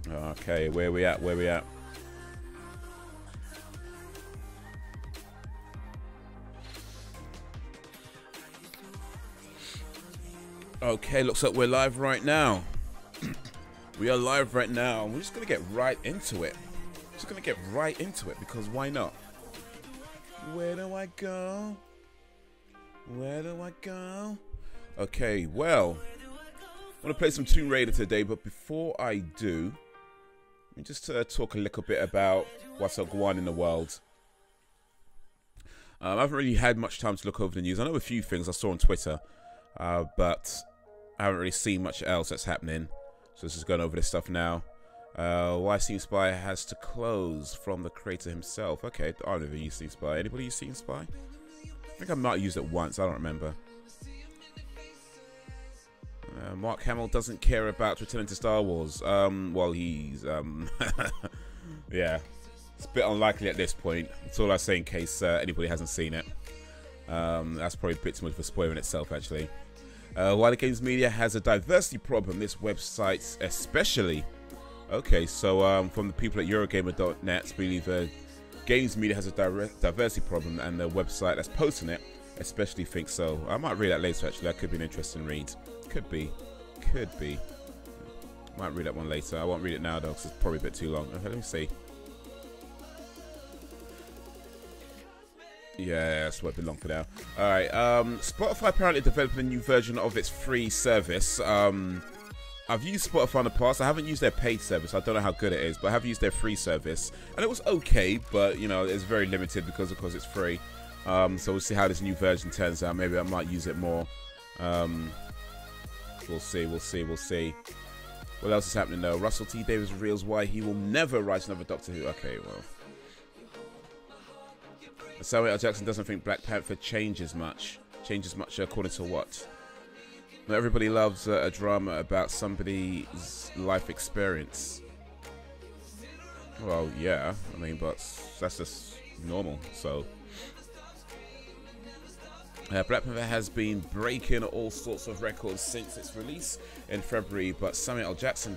Okay, where we at? Where we at? Okay, looks like we're live right now. We are live right now. We're just gonna get right into it. Just gonna get right into it because why not? Where do I go? Where do I go? Okay, well, I want to play some Tomb Raider today, but before I do, let me just talk a little bit about what's going on in the world. I haven't really had much time to look over the news. I know a few things I saw on Twitter, but I haven't really seen much else that's happening. So this is going over this stuff now. Why Steam Spy has to close from the creator himself. Okay, I've never used Steam Spy. Anybody use Steam Spy? I think I might have used it once. I don't remember. Mark Hamill doesn't care about returning to Star Wars. Well, he's yeah, it's a bit unlikely at this point. That's all I say in case anybody hasn't seen it. That's probably a bit too much of a spoiler in itself, actually. Why the Games Media has a diversity problem. This website especially. Okay, so from the people at Eurogamer.net, believe Games Media has a diversity problem, and the website that's posting it especially thinks so. I might read that later, actually. That could be an interesting read. Could be. Could be. Might read that one later. I won't read it now, though, because it's probably a bit too long. Okay, let me see. Yeah, that's what it belonged for now. Alright, Spotify apparently developing a new version of its free service. I've used Spotify in the past. I haven't used their paid service. I don't know how good it is, but I have used their free service. And it was okay, but, you know, it's very limited because, of course, it's free. So we'll see how this new version turns out. Maybe I might use it more. We'll see, we'll see, we'll see. What else is happening, though? Russell T. Davies reveals why he will never write another Doctor Who. Okay, well. Samuel L. Jackson doesn't think Black Panther changes much. Changes much according to what? Not everybody loves a drama about somebody's life experience. Well, yeah. I mean, but that's just normal, so. Black Panther has been breaking all sorts of records since its release in February, but Samuel L. Jackson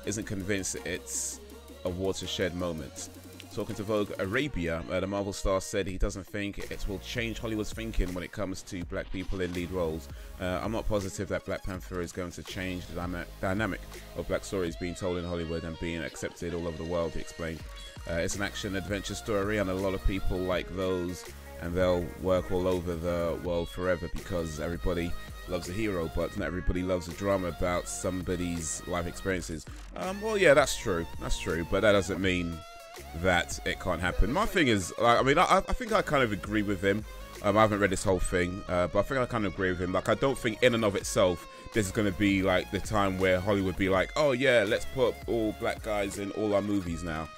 isn't convinced it's a watershed moment. Talking to Vogue Arabia, the Marvel star said he doesn't think it will change Hollywood's thinking when it comes to black people in lead roles. I'm not positive that Black Panther is going to change the dynamic of black stories being told in Hollywood and being accepted all over the world, he explained. It's an action-adventure story, and a lot of people like those, and they'll work all over the world forever because everybody loves a hero, but not everybody loves a drama about somebody's life experiences. Well, yeah, that's true. That's true, but that doesn't mean that it can't happen. My thing is, I mean, I think I kind of agree with him. I haven't read this whole thing, but I think I kind of agree with him. Like, I don't think in and of itself this is going to be like the time where Hollywood be like, oh yeah, let's put all black guys in all our movies now.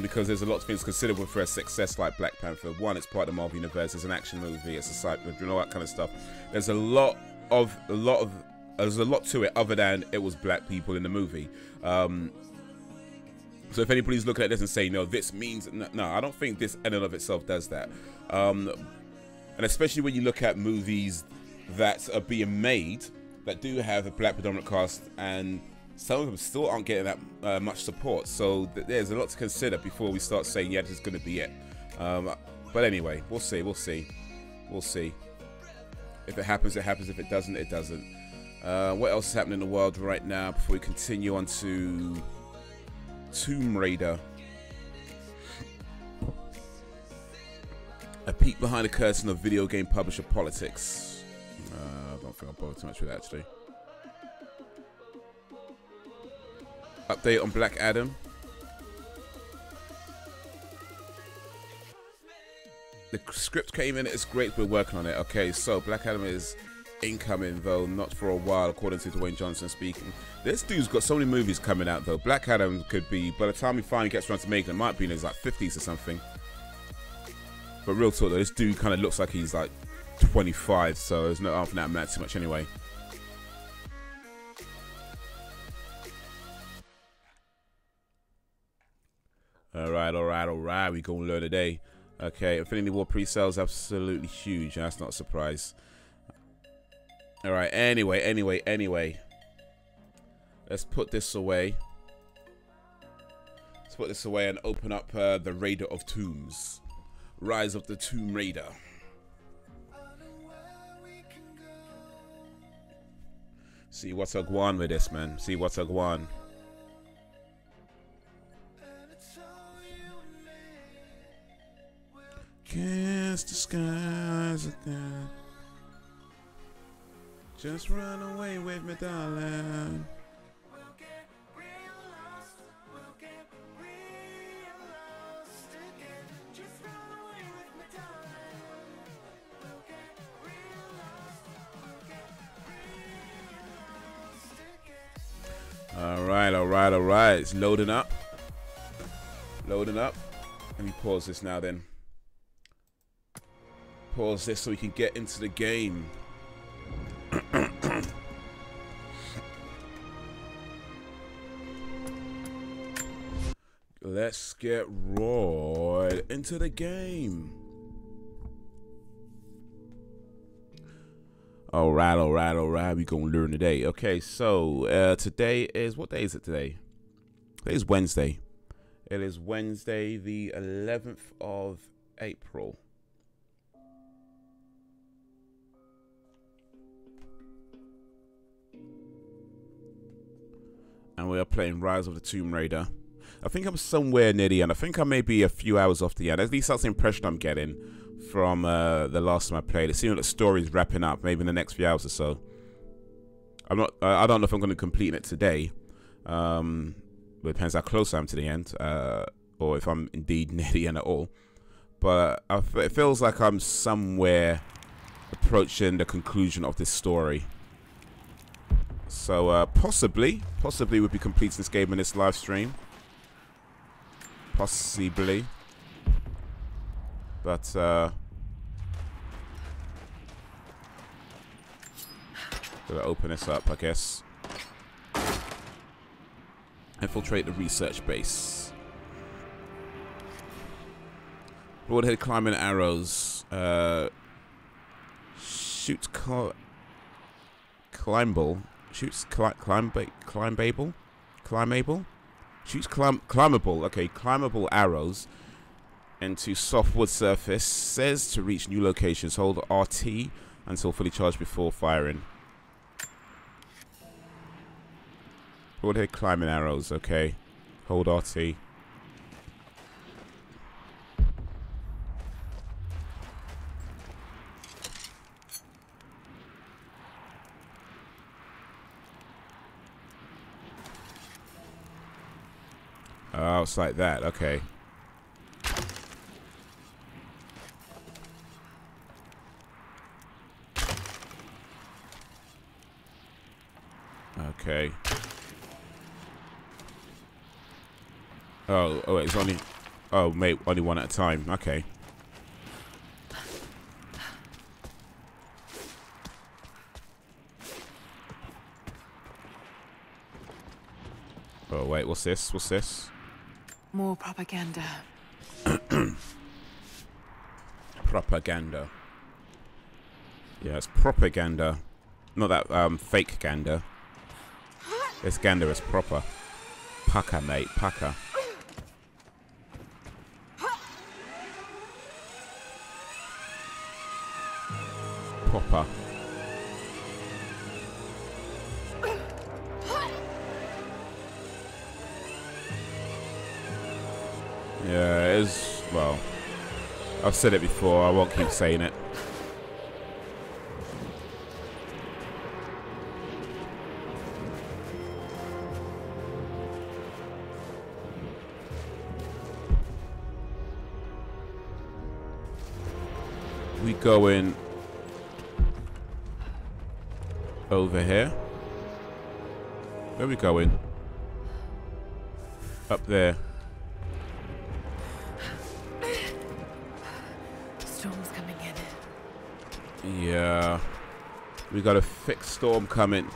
Because there's a lot of things considered for a success like Black Panther. One, it's part of the Marvel Universe. It's an action movie. It's a side, you know, that kind of stuff. There's a lot to it other than it was black people in the movie. So if anybody's looking at this and saying, no, this means no, I don't think this in and of itself does that. And especially when you look at movies that are being made that do have a black predominant cast, and some of them still aren't getting that much support. So there's a lot to consider before we start saying, yeah, this is going to be it. But anyway, we'll see, we'll see, we'll see. If it happens, it happens. If it doesn't, it doesn't. What else is happening in the world right now before we continue on to Tomb Raider? A peek behind the curtain of video game publisher politics. I don't think I'll bother too much with that, actually. Update on Black Adam. The script came in, it's great, we're working on it. Okay, so Black Adam is incoming, though not for a while, according to Dwayne Johnson speaking. This dude's got so many movies coming out, though. Black Adam could be, by the time he finally gets around to making it, might be in his like 50s or something. But real talk, though, this dude kind of looks like he's like 25, so there's no half that mad too much anyway. Alright, we gonna learn today. Okay, Infinity War pre-sales absolutely huge, and that's not a surprise. Alright, anyway. Let's put this away. Let's put this away and open up the Raider of Tombs. Rise of the Tomb Raider. See what's a guan with this, man. See what's a guan. Kiss the skies again. Just run away with me, darling. We'll get real lost. We'll get real lost again. Just run away with me, darling. We'll get real lost. We'll get real lost again. All right. It's loading up. Loading up. Let me pause this now then. Pause this so we can get into the game. Let's get right into the game. All right. We gonna learn today. Okay, so today is, what day is it today? Today is Wednesday. It is Wednesday, the 11th of April. And we are playing Rise of the Tomb Raider. I think I'm somewhere near the end. I think I may be a few hours off the end. At least that's the impression I'm getting from the last time I played. It seems like the story's wrapping up, maybe in the next few hours or so. I don't know if I'm going to complete it today. It depends how close I am to the end, or if I'm indeed near the end at all. But it feels like I'm somewhere approaching the conclusion of this story. So possibly we'll be completing this game in this live stream. Possibly. But gotta open this up, I guess. Infiltrate the research base. Broadhead climbing arrows. Shoots climbable. Shoots climbable. Shoots climbable. Okay, climbable arrows into soft wood surface. Says to reach new locations, hold RT until fully charged before firing. Broadhead climbing arrows. Okay, hold RT. Oh, it's like that. Okay. Okay. Oh, it's only... Oh, mate, only one at a time. Okay. Oh, wait, what's this? What's this? More propaganda. Propaganda. Yeah, it's propaganda. Not that fake gander. This gander is proper. Pucker, mate. Pucker. Popper. Yeah, it is. Well, I've said it before. I won't keep saying it. We going over here. Where are we going? Up there. Storm's coming in. Yeah. We got a thick storm coming.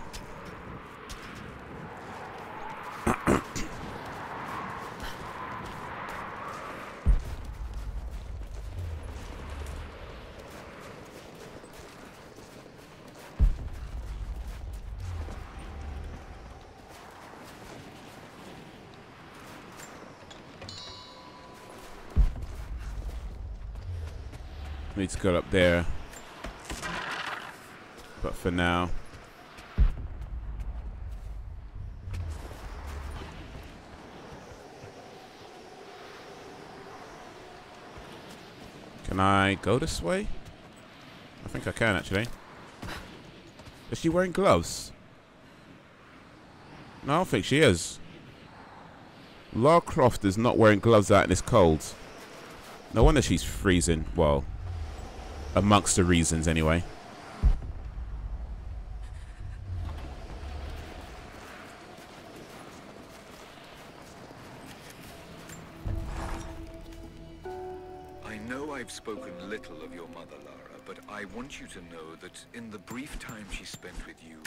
Need to go up there. But for now. Can I go this way? I think I can actually. Is she wearing gloves? No, I don't think she is. Lara Croft is not wearing gloves out in this cold. No wonder she's freezing. Well, amongst the reasons anyway. I know I've spoken little of your mother, Lara, but I want you to know that in the brief time she spent with you,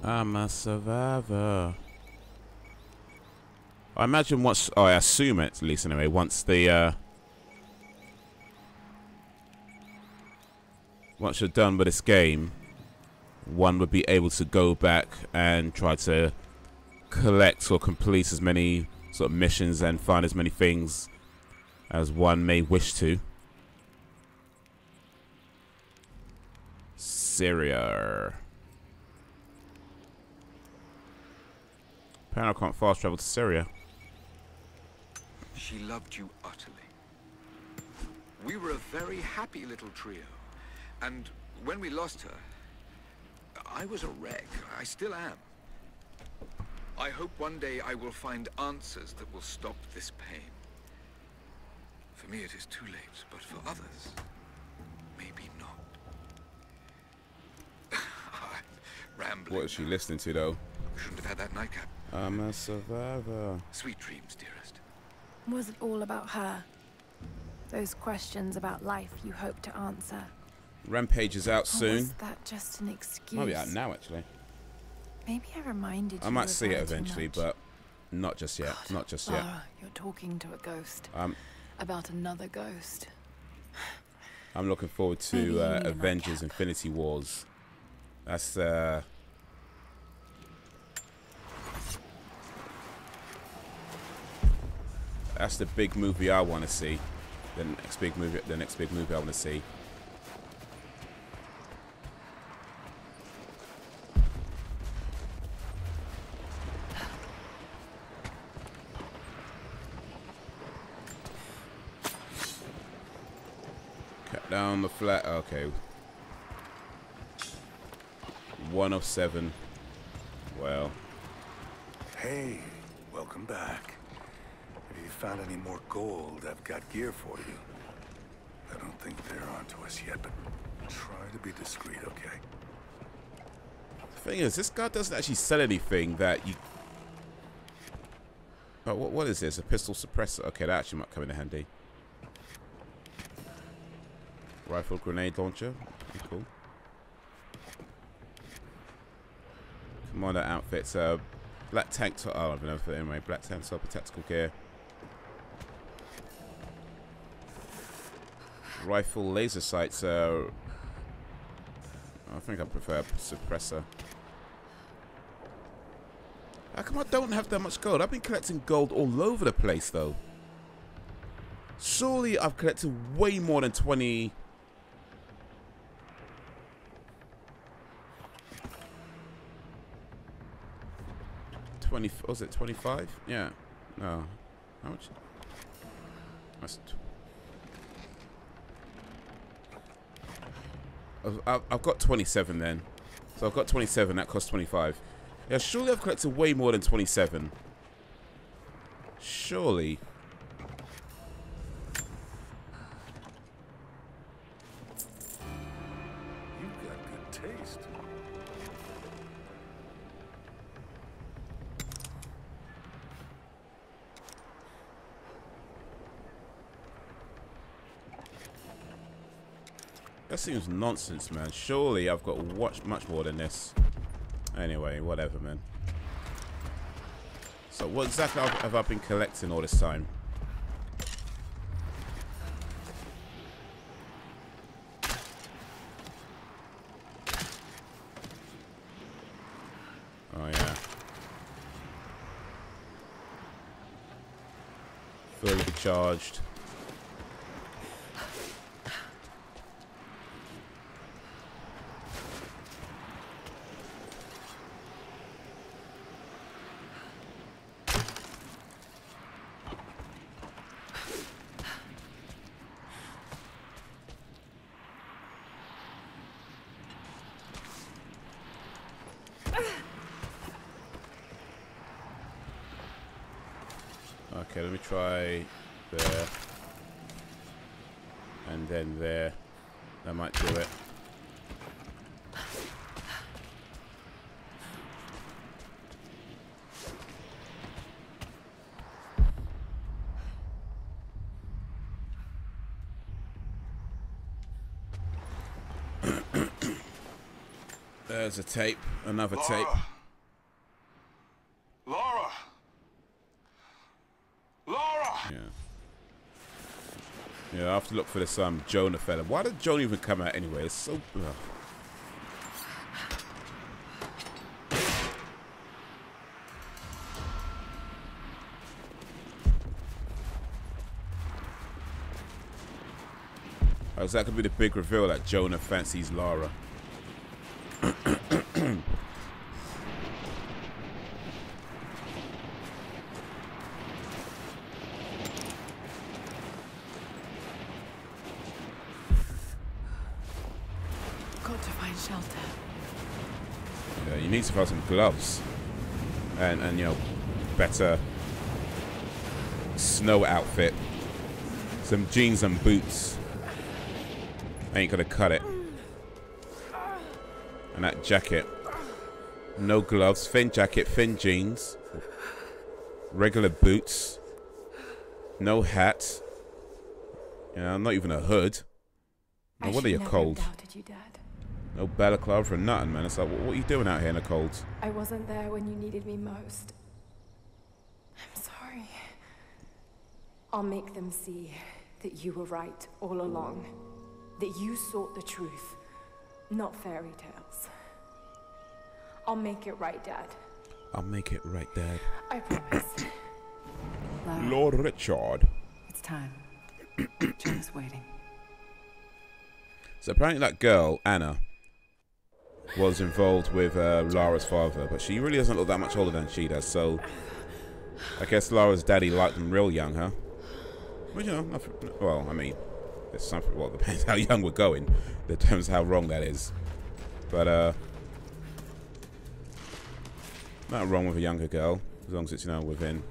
I'm a survivor. I imagine once, oh, I assume it at least anyway, once the once you're done with this game, one would be able to go back and try to collect or complete as many sort of missions and find as many things as one may wish to. Syria. Apparently I can't fast travel to Syria. she loved you utterly. We were a very happy little trio. And when we lost her, I was a wreck. I still am. I hope one day I will find answers that will stop this pain. For me it is too late, but for others, maybe not. Rambling. What is she listening to though? Shouldn't have had that nightcap. I'm a survivor. Sweet dreams, dearest. Was it all about her? Those questions about life you hope to answer? Rampage is out Or soon. was that just an excuse? Might be out now actually. Maybe I reminded you. I might of see it her too eventually, much. but not just yet. God, Not just yet. Lara, you're talking to a ghost. About another ghost. I'm looking forward Maybe you to need a Avengers nightcap. Infinity Wars. That's the big movie I want to see. The next big movie I want to see. Cut down the flat. Okay. 1 of 7. Well. Hey, welcome back. If you found any more gold, I've got gear for you. I don't think they're onto us yet, but try to be discreet, okay? The thing is, this guy doesn't actually sell anything that you... Oh, what is this? A pistol suppressor? Okay, that actually might come in handy. Rifle grenade launcher. Cool. Commander outfits. Black tank top. Oh, I don't know if anyway. Black tank top, tactical gear. Rifle laser sights. I think I prefer suppressor. How come I don't have that much gold? I've been collecting gold all over the place, though. Surely I've collected way more than 20. Was it 25? Yeah. No. How much? That's I've got 27 then. So I've got 27, that costs 25. Yeah, surely I've collected way more than 27. Surely. You've got good taste. That seems nonsense, man. Surely I've got much more than this. Anyway, whatever, man. So what exactly have I been collecting all this time? Oh, yeah. fully charged. Okay, let me try there. And then there. That might do it. There's a tape, another tape. Laura! Yeah. Yeah, I have to look for this Jonah fella. Why did Jonah even come out anyway? It's so... Oh, so that could be the big reveal that Jonah fancies Lara. Yeah, you need to find some gloves and you know, better snow outfit, some jeans and boots. Ain't gonna cut it. And that jacket, no gloves, thin jacket, thin jeans, regular boots, no hat. Yeah, not even a hood. No wonder you're cold. You, Dad. No balaclava or nothing, man. It's like, what are you doing out here in the cold? I wasn't there when you needed me most. I'm sorry. I'll make them see that you were right all along. That you sought the truth, not fairy tales. I'll make it right, Dad. I'll make it right, Dad. I promise. Lord Richard. It's time. Jenna's waiting. So apparently that girl, Anna, was involved with Lara's father, but she really doesn't look that much older than she does, so I guess Lara's daddy liked them real young, huh? Well, you know, well, I mean, it's something, well, it depends how young we're going, in terms of how wrong that is. But, nothing wrong with a younger girl, as long as it's, you know, within.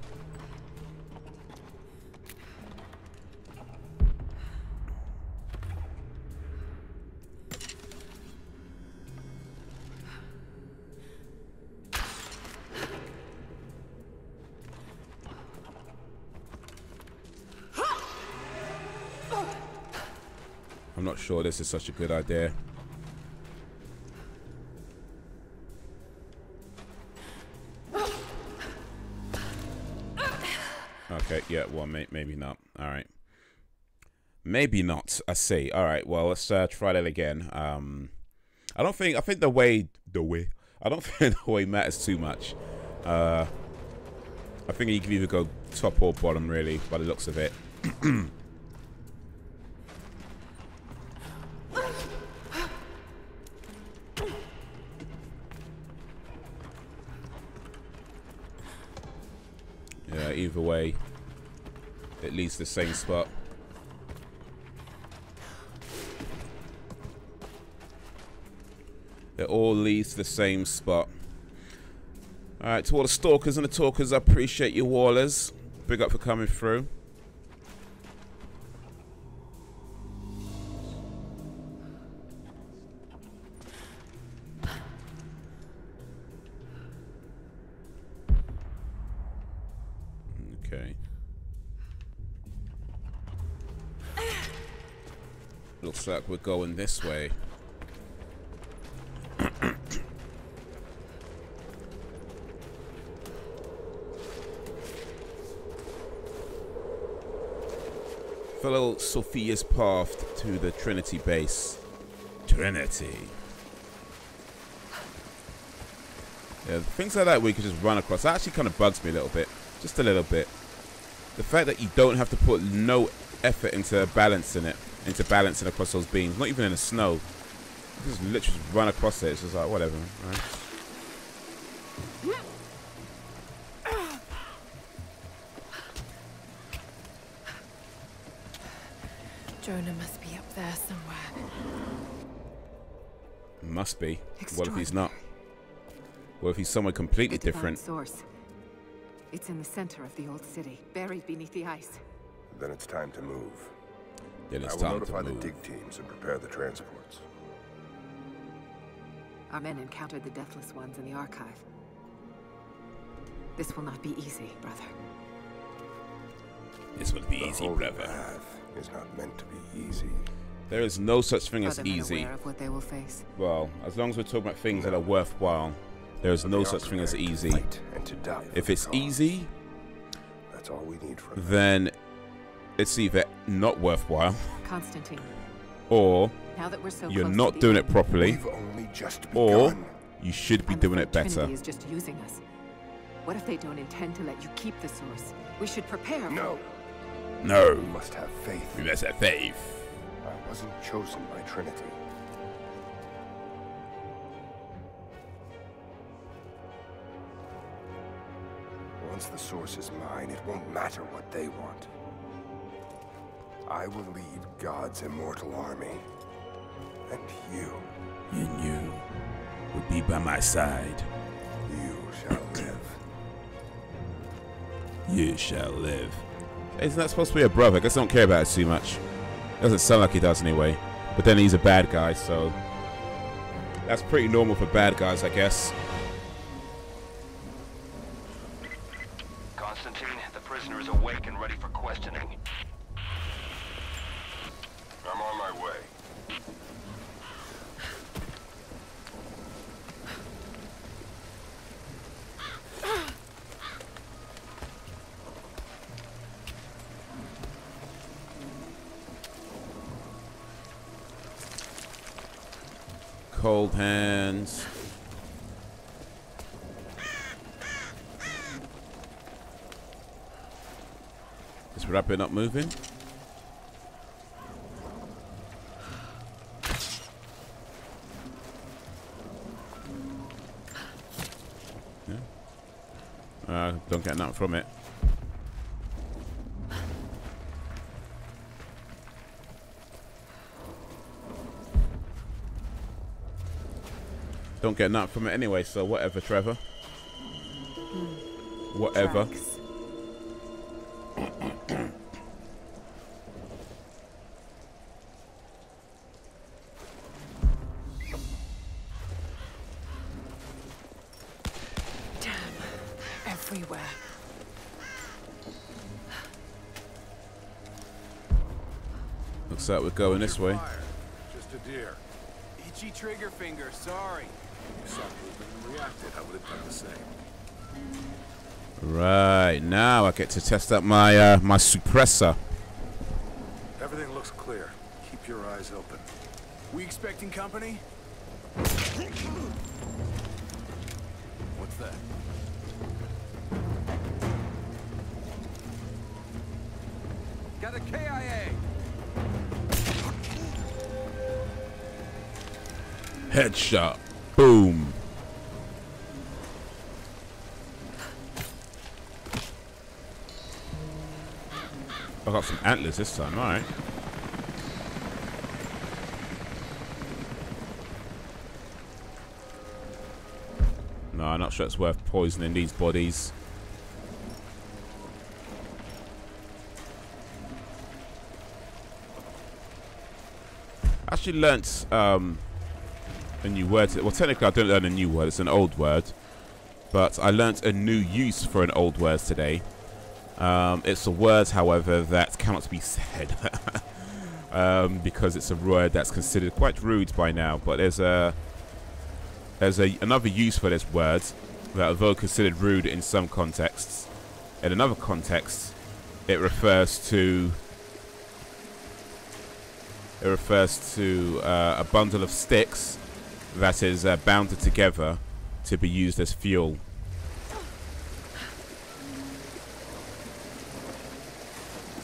I'm not sure this is such a good idea. Okay, yeah, well, maybe not. All right. Maybe not, I see. All right, well, let's try that again. I think the way matters too much. I think you can either go top or bottom, really, by the looks of it. Yeah, either way, it leads to the same spot. It all leads to the same spot. Alright, to all the stalkers and the talkers, I appreciate you wallers. Big up for coming through. Okay. Looks like we're going this way. Follow Sophia's path to the Trinity base. Trinity. Yeah, things like that we could just run across. That actually kind of bugs me a little bit. Just a little bit. The fact that you don't have to put no effort into balancing it, balancing across those beams, not even in the snow. You just literally run across it. It's just like, whatever, right? Jonah must be up there somewhere. Must be. What if he's not? What if he's somewhere completely different? Source. It's in the center of the old city, buried beneath the ice. Then it's time to move. Then it's I time will to notify move. the dig teams and prepare the transports. Our men encountered the Deathless Ones in the archive. This will not be easy, brother. This will be The easy, whole brother. path is not meant to be easy. There is no such thing Are as the men easy. aware of what they will face? Well, as long as we're talking about things that are worthwhile, there is But no they are such thing as prepared to easy. fight and to die for If the it's cause. easy, That's all we need from them. then it's either not worthwhile Constantine, or now that we're so you're close to not the doing end, it properly, We've only just or begun. you should be I'm doing afraid it better. Trinity is just using us. What if they don't intend to let you keep the source? We should prepare. No, No, we must have faith. we must have faith. I wasn't chosen by Trinity. Once the source is mine, it won't matter what they want. I will lead God's immortal army. And you would be by my side. you shall live. You shall live. Isn't that supposed to be a brother? I guess I don't care about it too much. Doesn't sound like he does anyway. But then he's a bad guy, so that's pretty normal for bad guys, I guess. Constantine, the prisoner is awake and ready for questioning. I'm on my way. Cold hands. Is Rapid not moving? Yeah. Don't get nothing from it. Don't get nothing from it anyway, so whatever, Trevor. Whatever. Tracks. Damn. Everywhere. Looks like we're going this way. Just a deer. Itchy trigger finger, sorry. You saw movement and reacted. I would have done the same. Right, now I get to test out my my suppressor. Everything looks clear. Keep your eyes open. We expecting company? What's that? Got a KIA. Headshot. Boom. I got some antlers this time, alright. No, I'm not sure it's worth poisoning these bodies. I actually learnt a new word. Well, technically I didn't learn a new word, it's an old word. But I learnt a new use for an old word today. It's a word, however, that cannot be said. Because it's a word that's considered quite rude by now. But there's another use for this word that, although considered rude in some contexts, in another context, it refers to a bundle of sticks that is bounded together to be used as fuel.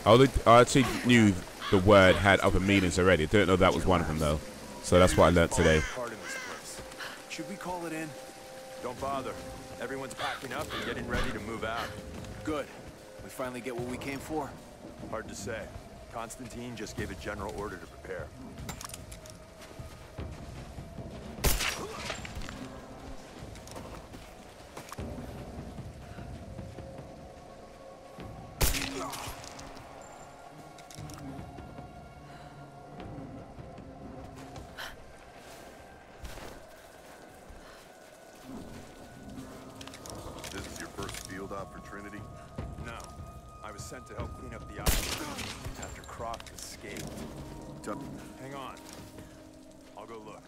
I actually knew the word had other meanings already. I didn't know that was one of them though. So that's what I learned today. Should we call it in? Don't bother. Everyone's packing up and getting ready to move out. Good. We finally get what we came for? Hard to say. Constantine just gave a general order to prepare. Sent to help clean up the island after Croft escaped. Hang on. I'll go look.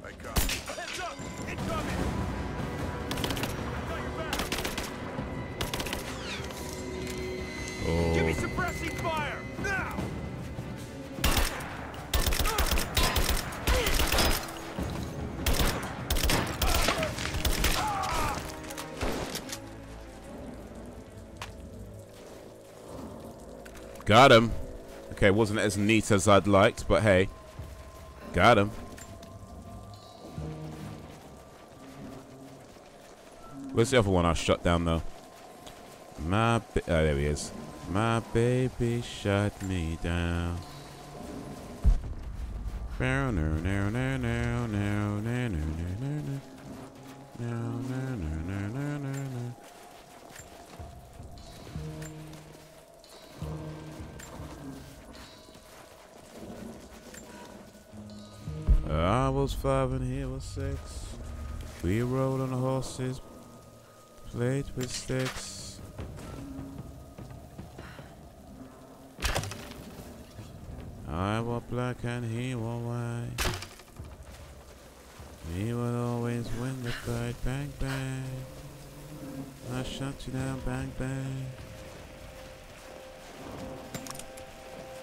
I come. Heads up! Incoming! Got your back! Oh. Give me suppressing fire! Now! Got him. Okay, wasn't as neat as I'd liked, but hey. Got him. Where's the other one I shut down, though? Oh, there he is. My baby shut me down. I was 5 and he was 6. We rode on the horses, played with sticks. I wore black and he wore white. He would always win the fight. Bang bang, I shut you down. Bang bang.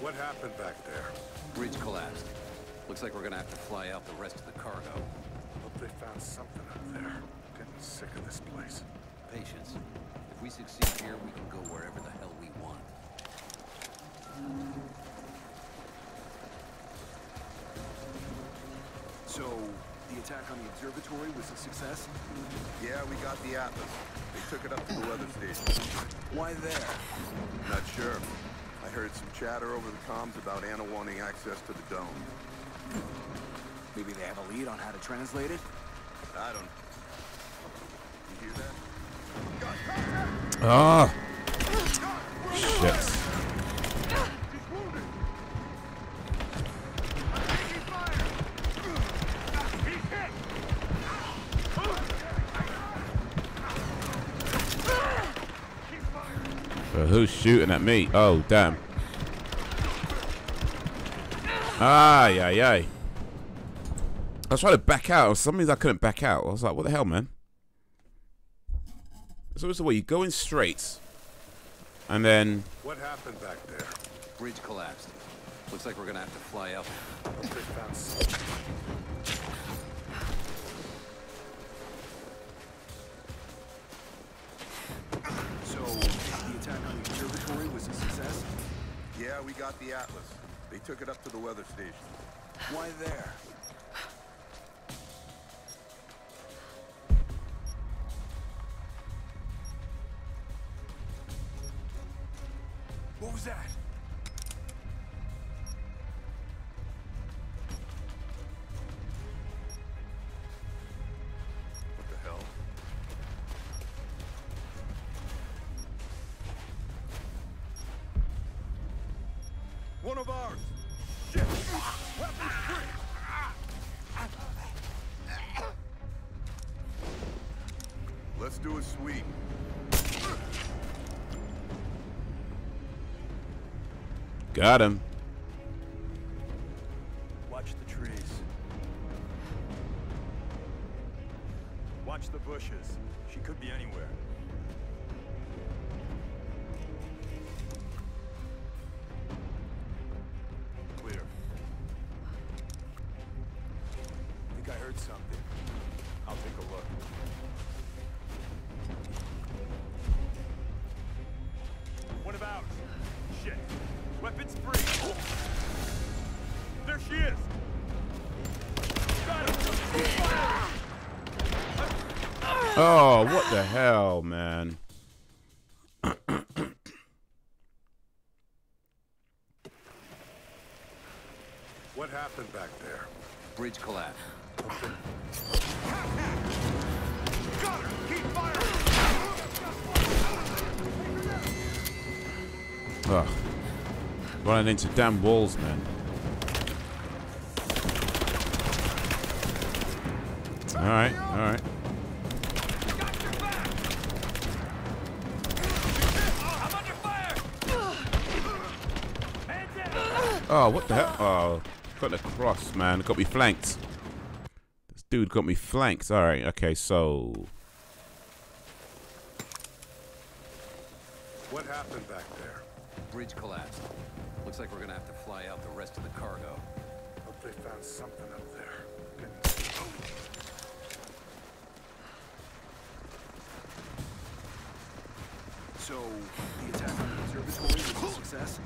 What happened back there? Bridge collapsed. Looks like we're gonna have to fly out the rest of the cargo. Hope they found something up there. Getting sick of this place. Patience. If we succeed here, we can go wherever the hell we want. So, the attack on the observatory was a success? Yeah, we got the Atlas. They took it up to the weather station. Why there? Not sure. I heard some chatter over the comms about Anna wanting access to the dome. Maybe they have a lead on how to translate it? I don't... You hear that? Ah! Shit. Who's shooting at me? Oh, damn. Ay, ay, ay. I was trying to back out. For some reason I couldn't back out. I was like, what the hell, man? It's always the way you go in straight. And then... What happened back there? Bridge collapsed. Looks like we're gonna have to fly out. They found something. So, the attack on the observatory was a success? Yeah, we got the Atlas. They took it up to the weather station. Why there? What was that? What the hell? One of ours! Shit! Weapons free! Let's do a sweep. Got him. Watch the trees. Watch the bushes. She could be anywhere. Clear. I think I heard something. I'll take a look. What about? shit. Weapons free. There she is. Got him. Oh, what the hell, man? What happened back there? Bridge collapse. Got her. Keep firing. Ugh. Running into damn walls, man. Alright, alright. Oh, what the hell? Oh, got the cross, man. Got me flanked. This dude got me flanked. Alright, okay, so... What happened back there? Bridge collapsed. Looks like we're gonna have to fly out the rest of the cargo. Hope they found something up there. So, the attack on the observatory was a success?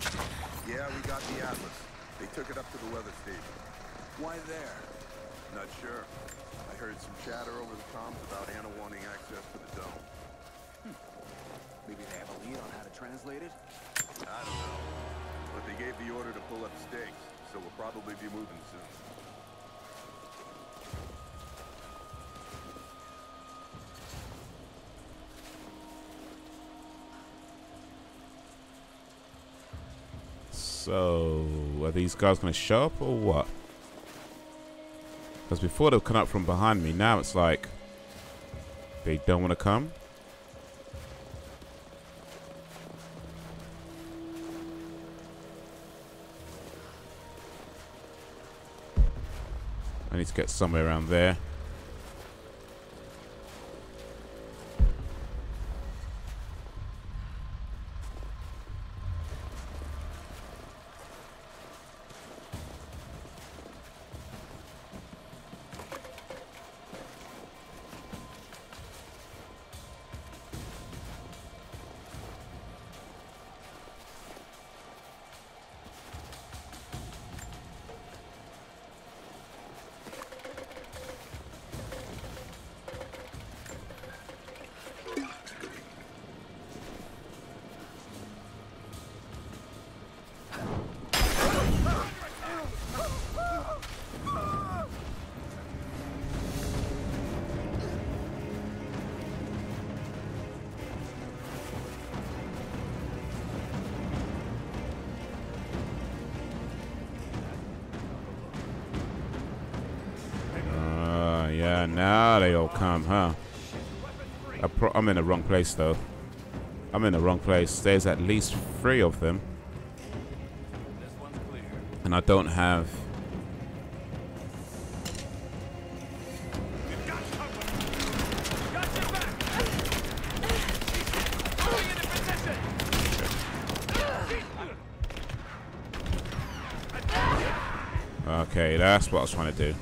Yeah, we got the Atlas. They took it up to the weather station. Why there? Not sure. I heard some chatter over the comms about Anna wanting access to the dome. Maybe they have a lead on how to translate it? I don't know. But they gave the order to pull up stakes, so we'll probably be moving soon. So, are these guys going to show up or what? Because before they'll come up from behind me, now it's like they don't want to come. I need to get somewhere around there. Yeah, now they all come, huh? I'm in the wrong place, though. I'm in the wrong place. There's at least 3 of them. And I don't have... Okay, that's what I was trying to do.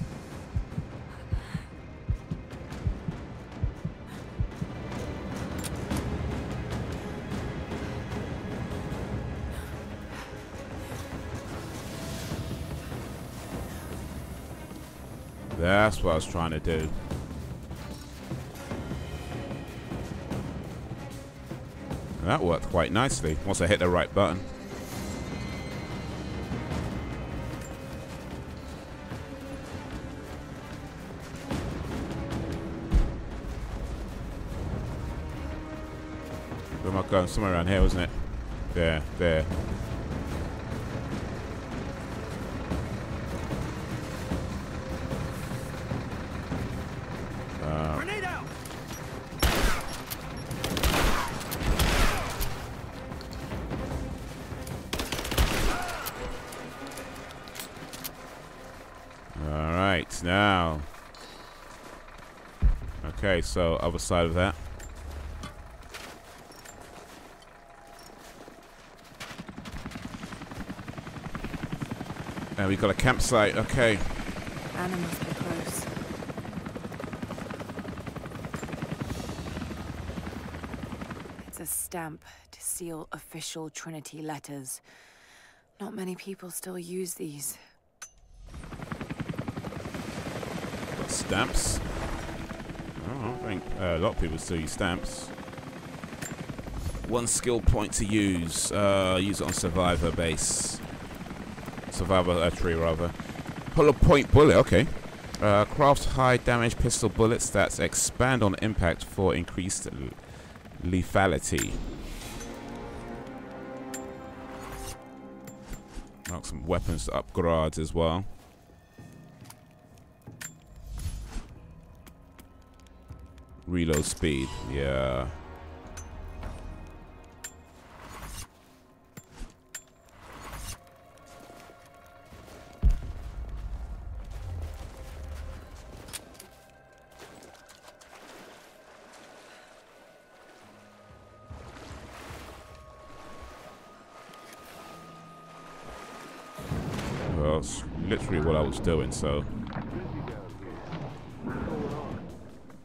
That's what I was trying to do. And that worked quite nicely once I hit the right button. Where am I going? Somewhere around here, wasn't it? There, there. Grenade out! All right, now. Okay, so other side of that. And we got a campsite. Okay. Anna must be close. It's a stamp to seal official Trinity letters. Not many people still use these. Stamps. Oh, I think a lot of people still use stamps. One skill point to use. Use it on survivor base. Survivor tree, rather. Hollow point bullet, okay. Craft high damage pistol bullets that expand on impact for increased lethality. Mark some weapons to upgrade as well. Reload speed, yeah. Well, it's literally what I was doing, so.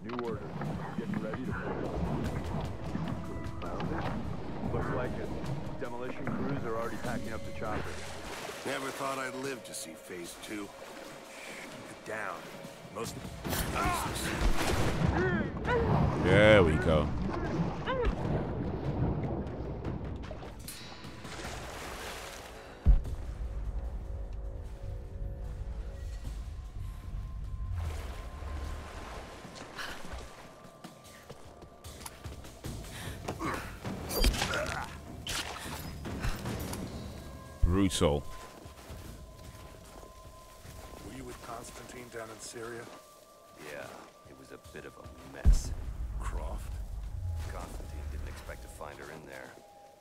New order. Getting ready to looks like it. Demolition crews are already packing up the choppers. Never thought I'd live to see phase 2. Get down. Most There we go. Brutal. Were you with Constantine down in Syria? Yeah, it was a bit of a mess. Croft? Constantine didn't expect to find her in there.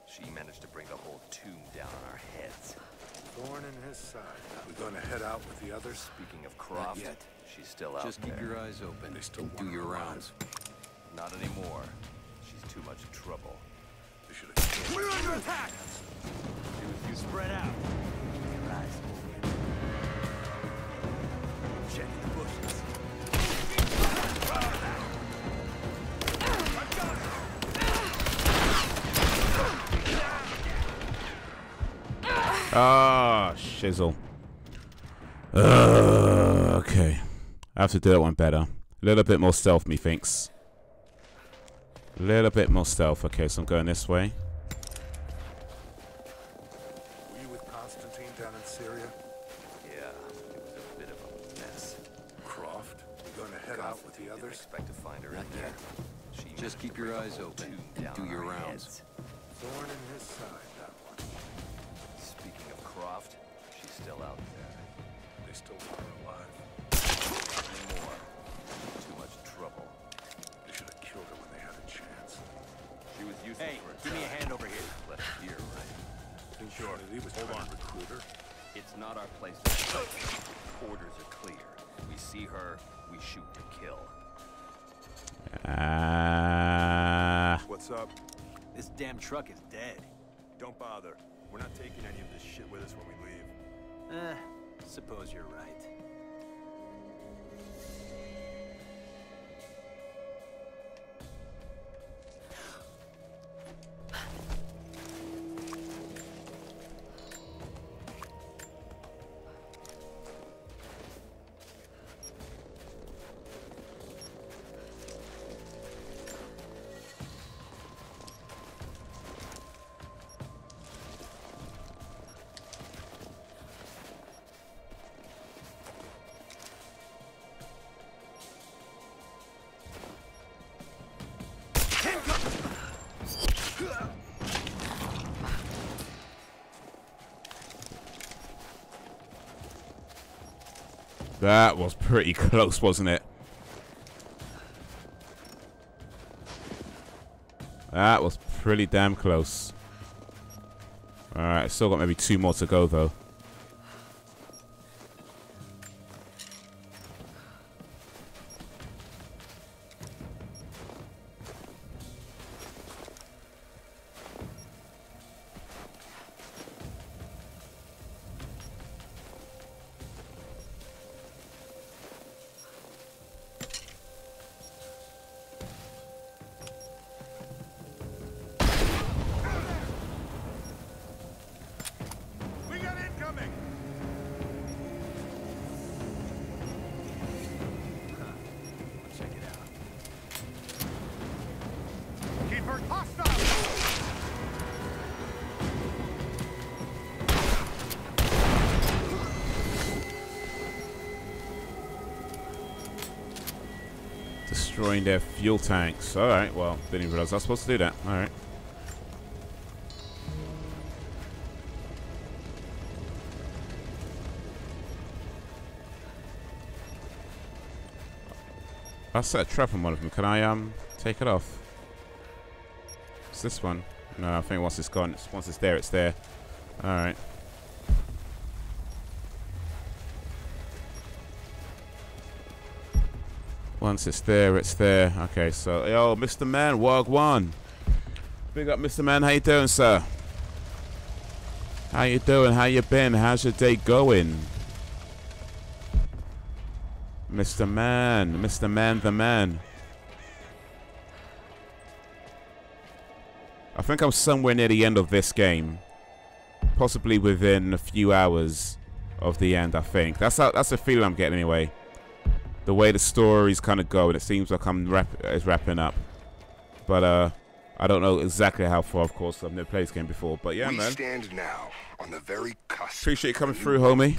She managed to bring the whole tomb down on our heads. Thorn in his side. We going to head out with the others? Speaking of Croft, Not yet. she's still out Just there. keep your eyes open They still and do want your her rounds. Not anymore. She's too much trouble. They should have. We're under attack! You spread out. Your eyes open. Check the bushes. Ah, shizzle. Okay. I have to do that one better. A little bit more stealth, methinks. A little bit more stealth. Okay, so I'm going this way. Were you with Constantine down in Syria? Yeah, it was a bit of a mess. Croft? We going to head out with the Didn't others? expect to find her Not in there. yet. She Just managed keep to your bring the eyes whole open tomb and down do on your our rounds. heads. Thorn in his side, that one. Speaking of Croft, she's still out there. They still want her alive. Not anymore. Too much trouble. They should have killed her when they had a chance. She was useful Hey, for a give me a time. hand over here. Left here, right? Sure. He was Hold trying on. to recruit her. It's not our place to fight. Orders are clear. We see her, we shoot to kill. What's up? This damn truck is dead. Don't bother. We're not taking any of this shit with us when we leave. Suppose you're right. That was pretty close, wasn't it? That was pretty damn close. Alright, still got maybe 2 more to go, though. Destroying their fuel tanks. Alright, well, didn't even realize I was supposed to do that. Alright. I set a trap on one of them. Can I take it off? It's this one. No, I think once it's gone, once it's there, it's there. Alright. Once it's there, it's there. Okay, so yo, Mr. Man, Wagwan. Big up, Mr. Man. How you doing, sir? How you doing? How you been? How's your day going? Mr. Man, Mr. Man, the man. I think I'm somewhere near the end of this game, possibly within a few hours of the end. I think that's the feeling I'm getting anyway. The way the story's kind of going, it seems like it's wrapping up. But I don't know exactly how far. Of course, I've never played this game before. But yeah, man. We stand now on the very cusp. Appreciate you coming through, homie.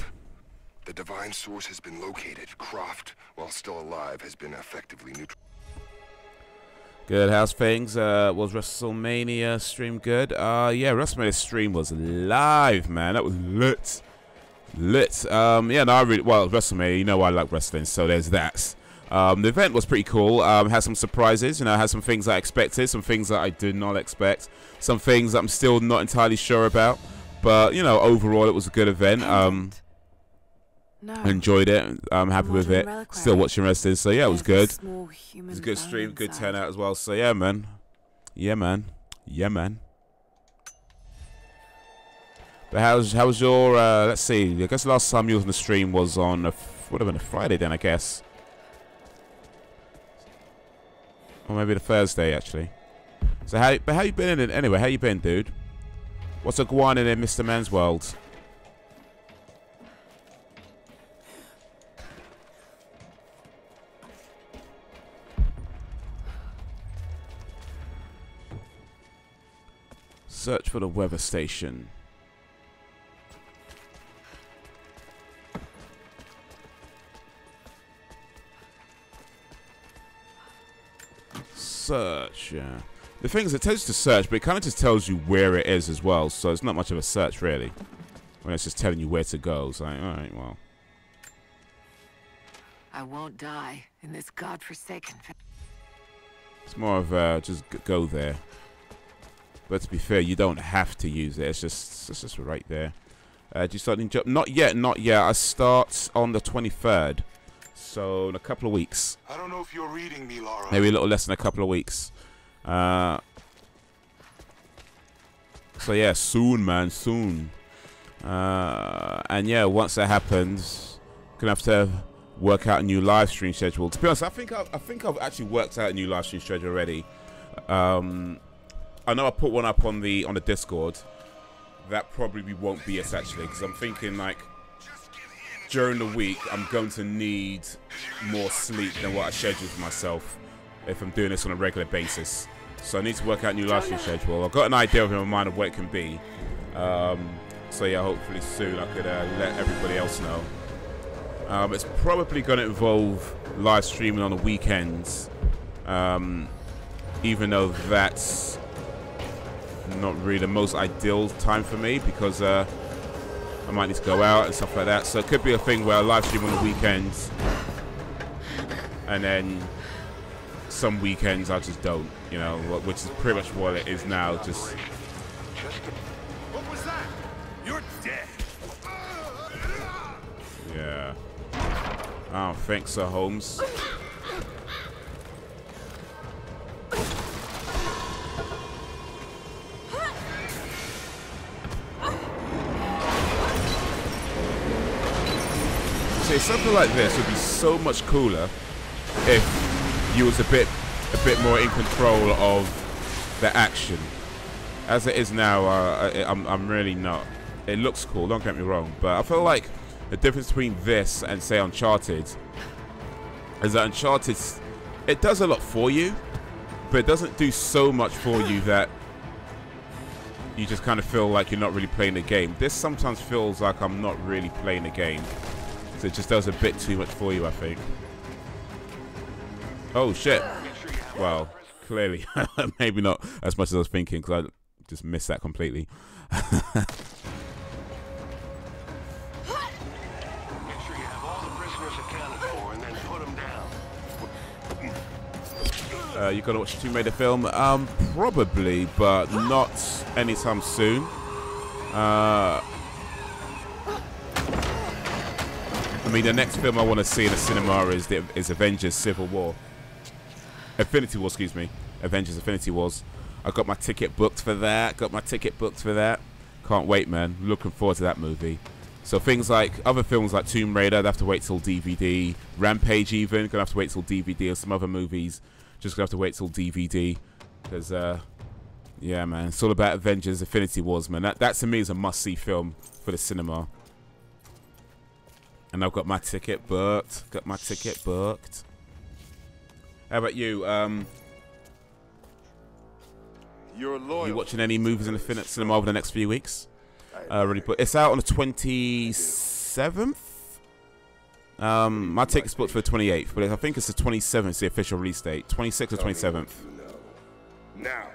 The divine source has been located. Croft, while still alive, has been effectively neutral. Good. How's things? Was WrestleMania stream good? Yeah, WrestleMania stream was live, man. That was lit. Yeah, no, well, WrestleMania, you know I like wrestling, so there's that. The event was pretty cool. Had some surprises, you know, had some things I expected, some things that I did not expect, some things that I'm still not entirely sure about. But, you know, overall it was a good event. Enjoyed it. I'm happy with it. Still watching wrestling, so yeah, it was good. It was a good stream, good turnout as well. So yeah, man. Yeah, man. Yeah, man. But how was your, let's see, I guess the last time you was on the stream was on, would have been a Friday then, I guess. Or maybe the Thursday, actually. So how you been in it anyway? How you been, dude? What's a going on in Mr. Man's world? Search for the weather station. Search, yeah. The thing is, it tells you to search, but it kind of just tells you where it is as well, so it's not much of a search, really. When it's just telling you where to go. It's like, alright, well. I won't die in this godforsaken... It's more of just go there. But to be fair, you don't have to use it. It's just right there. Do you start in job? Not yet, not yet. I start on the 23rd. So in a couple of weeks. I don't know if you're reading me, Laura. Maybe a little less than a couple of weeks. So yeah, soon, man, soon. And yeah, once that happens, gonna have to work out a new live stream schedule. To be honest, I think I've actually worked out a new live stream schedule already. I know I put one up on the Discord. That probably won't be it actually, because I'm thinking like during the week I'm going to need more sleep than what I scheduled for myself if I'm doing this on a regular basis. So I need to work out a new live stream schedule. I've got an idea in my mind of what it can be. So yeah, hopefully soon I could let everybody else know. It's probably going to involve live streaming on the weekends, even though that's not really the most ideal time for me because I might need to go out and stuff like that. So it could be a thing where I live stream on the weekends, and then some weekends I just don't, you know, which is pretty much what it is now. Just what was that? You're dead. Yeah. I don't think so, Holmes. See, something like this would be so much cooler if you was a bit more in control of the action. As it is now, I'm really not. It looks cool, don't get me wrong, but I feel like the difference between this and say Uncharted is that Uncharted, it does a lot for you, but it doesn't do so much for you that you just kind of feel like you're not really playing the game. This sometimes feels like I'm not really playing the game. So it just does a bit too much for you, I think. Oh shit. Well, clearly, maybe not as much as I was thinking, because I just missed that completely. Make sure you have all the prisoners accounted for, and then put them down. You gonna watch the Tomb Raider film? Probably, but not anytime soon. I mean, the next film I want to see in the cinema is Avengers Civil War. Infinity War, excuse me. Avengers Infinity Wars. I got my ticket booked for that. Can't wait, man. Looking forward to that movie. So things like other films like Tomb Raider, they have to wait till DVD. Rampage even, gonna have to wait till DVD. And some other movies, just gonna have to wait till DVD. Because, yeah, man, it's all about Avengers Infinity Wars, man. That to me is a must-see film for the cinema. And I've got my ticket booked. How about you? You're loyal. You watching any movies in the cinema over the next few weeks? It's out on the 27th. My ticket's booked for the 28th, but I think it's the 27th, the official release date. 26th or 27th. Now.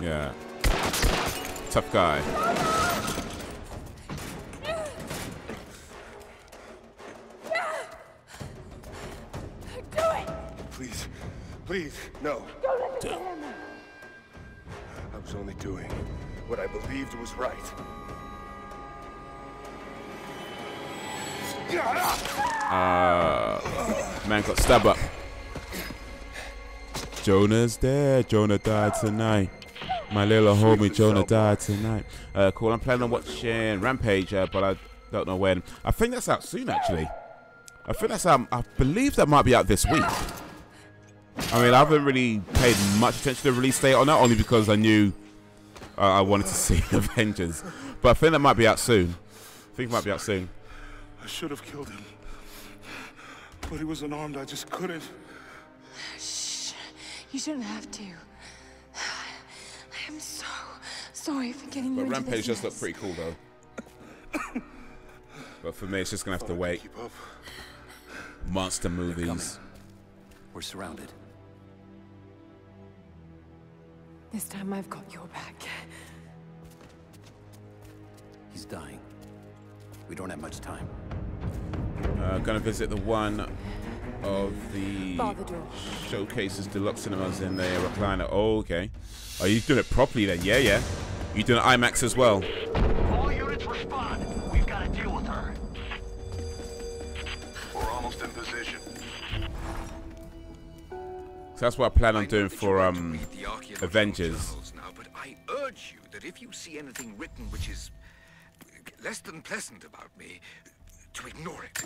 Yeah. Tough guy. Do it! Please. Please. No. Don't let me him! I was only doing what I believed was right. Man got stabbed up. Jonah's dead. Jonah died tonight. My little homie Jonah died tonight. Cool. I'm planning on watching Rampage, but I don't know when. I think that's out soon, actually. I think that's out. I believe that might be out this week. I mean, I haven't really paid much attention to the release date on that, only because I knew I wanted to see Avengers. But I think that might be out soon. I think it might be out soon. I should have killed him. But he was unarmed. I just couldn't. Shh. You shouldn't have to. I am so sorry for getting you But into Rampage this does look pretty cool, though. But for me, it's just going to have to wait. Monster movies. We're surrounded. This time I've got your back. He's dying. We don't have much time. Gonna visit the one of the Bar the door. Showcases Deluxe Cinemas in the recliner. Oh, okay. Are you doing it properly then? Yeah, yeah. You doing IMAX as well? All units respond. We've got to deal with her. We're almost in position. So that's what I plan on doing for Avengers. Now, but I urge you that if you see anything written which is less than pleasant about me, to ignore it.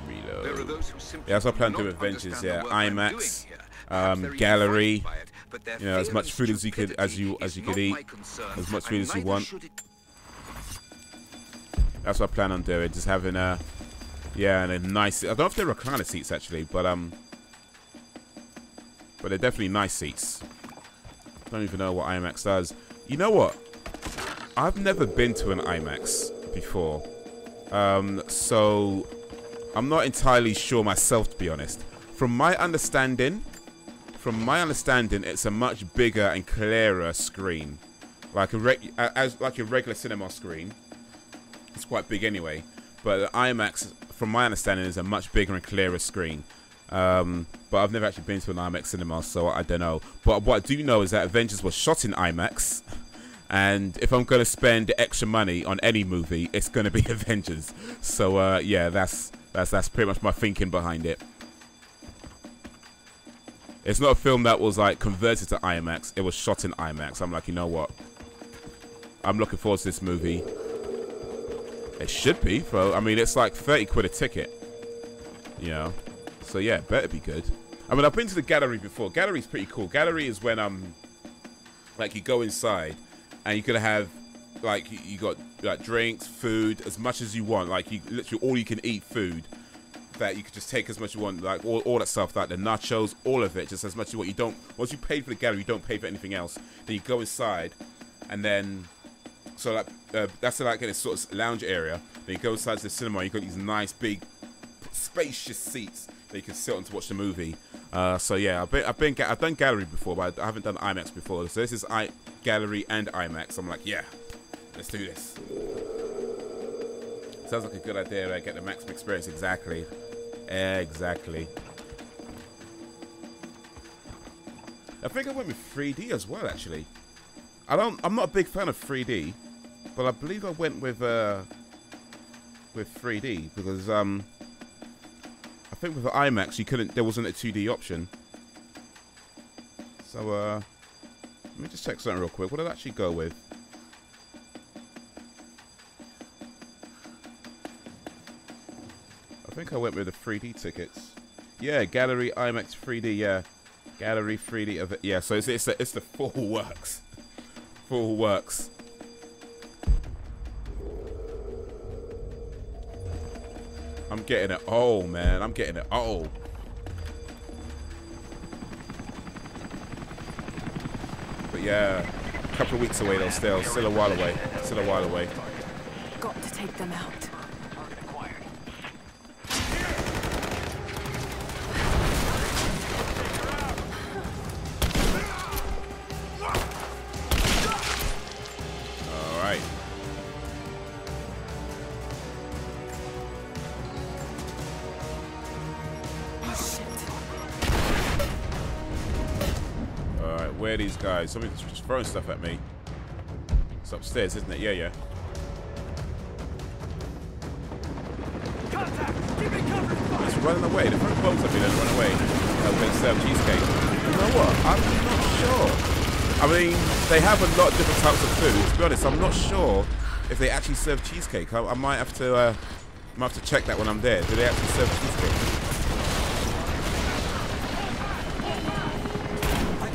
Reload. There are those who simply Yeah, that's what I plan to do do with not Avengers. understand Yeah, the work I'm IMAX, doing here. Perhaps they're even gallery. frightened by it, but their You know, as much failing food as you could stupidity eat, is not my concern, as much and food as you neither want. should it. That's what I plan on doing. Just having yeah, and a nice. I don't know if they're recliner seats actually, but they're definitely nice seats. Don't even know what IMAX does. You know what? I've never been to an IMAX before, so I'm not entirely sure myself, to be honest. From my understanding, it's a much bigger and clearer screen, like a regular cinema screen. It's quite big anyway, but IMAX, from my understanding, is a much bigger and clearer screen. But I've never actually been to an IMAX cinema, so I don't know. But what I do know is that Avengers was shot in IMAX, and if I'm going to spend extra money on any movie, it's going to be Avengers. So yeah, that's pretty much my thinking behind it. It's not a film that was like converted to IMAX. It was shot in IMAX. I'm like, you know what? I'm looking forward to this movie. It should be, bro. I mean, it's like 30 quid a ticket. You know? So yeah, better be good. I mean, I've been to the gallery before. Gallery's pretty cool. Gallery is when like you go inside and you could have like you got like drinks, food, as much as you want. Like you literally all you can eat food that you could just take as much as you want. Like all that stuff, like the nachos, all of it, just as much as what you don't. Once you paid for the gallery, you don't pay for anything else. Then you go inside, and then so like that's like in a sort of lounge area. Then you go inside to the cinema. You got these nice big, spacious seats that you can sit on to watch the movie. So yeah, I've done gallery before, but I haven't done IMAX before. So this is gallery and IMAX. I'm like, yeah, let's do this. Sounds like a good idea. Get the maximum experience. Exactly. Exactly. I think I went with 3D as well. Actually, I'm not a big fan of 3D, but I believe I went with 3D because I think with the IMAX there wasn't a 2D option. So let me just check something real quick. What did I actually go with? I think I went with the 3D tickets. Yeah, gallery, IMAX, 3D. Yeah, gallery, 3D. Yeah, so it's the full works. Full works. I'm getting it all, man. I'm getting it all. But yeah, a couple of weeks away though. Still a while away. Still a while away. Got to take them out. These guys, somebody's just throwing stuff at me. It's upstairs, isn't it? Yeah. It's running away. The front boats at me, then run away. They serve cheesecake. You know what? I'm not sure. I mean, they have a lot of different types of food. To be honest, I'm not sure if they actually serve cheesecake. I might have to check that when I'm there. Do they actually serve cheesecake?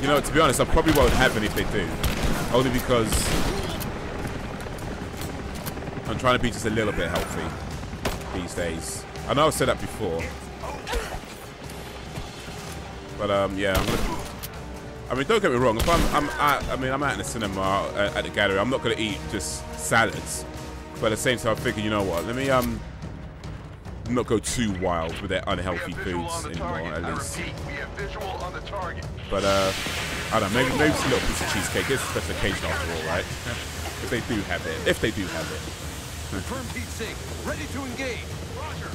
You know, to be honest, I probably won't have any if they do. Only because I'm trying to be just a little bit healthy these days. I know I've said that before. But yeah, I mean, don't get me wrong. If I'm out in the cinema at the gallery, I'm not gonna eat just salads. But at the same time, I figure, you know what? Let me not go too wild with their unhealthy foods anymore, at least. But I don't know, maybe just a little piece of cheesecake. It's a special occasion after all, right? If they do have it. If they do have it. Confirm Pete Singh. Ready to engage. Roger.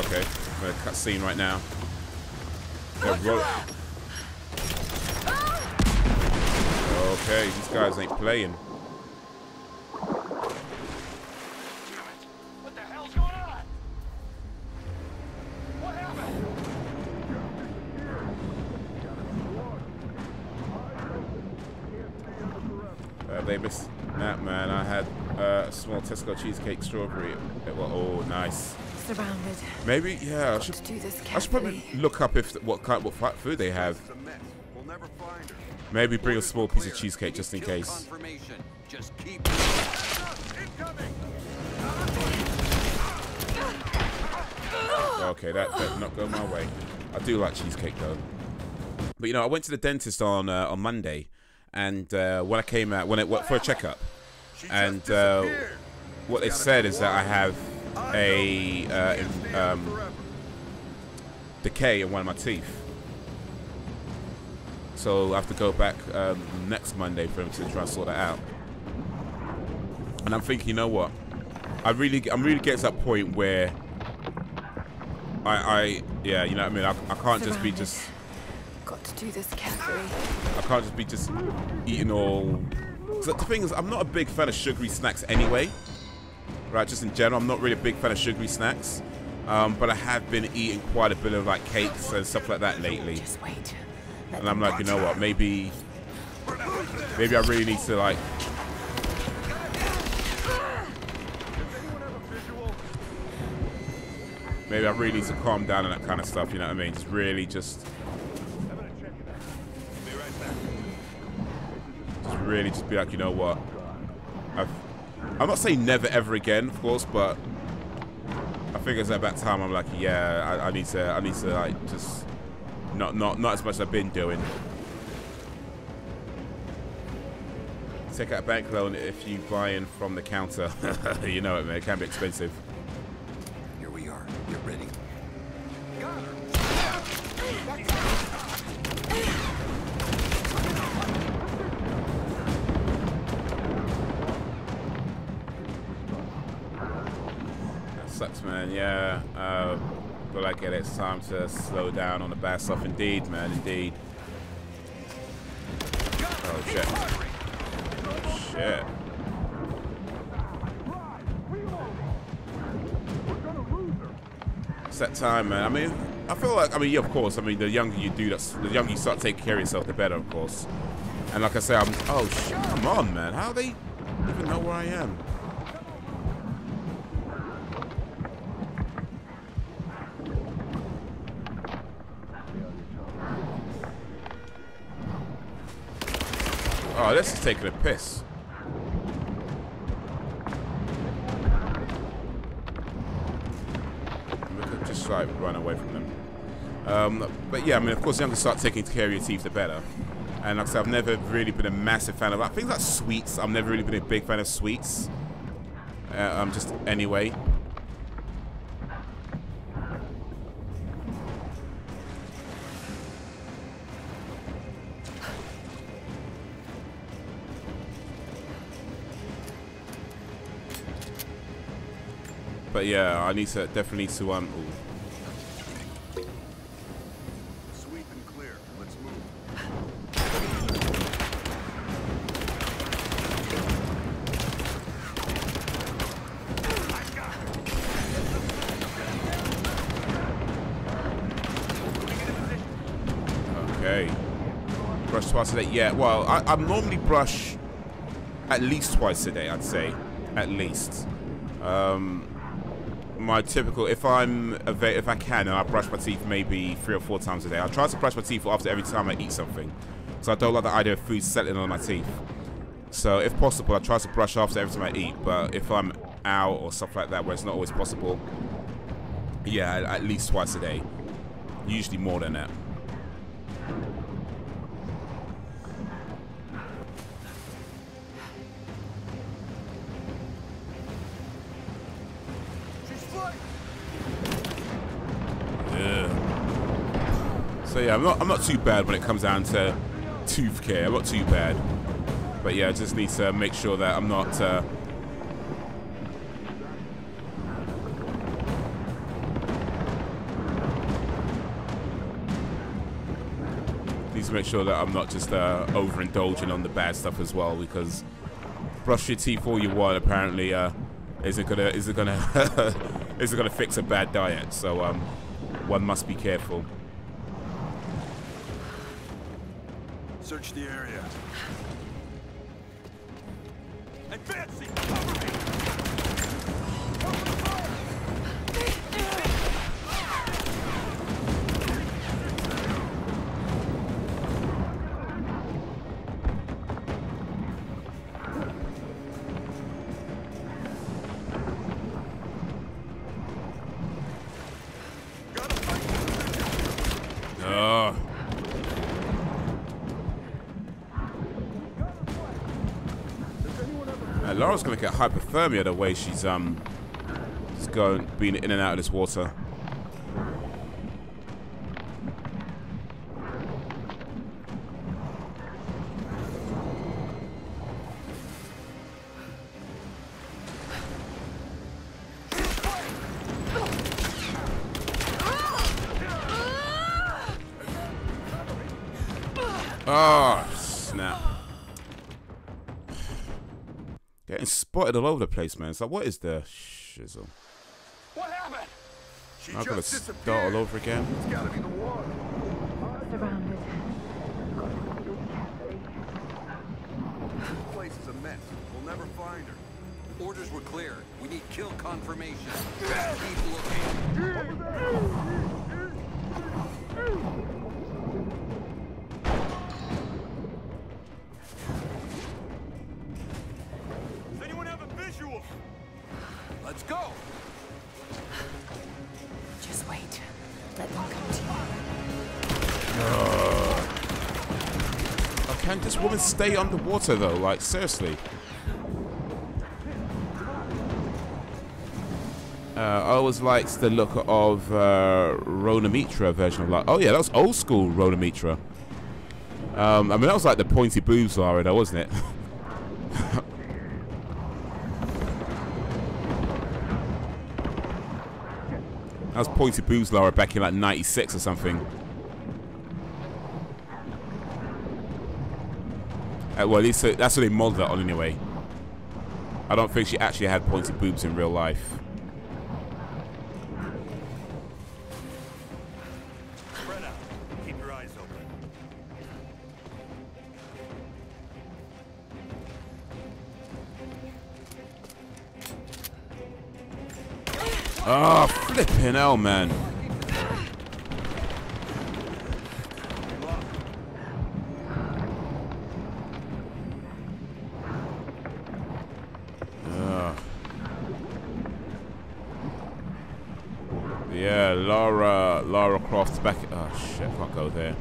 Okay, I'm gonna cut scene right now. Okay, these guys ain't playing. They missed that, man. I had a small Tesco cheesecake strawberry. Well, oh, nice. Surrounded. Maybe, yeah. I should probably look up what food they have. Maybe bring a small piece of cheesecake just in case. Okay, that did not go my way. I do like cheesecake though. But you know, I went to the dentist on Monday. And when I came out, for a checkup, and what they said is that I have a decay in one of my teeth. So I have to go back next Monday for them to try and sort that out. And I'm thinking, you know what? I'm really getting to that point where yeah, you know what I mean? I can't just be Got to do this carefully. I can't just be eating all. So the thing is, I'm not a big fan of sugary snacks anyway. Right, just in general, I'm not really a big fan of sugary snacks. But I have been eating quite a bit of like cakes and stuff like that lately. Just wait. And I'm like, you know what? Maybe I really need to like. Maybe I really need to calm down and that kind of stuff. You know what I mean? Really just be like, you know what, I'm not saying never ever again, of course, but I think it's at that time I'm like, yeah, I need to like just not as much as I've been doing. Take out a bank loan if you buy in from the counter. You know it, man. It can be expensive. Here we are. Get ready. Got her. That sucks, man. Yeah. But I get it. It's time to slow down on the bad stuff. Indeed, man. Indeed. Oh, shit. Shit. It's that time, man. I mean, I feel like, yeah, of course. I mean, the younger you do, the younger you start taking care of yourself, the better, of course. And like I say, oh shit, come on, man. How do they even know where I am? Oh, this is taking a piss. Just like run away from them. But yeah, I mean, of course, the younger you start taking care of your teeth, the better. And like I said, I've never really been a massive fan of like, things like sweets. I've never really been a big fan of sweets. Just anyway. But yeah, I definitely need to ooh. Sweep and clear. Let's move. Okay. Brush twice a day. Yeah. Well, I normally brush at least twice a day. I'd say, at least. My typical, if I can, I brush my teeth maybe 3 or 4 times a day. I try to brush my teeth after every time I eat something. So I don't like the idea of food settling on my teeth. So if possible, I try to brush after every time I eat. But if I'm out or stuff like that, where it's not always possible, yeah, at least twice a day. Usually more than that. So yeah, I'm not too bad when it comes down to tooth care. I'm not too bad, but yeah, I just need to make sure that I'm not. Need to make sure that I'm not just overindulging on the bad stuff as well, because brush your teeth all you want apparently isn't gonna fix a bad diet. So one must be careful. Search the area. Advancing! Cover me! Laura's gonna get hypothermia the way she's being in and out of this water. Oh, snap. Getting spotted all over the place, man. It's like, what is the shizzle? What happened? I'm gonna start all over again. It's gotta be the water. Surrounded. This place is a mess. We'll never find her. Orders were clear. We need kill confirmation. Keep looking. Does anyone have a visual? Let's go. Just wait. Let them come to you. Can this woman stay underwater though? Like, seriously. I always liked the look of Rona Mitra version of like. Oh yeah, that was old school Rona Mitra. I mean, that was like the pointy boobs Lara, though, wasn't it? That was pointy boobs Lara back in like '96 or something. Well, at least that's what they modeled it on anyway. I don't think she actually had pointy boobs in real life. Spread out. Keep your eyes open. Oh, flipping hell, man. Yeah, Lara Croft's back. Oh shit, I can't go there.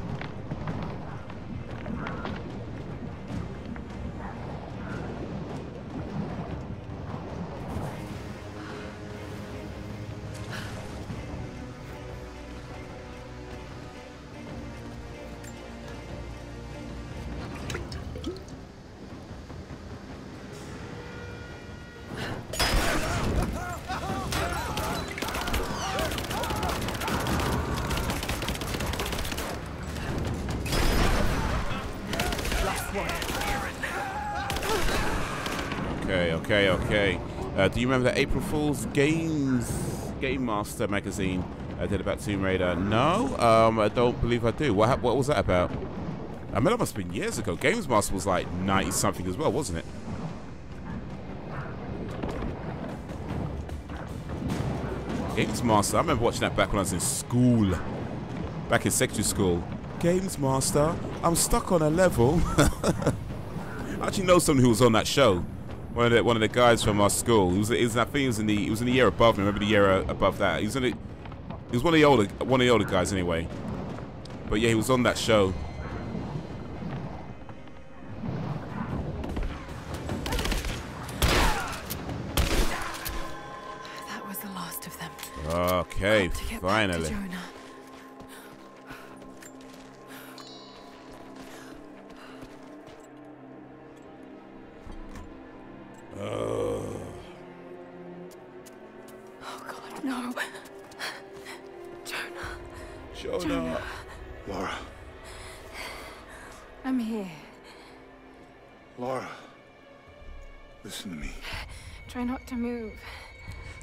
Okay. Do you remember the April Fool's Game Master magazine I did about Tomb Raider? No, I don't believe I do. What was that about? I mean, that must have been years ago. Games Master was like 90-something as well, wasn't it? Games Master, I remember watching that back when I was in school. Back in secondary school. Games Master, I'm stuck on a level. I actually know someone who was on that show. One of the guys from our school. I think he was in the year above me. Remember the year above that? He was one of the older guys anyway. But yeah, he was on that show. That was the last of them. Okay, finally. Oh God, no. Jonah. Lara. I'm here. Lara. Listen to me. Try not to move.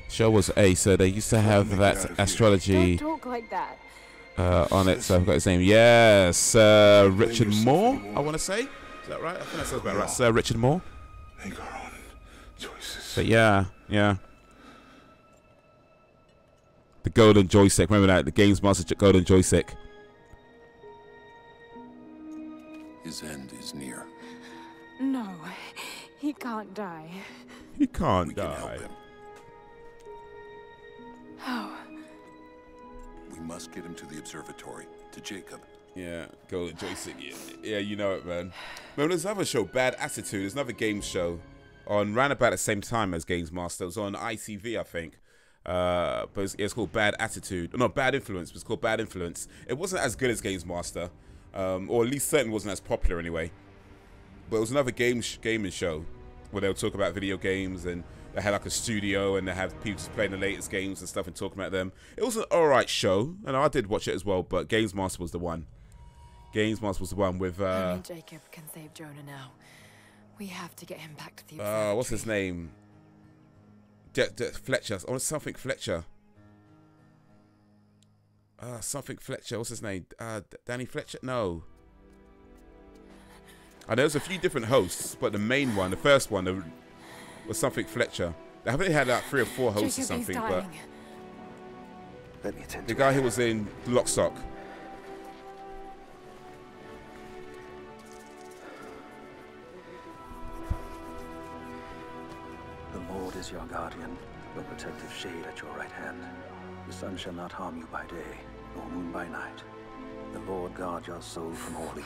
Show was so they used to have that astrology Don't talk like that. On it, so I've got his name. Yes, Richard Moore, I want to say. Is that right? I think that sounds about right. Sir Richard Moore. Make our own choices. But yeah. The golden joystick. Remember that? The Games Master golden joystick. His end is near. No, he can't die. He can't die. Can help him. How? We must get him to the observatory, to Jacob. Yeah, golden joystick. Yeah, you know it, man. Remember, there's another show, Bad Attitude. There's another games show on round about the same time as Games Master. It was on ITV, I think. But it's called Bad Attitude. No, Bad Influence. It's called Bad Influence. It wasn't as good as Games Master, or at least certainly wasn't as popular anyway. But it was another gaming show where they would talk about video games, and they had like a studio, and they had people just playing the latest games and stuff and talking about them. It was an alright show, and I did watch it as well. But Games Master was the one. Games Master was the one with. Only Jacob can save Jonah now. We have to get him back to the observatory. What's his name? Fletcher. Oh, something Fletcher. Something Fletcher. What's his name? Danny Fletcher? No. There's a few different hosts, but the main one, the first one, was something Fletcher. I think they had like 3 or 4 hosts or something, but the guy who was in Lockstock. The Lord is your guardian, your protective shade at your right hand. The sun shall not harm you by day, nor moon by night. The Lord guard your soul from all evil.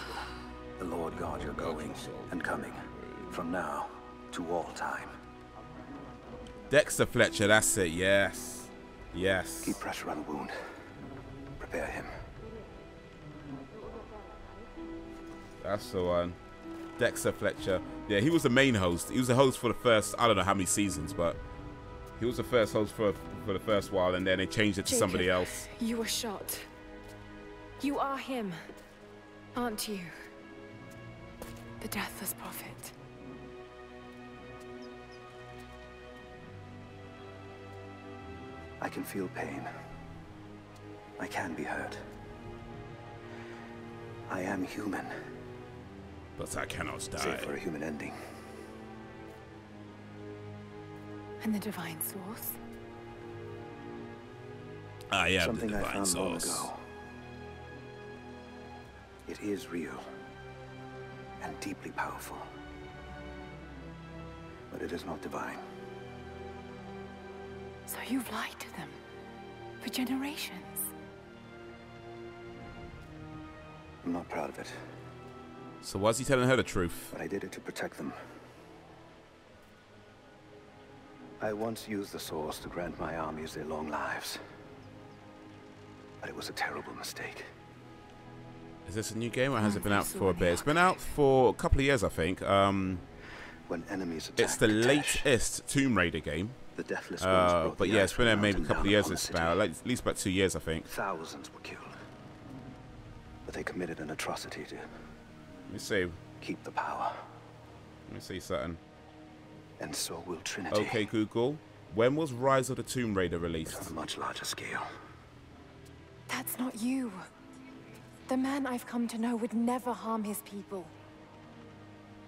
The Lord God you're going and coming, from now to all time. Dexter Fletcher, that's it, yes. Yes. Keep pressure on the wound. Prepare him. That's the one. Dexter Fletcher. Yeah, he was the main host. He was the host for the first, I don't know how many seasons, but he was the first host for the first while, and then they changed it to somebody else. You were shot. You are him, aren't you? The Deathless Prophet. I can feel pain. I can be hurt. I am human. But I cannot die. Save for a human ending. And the Divine Source? I am Something the I Divine found long Source. ago. It is real. And deeply powerful. But it is not divine. So you've lied to them for generations. I'm not proud of it. So was he telling her the truth? But I did it to protect them. I once used the Source to grant my armies their long lives. But it was a terrible mistake. Is this a new game or has it been out for a bit? It's been out for a couple of years, I think. When enemies attack it's the latest Tomb Raider game. The Deathless Ones brought but the yeah, it's been out Iron maybe a Mountain couple of down years. upon It's the about, city. like, at least about 2 years, I think. Thousands were killed. But they committed an atrocity to Let me see. keep the power. Let me see something. And so will Trinity. Okay, Google. When was Rise of the Tomb Raider released? On a much larger scale. That's not you. The man I've come to know would never harm his people.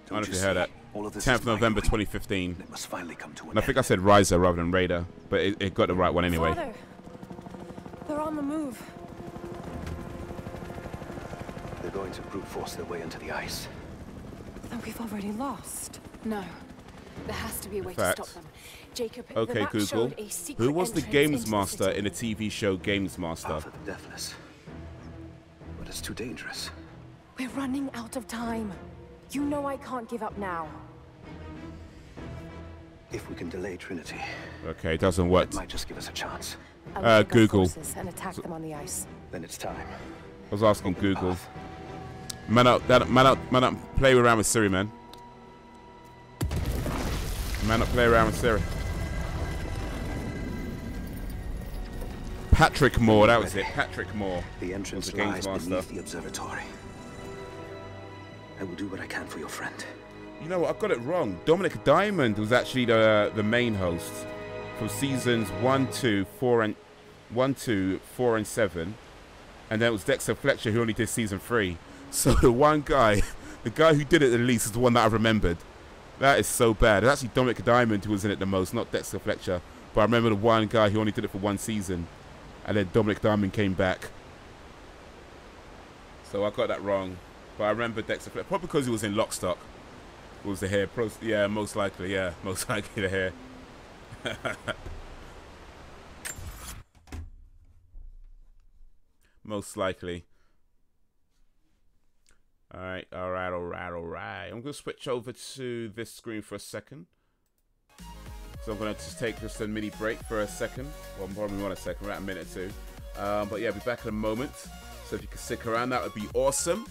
I don't know if you heard that. 10th November 2015. It must finally come to an And I think I said Riser rather than Raider, but it got the right one anyway. Father, they're on the move. They're going to brute force their way into the ice. Then we've already lost. No. There has to be a way Fact. to stop them. Jacob, the Okay, map Google. showed a secret Who was the entrance Games into Master city. in the TV show Games Master? For the Deathless. But it's too dangerous. We're running out of time. You know I can't give up now. If we can delay Trinity, Okay, it doesn't work. it might just give us a chance. I'll take our Google. forces and attack them on the ice. Then it's time. I was asking Google. Man up, play around with Siri, man. Man up, play around with Siri. Patrick Moore, that was it. Patrick Moore. The entrance was the Games lies Master. beneath the observatory. I will do what I can for your friend. You know what? I got it wrong. Dominic Diamond was actually the main host for seasons 1, 2, 4, and 7, and then it was Dexter Fletcher who only did season 3. So the one guy, the guy who did it the least, is the one that I remembered. That is so bad. It's actually Dominic Diamond who was in it the most, not Dexter Fletcher. But I remember the one guy who only did it for 1 season, and then Dominic Diamond came back. So I got that wrong. But I remember Dexter Fletcher, probably because he was in Lockstock. It was the hair. Yeah, most likely. Yeah, most likely the hair. Most likely. Alright. I'm going to switch over to this screen for a second. So I'm going to just take just a mini break for a second. Well, probably not a second, right, a minute or two. But yeah, I'll be back in a moment. So if you can stick around, that would be awesome.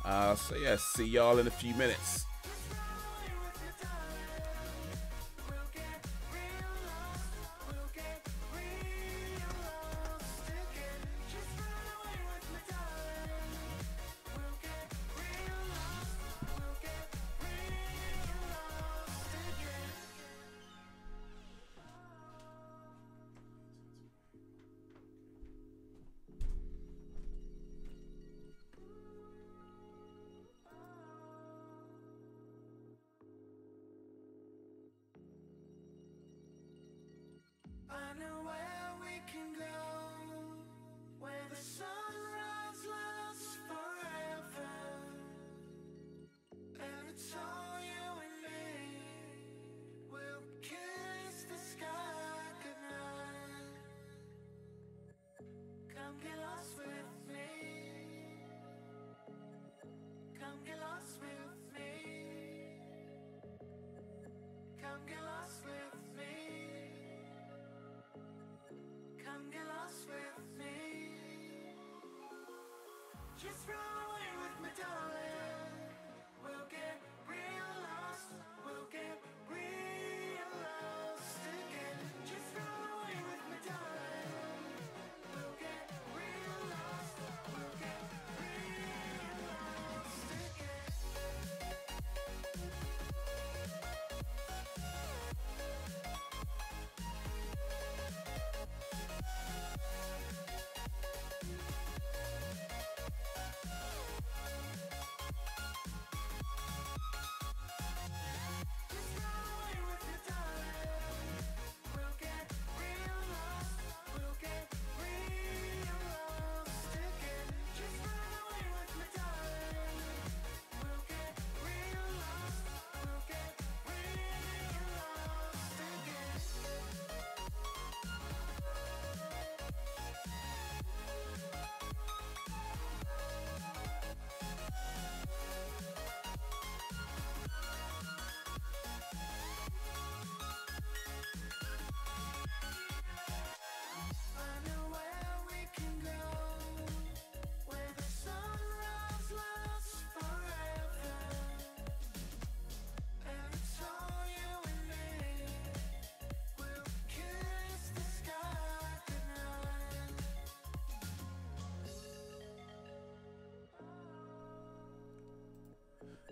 So yeah, see y'all in a few minutes.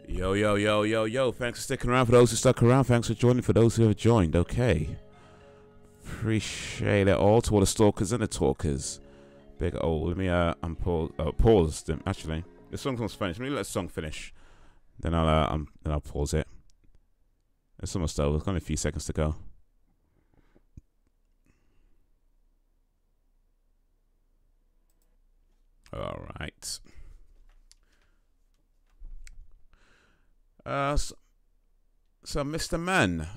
Yo, yo, yo, yo, yo. Thanks for sticking around. For those who stuck around, thanks for joining. For those who have joined, okay. Appreciate it all. To all the stalkers and the talkers. Big old. Let me pause them. Actually, the song's almost finished. Let me let the song finish. Then I'll pause it. It's almost over. There's only a few seconds to go. All right. So Mr. Man,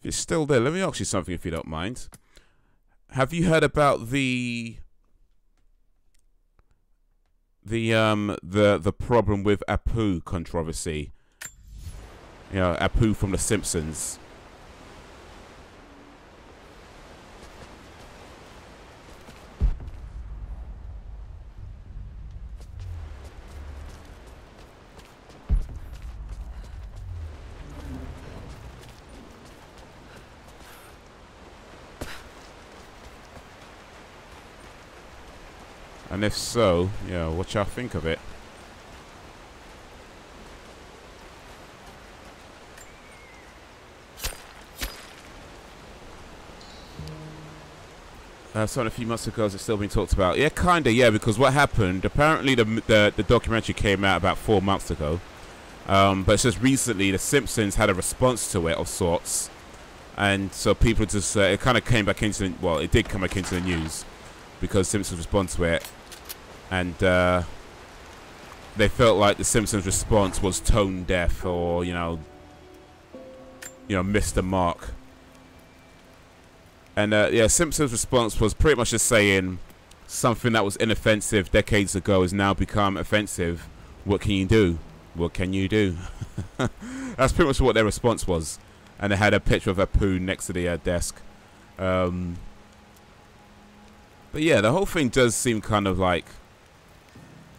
if you're still there, let me ask you something if you don't mind. Have you heard about the problem with Apu controversy? You know, Apu from The Simpsons. And if so, yeah, what y'all think of it? So a few months ago, is it still being talked about? Yeah, kinda, yeah, because what happened, apparently the documentary came out about 4 months ago. But it's just recently, The Simpsons had a response to it of sorts. And so people just, it kind of came back into, well, it did come back into the news. Because Simpsons responded to it. And they felt like The Simpsons' response was tone deaf or, you know, missed the mark. And yeah, Simpsons' response was pretty much just saying something that was inoffensive decades ago has now become offensive. What can you do? What can you do? That's pretty much what their response was. And they had a picture of Apu next to the desk. But yeah, the whole thing does seem kind of like...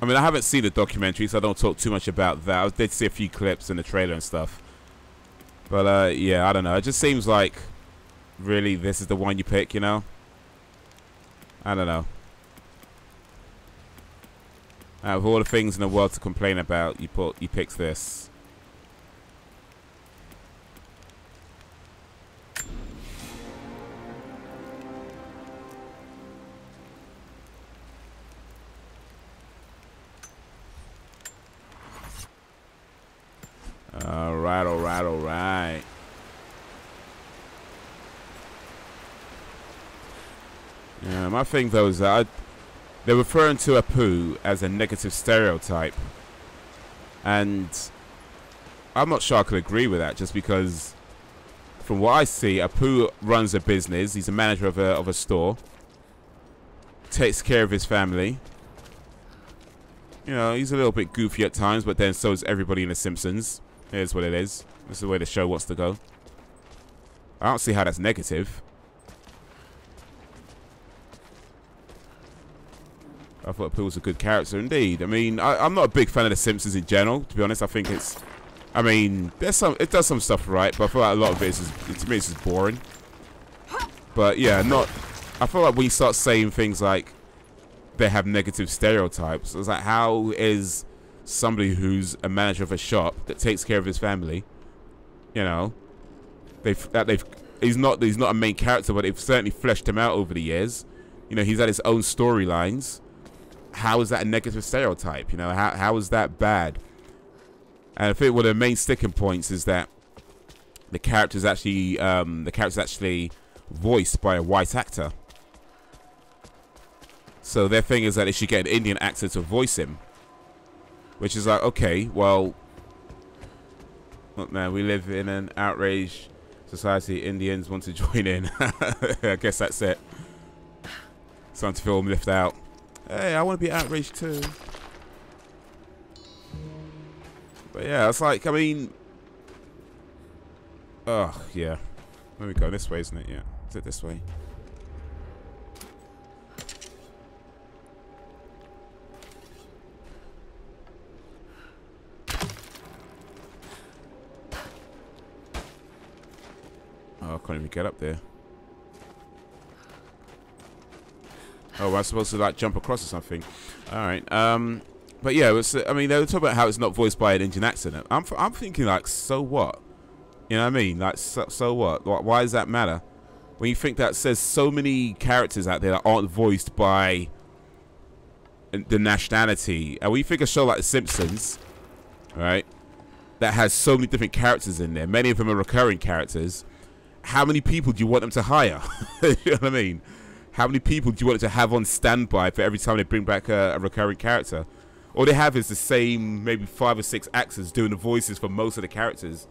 I mean, I haven't seen the documentary, so I don't talk too much about that. I did see a few clips in the trailer and stuff. But, yeah, I don't know. It just seems like, really, this is the one you pick, you know? I don't know. Out of all the things in the world to complain about, you picked this. Alright, alright, alright. Yeah, my thing though is that they're referring to Apu as a negative stereotype. And I'm not sure I could agree with that, just because from what I see, Apu runs a business. He's a manager of a store. Takes care of his family. You know, he's a little bit goofy at times, but then so is everybody in The Simpsons. Here's what it is. This is the way the show wants to go. I don't see how that's negative. I thought Pooh was a good character indeed. I mean, I'm not a big fan of The Simpsons in general, to be honest. I think it's, I mean, it does some stuff right, but I feel like a lot of it is, to me, it's just boring. But yeah, I feel like when you start saying things like they have negative stereotypes, it's like, how is somebody who's a manager of a shop that takes care of his family, you know, he's not a main character, but they've certainly fleshed him out over the years. You know, he's had his own storylines. How is that a negative stereotype? You know, how is that bad? And I think one of the main sticking points is that the character's actually voiced by a white actor. So their thing is that they should get an Indian actor to voice him, which is like, okay, well, look, man, we live in an outraged society. Indians want to join in. I guess that's it. Something to feel lifted out. Hey, I want to be outraged too. But yeah, it's like, I mean, oh yeah, there we go. This way, isn't it? Yeah, is it this way? Oh, I can't even get up there. Oh, am I supposed to like jump across or something? All right. But yeah, I mean, they were talking about how it's not voiced by an Indian accent. I'm thinking like, so what? You know what I mean? Like, so what? Why does that matter? When you think that says so many characters out there that aren't voiced by the nationality, and when you think a show like The Simpsons, right, that has so many different characters in there, many of them are recurring characters. How many people do you want them to hire? You know what I mean? How many people do you want to have on standby for every time they bring back a recurring character? All they have is the same, maybe 5 or 6 actors doing the voices for most of the characters.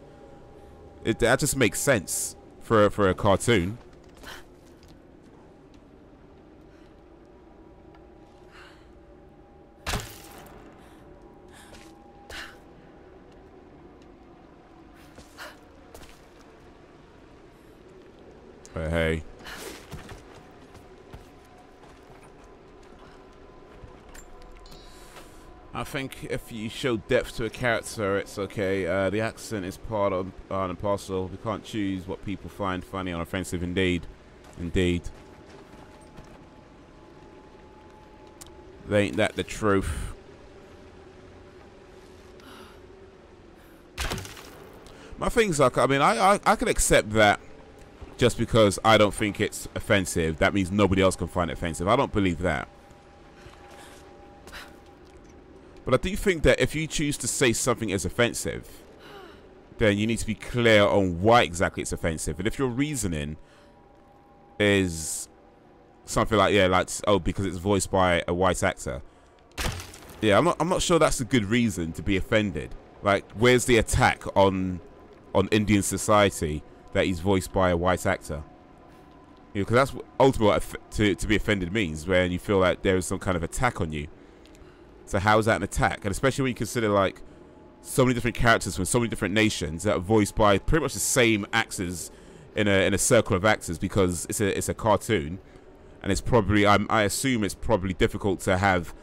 That just makes sense for a cartoon. But hey. I think if you show depth to a character, it's okay. The accent is part of and parcel. We can't choose what people find funny or offensive. Indeed, indeed. Ain't that the truth? My thing's like, I mean, I can accept that just because I don't think it's offensive. That means nobody else can find it offensive. I don't believe that. But I do think that if you choose to say something is offensive, then you need to be clear on why exactly it's offensive. And if your reasoning is something like, yeah, like, oh, because it's voiced by a white actor, yeah, I'm not sure that's a good reason to be offended. Like, where's the attack on Indian society that he's voiced by a white actor? You know, because that's ultimately what to be offended means, when you feel like there is some kind of attack on you. So how is that an attack? And especially when you consider like so many different characters from so many different nations that are voiced by pretty much the same actors in a circle of actors, because it's a cartoon, and it's probably I assume it's probably difficult to have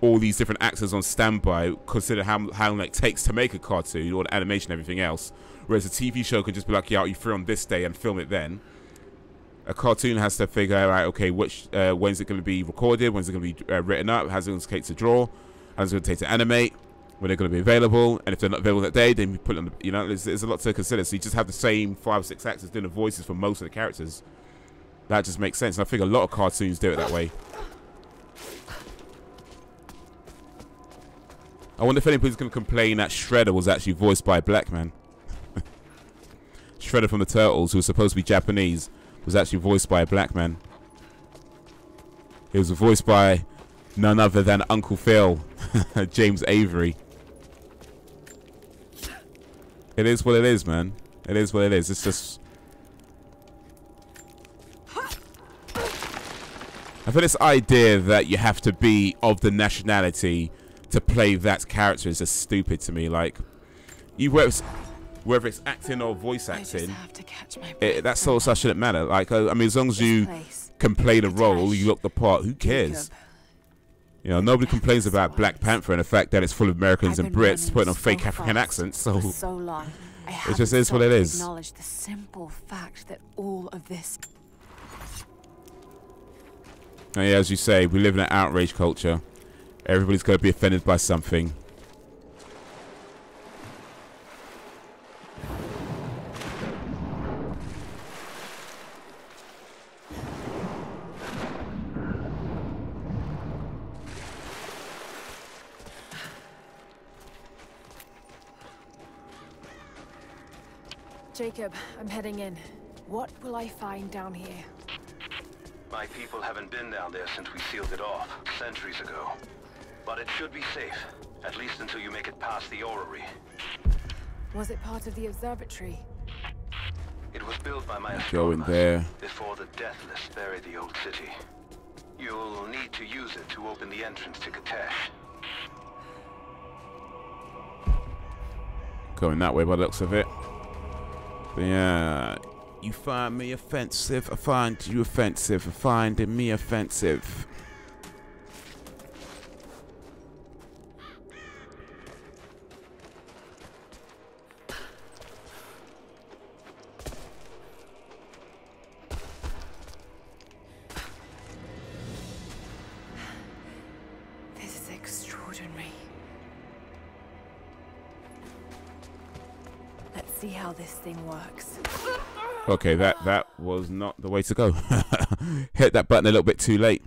all these different actors on standby, consider how long it takes to make a cartoon or the animation and everything else. Whereas a TV show can just be like, yeah, you free on this day and film it then. A cartoon has to figure out, okay, which when's it going to be recorded, when's it going to be written up, how's it going to take to draw, how's it going to take to animate, when they're going to be available, and if they're not available that day, then you put them. You know, there's a lot to consider. So you just have the same 5 or 6 actors doing the voices for most of the characters. That just makes sense. And I think a lot of cartoons do it that way. I wonder if anybody's going to complain that Shredder was actually voiced by a black man. Shredder from the Turtles, who was supposed to be Japanese, was actually voiced by a black man. He was voiced by none other than Uncle Phil, James Avery. It is what it is, man. It is what it is. It's just... I think this idea that you have to be of the nationality to play that character is just stupid to me. Like, whether it's acting or voice acting, that sort of stuff shouldn't matter. Like, I mean, as long as you can play the role, you look the part, who cares? You know, nobody complains about Black Panther and the fact that it's full of Americans and Brits putting on fake African accents. So long. It just is what it is. Acknowledge the simple fact that all of this. And yeah, as you say, we live in an outrage culture. Everybody's going to be offended by something. Jacob, I'm heading in. What will I find down here? My people haven't been down there since we sealed it off, centuries ago. But it should be safe, at least until you make it past the orrery. Was it part of the observatory? It was built by my Go in there. before the Deathless buried the old city. You'll need to use it to open the entrance to Katesh. Going that way by the looks of it. But yeah, you find me offensive, I find you offensive, I find me offensive. This is extraordinary. Let's see how this thing works. Okay, that was not the way to go. Hit that button a little bit too late.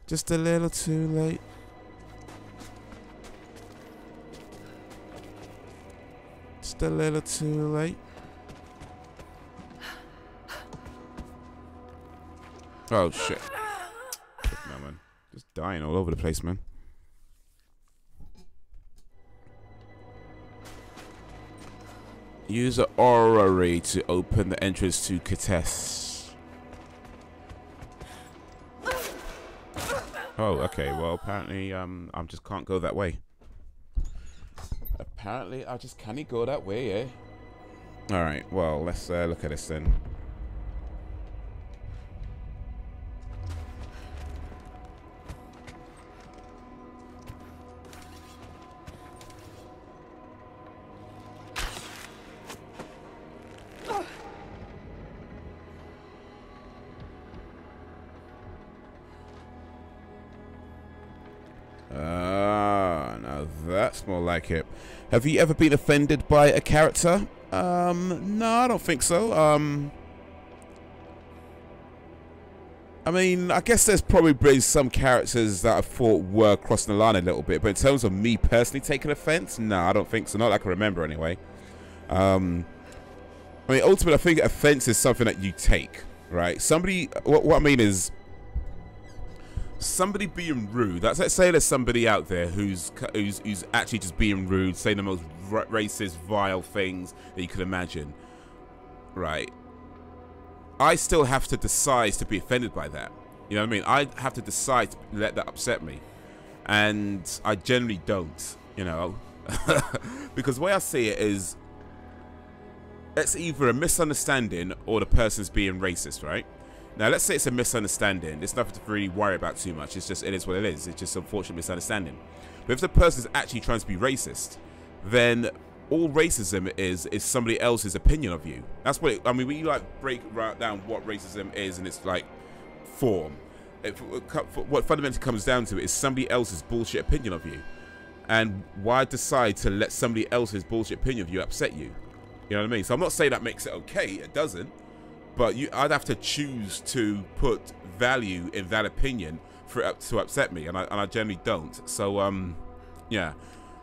Just a little too late. Just a little too late. Oh shit. No, man. Just dying all over the place, man. Use the orrery to open the entrance to Katesh. Oh, okay. Well, apparently, I just can't go that way. Apparently, I just can't go that way, eh? All right. Well, let's look at this then. Now that's more like it. Have you ever been offended by a character? No, I don't think so. I mean, I guess there's probably been some characters that I thought were crossing the line a little bit, but in terms of me personally taking offense, no, I don't think so. Not that I can remember anyway. I mean, ultimately, I think offense is something that you take, right? Somebody, what I mean is, somebody being rude. Let's say there's somebody out there who's actually just being rude, saying the most racist, vile things that you could imagine, right? I still have to decide to be offended by that. You know what I mean? I have to decide to let that upset me, and I generally don't. You know, because the way I see it is, it's either a misunderstanding or the person's being racist, right? Now, let's say it's a misunderstanding. There's nothing to really worry about too much. It's just, it is what it is. It's just an unfortunate misunderstanding. But if the person is actually trying to be racist, then all racism is somebody else's opinion of you. That's what I mean, when you like break down what racism is and its like form, what fundamentally comes down to it is somebody else's bullshit opinion of you. And why decide to let somebody else's bullshit opinion of you upset you? You know what I mean? So I'm not saying that makes it okay. It doesn't. But I'd have to choose to put value in that opinion for it to upset me, and I generally don't. So yeah,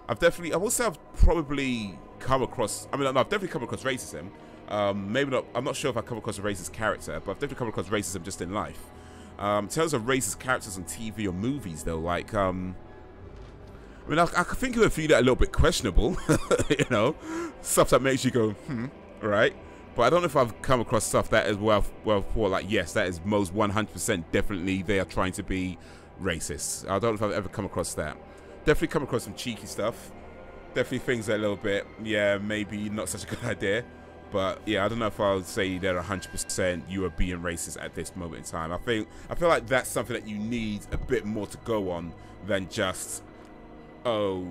I will say I've probably come across. I mean, I've definitely come across racism. Maybe not. I'm not sure if I come across a racist character, but I've definitely come across racism just in life. In terms of racist characters on TV or movies, though, like I mean, I could think of a few that are a little bit questionable. You know, stuff that makes you go, right? But I don't know if I've come across stuff that is well for like, yes, that is most 100% definitely they are trying to be racist. I don't know if I've ever come across that. Definitely come across some cheeky stuff. Definitely things that are a little bit, yeah, maybe not such a good idea. But yeah, I don't know if I would say that 100% you are being racist at this moment in time. I feel like that's something that you need a bit more to go on than just, oh,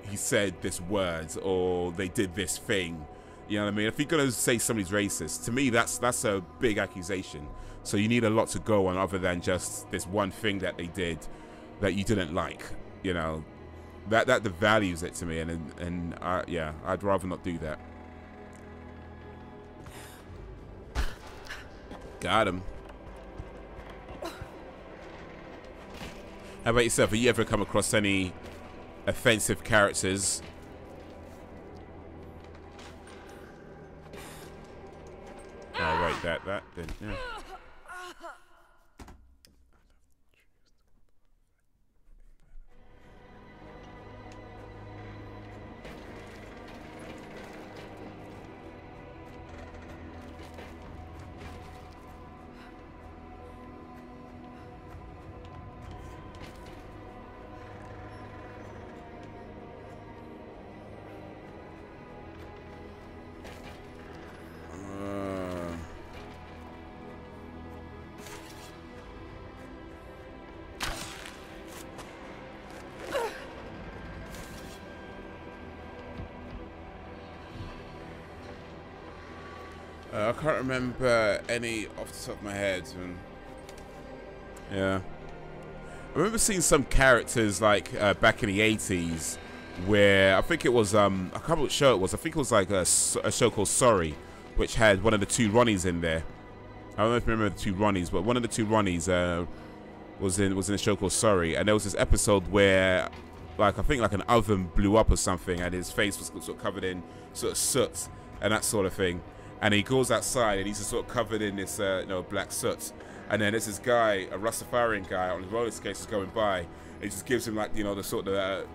he said this words or they did this thing. You know what I mean? If you're gonna say somebody's racist, to me that's a big accusation. So you need a lot to go on other than just this one thing that they did that you didn't like. You know, that devalues it to me, and yeah, I'd rather not do that. Got him. How about yourself? Have you ever come across any offensive characters? Oh, right, that then, yeah. I can't remember any off the top of my head. Yeah, I remember seeing some characters like back in the 80s, where I think it was I can't remember what show it was. I think it was like a show called Sorry, which had one of the two Ronnies in there. I don't know if you remember the two Ronnies, but one of the two Ronnies was in a show called Sorry, and there was this episode where, like, I think like an oven blew up or something, and his face was sort of covered in sort of soot and that sort of thing. And he goes outside and he's just sort of covered in this you know, black soot. And then there's this guy, a Rastafarian guy on his roller skates going by. And he just gives him, like, you know, the sort of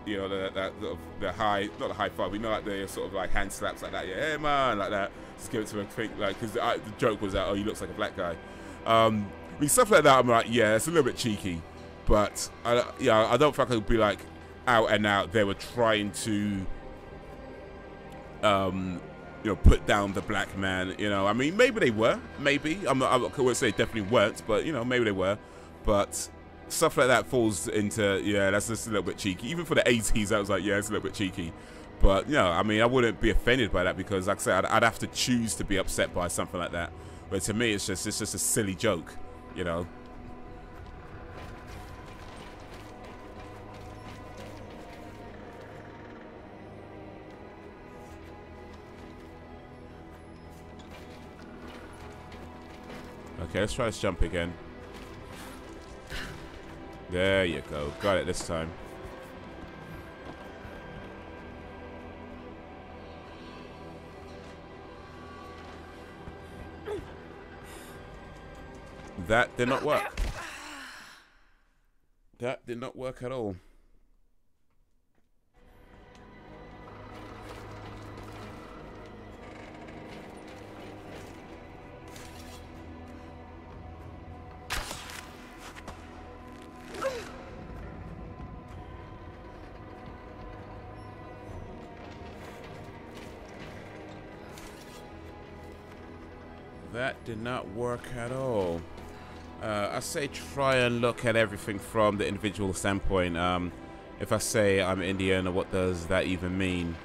you know, the high, not the high five, we know, like the sort of like hand slaps like that. Yeah, hey man, like that. Just give it to him, think, like, because the joke was that, oh, he looks like a black guy. I mean, stuff like that, I'm like, yeah, it's a little bit cheeky. But yeah, I don't think I would be like out and out. They were trying to you know, put down the black man. You know, I mean, maybe they were, maybe. I wouldn't say definitely weren't, but, you know, maybe they were. But stuff like that falls into, yeah, that's just a little bit cheeky. Even for the 80s, I was like, yeah, it's a little bit cheeky. But, you know, I mean, I wouldn't be offended by that because, like I said, I'd have to choose to be upset by something like that. But to me, it's just a silly joke, you know. Okay, let's try this jump again. There you go. Got it this time. That did not work. That did not work at all. That did not work at all. I say try and look at everything from the individual standpoint. If I say I'm Indian, what does that even mean?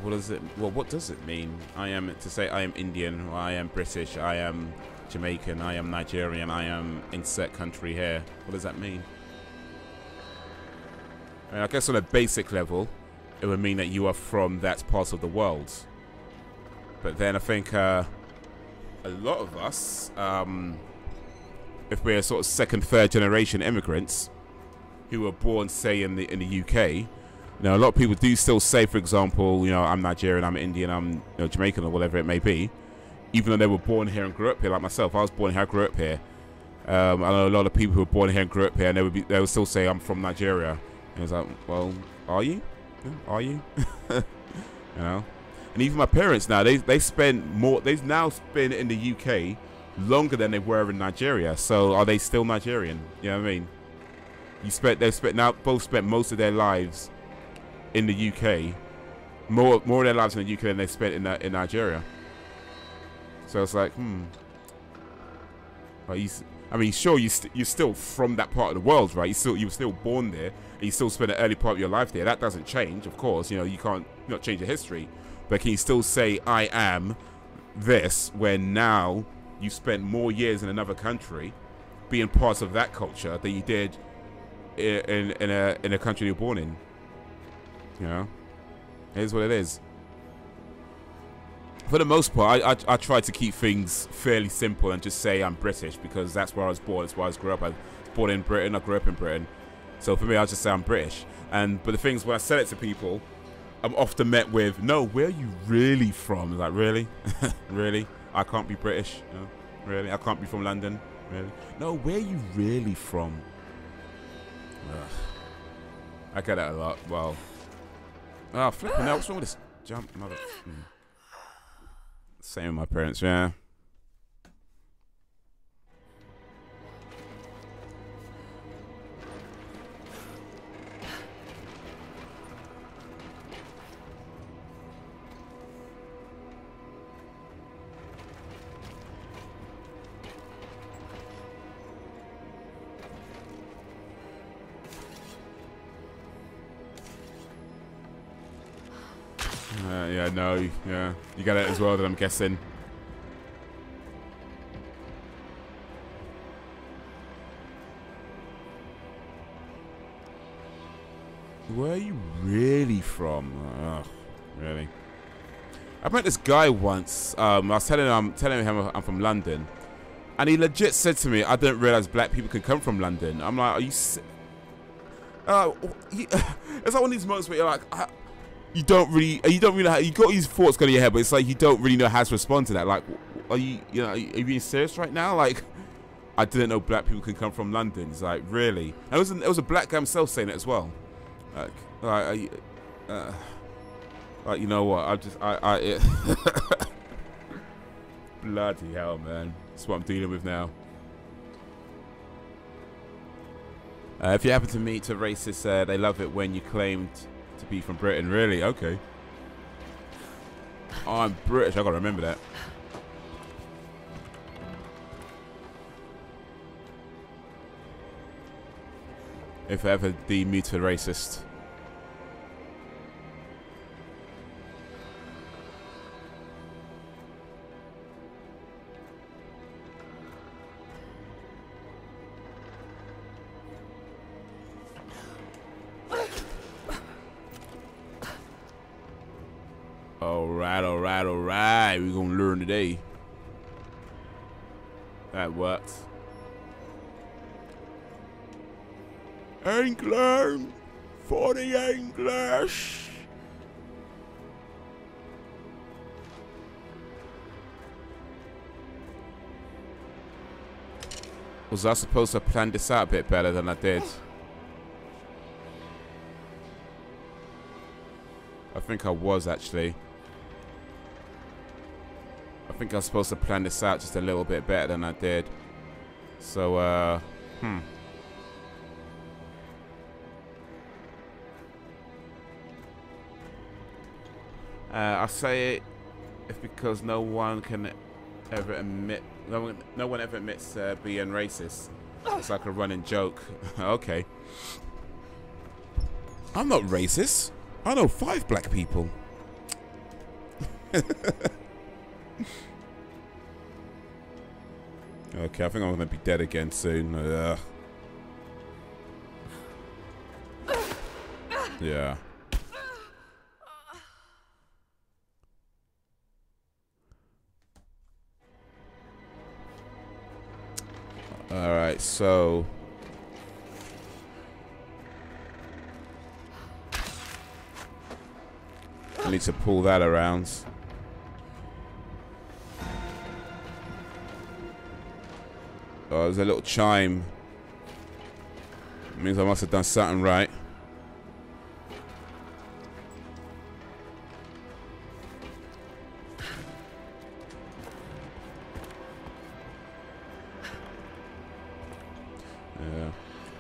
What does it? Well, what does it mean? I am to say I am Indian, or I am British, I am Jamaican, I am Nigerian, I am insert country here. What does that mean? I guess on a basic level, it would mean that you are from that part of the world. But then I think a lot of us, if we're sort of second, third generation immigrants who were born, say, in the UK, you know, a lot of people do still say, for example, you know, I'm Nigerian, I'm Indian, I'm, you know, Jamaican, or whatever it may be, even though they were born here and grew up here, like myself. I was born here, I grew up here. I know a lot of people who were born here and grew up here, and they would still say, I'm from Nigeria. And it's like, well, are you? Are you? You know? And even my parents now, they spend more, they've now spent in the UK longer than they were in Nigeria. So are they still Nigerian? You know what I mean? both spent most of their lives in the UK, more of their lives in the UK than they spent in Nigeria. So it's like, I mean, sure, you're still from that part of the world, right? You were still born there, and you still spent an early part of your life there. That doesn't change, of course. You know, you can't not change the history, but can you still say I am this when now you spent more years in another country, being part of that culture than you did in a country you're born in? You know, it is what it is. For the most part, I try to keep things fairly simple and just say I'm British because that's where I was born. That's where I grew up. I was born in Britain. I grew up in Britain. So for me, I just say I'm British. But the things when I say it to people, I'm often met with, "No, where are you really from?" It's like, really, really? I can't be British. You know? Really? I can't be from London. Really? No, where are you really from? Ugh. I get that a lot. Well, oh, flipping out. What's wrong with this jump, mother? Same with my parents, yeah. Yeah, no, yeah. You got it as well, then I'm guessing. Where are you really from? Ugh, really? I met this guy once. I was telling him I'm from London, and he legit said to me, "I didn't realize black people could come from London." I'm like, "Are you?" It's like one of these moments where you're like, you don't really you got these thoughts going in your head, but it's like you don't really know how to respond to that. Like, are you being serious right now? Like, I didn't know black people could come from London. It's like, really? And it was a black guy himself saying it as well. Like you know what? Bloody hell, man! That's what I'm dealing with now. If you happen to meet a racist, they love it when you claimed to be from Britain. Really? Okay. Oh, I'm British. I gotta remember that. If I ever deem me to racist. Alright. We're gonna learn today. That works. England for the English. Was I supposed to plan this out a bit better than I did? I think I was actually. I think I was supposed to plan this out just a little bit better than I did. So, I say it if because no one can ever admit, no one ever admits being racist. It's like a running joke. Okay. I'm not racist. I know 5 black people. Okay, I think I'm gonna be dead again soon. Yeah. Alright, so I need to pull that around. Oh, there's a little chime. It means I must have done something right.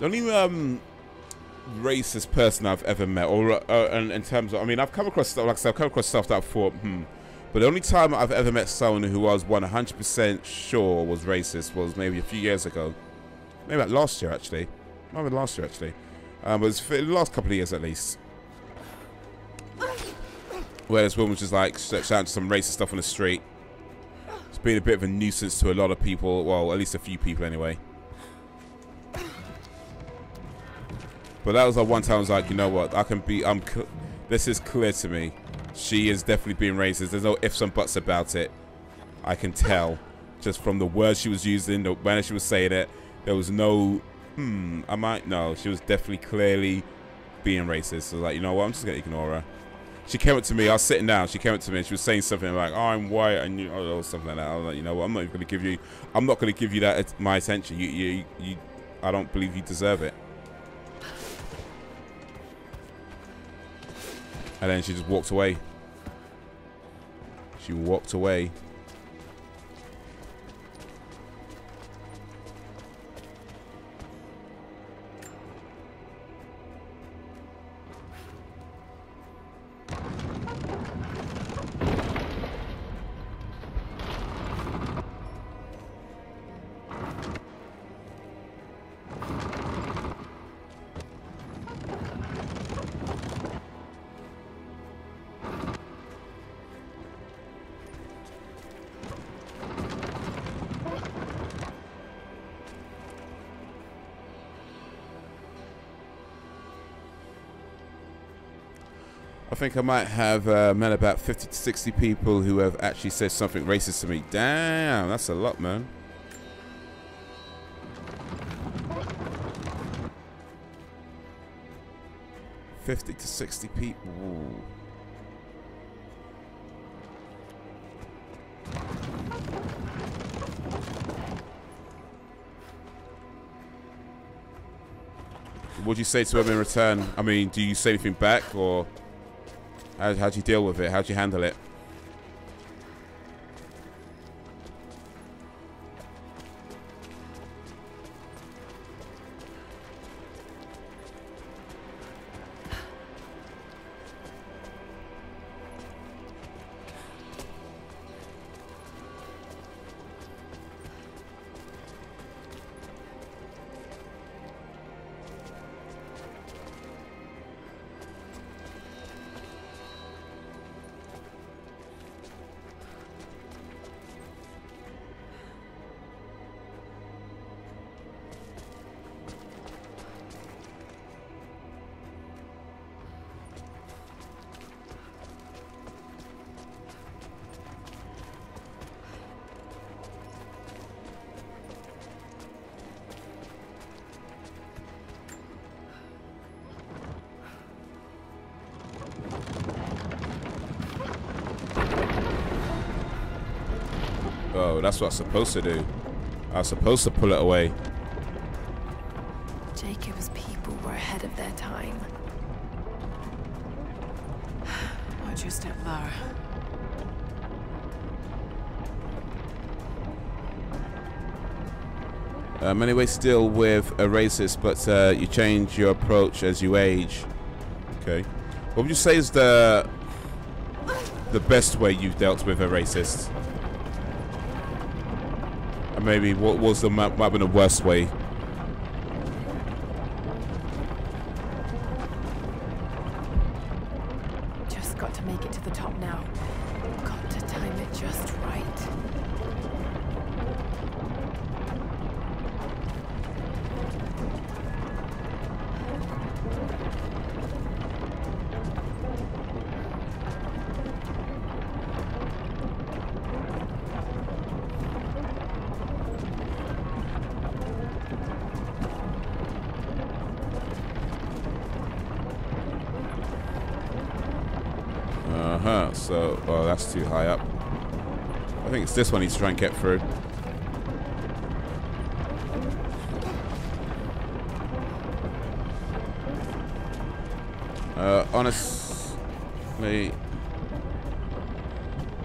only racist person I've ever met, or in terms of, I mean, I've come across stuff, like I said, I've come across stuff that I thought, but the only time I've ever met someone who was 100% sure was racist was maybe a few years ago, maybe like last year actually, maybe last year actually, but it's for the last couple of years at least, where this woman was just like shouting some racist stuff on the street. It's been a bit of a nuisance to a lot of people, well, at least a few people anyway. But that was like one time I was like, you know what, this is clear to me. She is definitely being racist. There's no ifs and buts about it. I can tell just from the words she was using, the manner she was saying it. There was no, I might know. She was definitely clearly being racist. So I was like, you know what, I'm just going to ignore her. She came up to me, I was sitting down, she came up to me and she was saying something like, oh, I'm white, and you know, or something like that. I was like, you know what, I'm not going to give you that my attention. I don't believe you deserve it. And then she just walked away. She walked away. I think I might have met about 50 to 60 people who have actually said something racist to me. Damn, that's a lot, man. $50 to 60 people. Ooh. What'd you say to him in return? I mean, do you say anything back, or how'd you deal with it? How'd you handle it? Oh, that's what I'm supposed to do. I was supposed to pull it away. Jacob's people were ahead of their time. Watch your step, Lara. Anyway, still with a racist, but you change your approach as you age. Okay. What would you say is the best way you've dealt with a racist? And maybe what was might have been the worst way? Just got to make it to the top now. Got to time it just right. So, oh, that's too high up. I think it's this one he's trying to get through.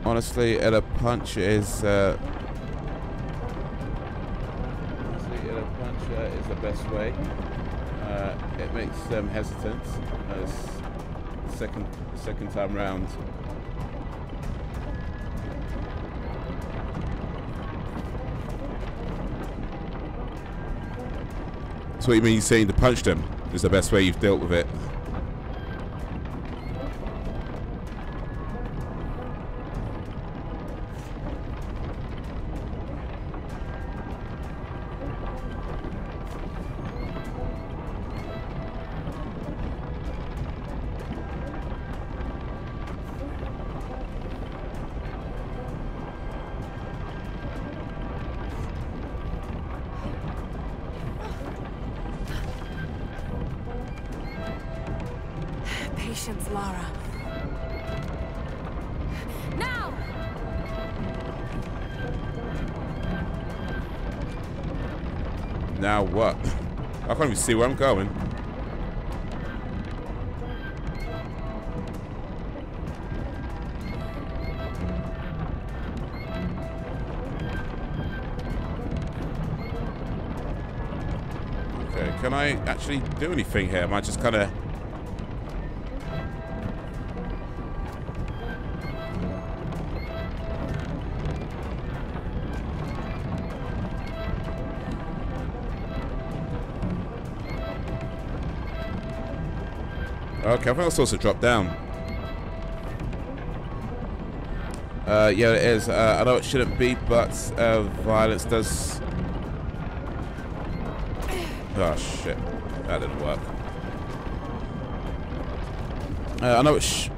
Honestly, at a punch is the best way. might make them hesitant as second time round. So what you mean, you're saying to punch them is the best way you've dealt with it? Patience, Lara. Now! Now what? I can't even see where I'm going. Okay, can I actually do anything here? Am I just kind of... Okay, I think I'm supposed to drop down. Yeah, it is. I know it shouldn't be, but violence does... Oh, shit. That didn't work. I know it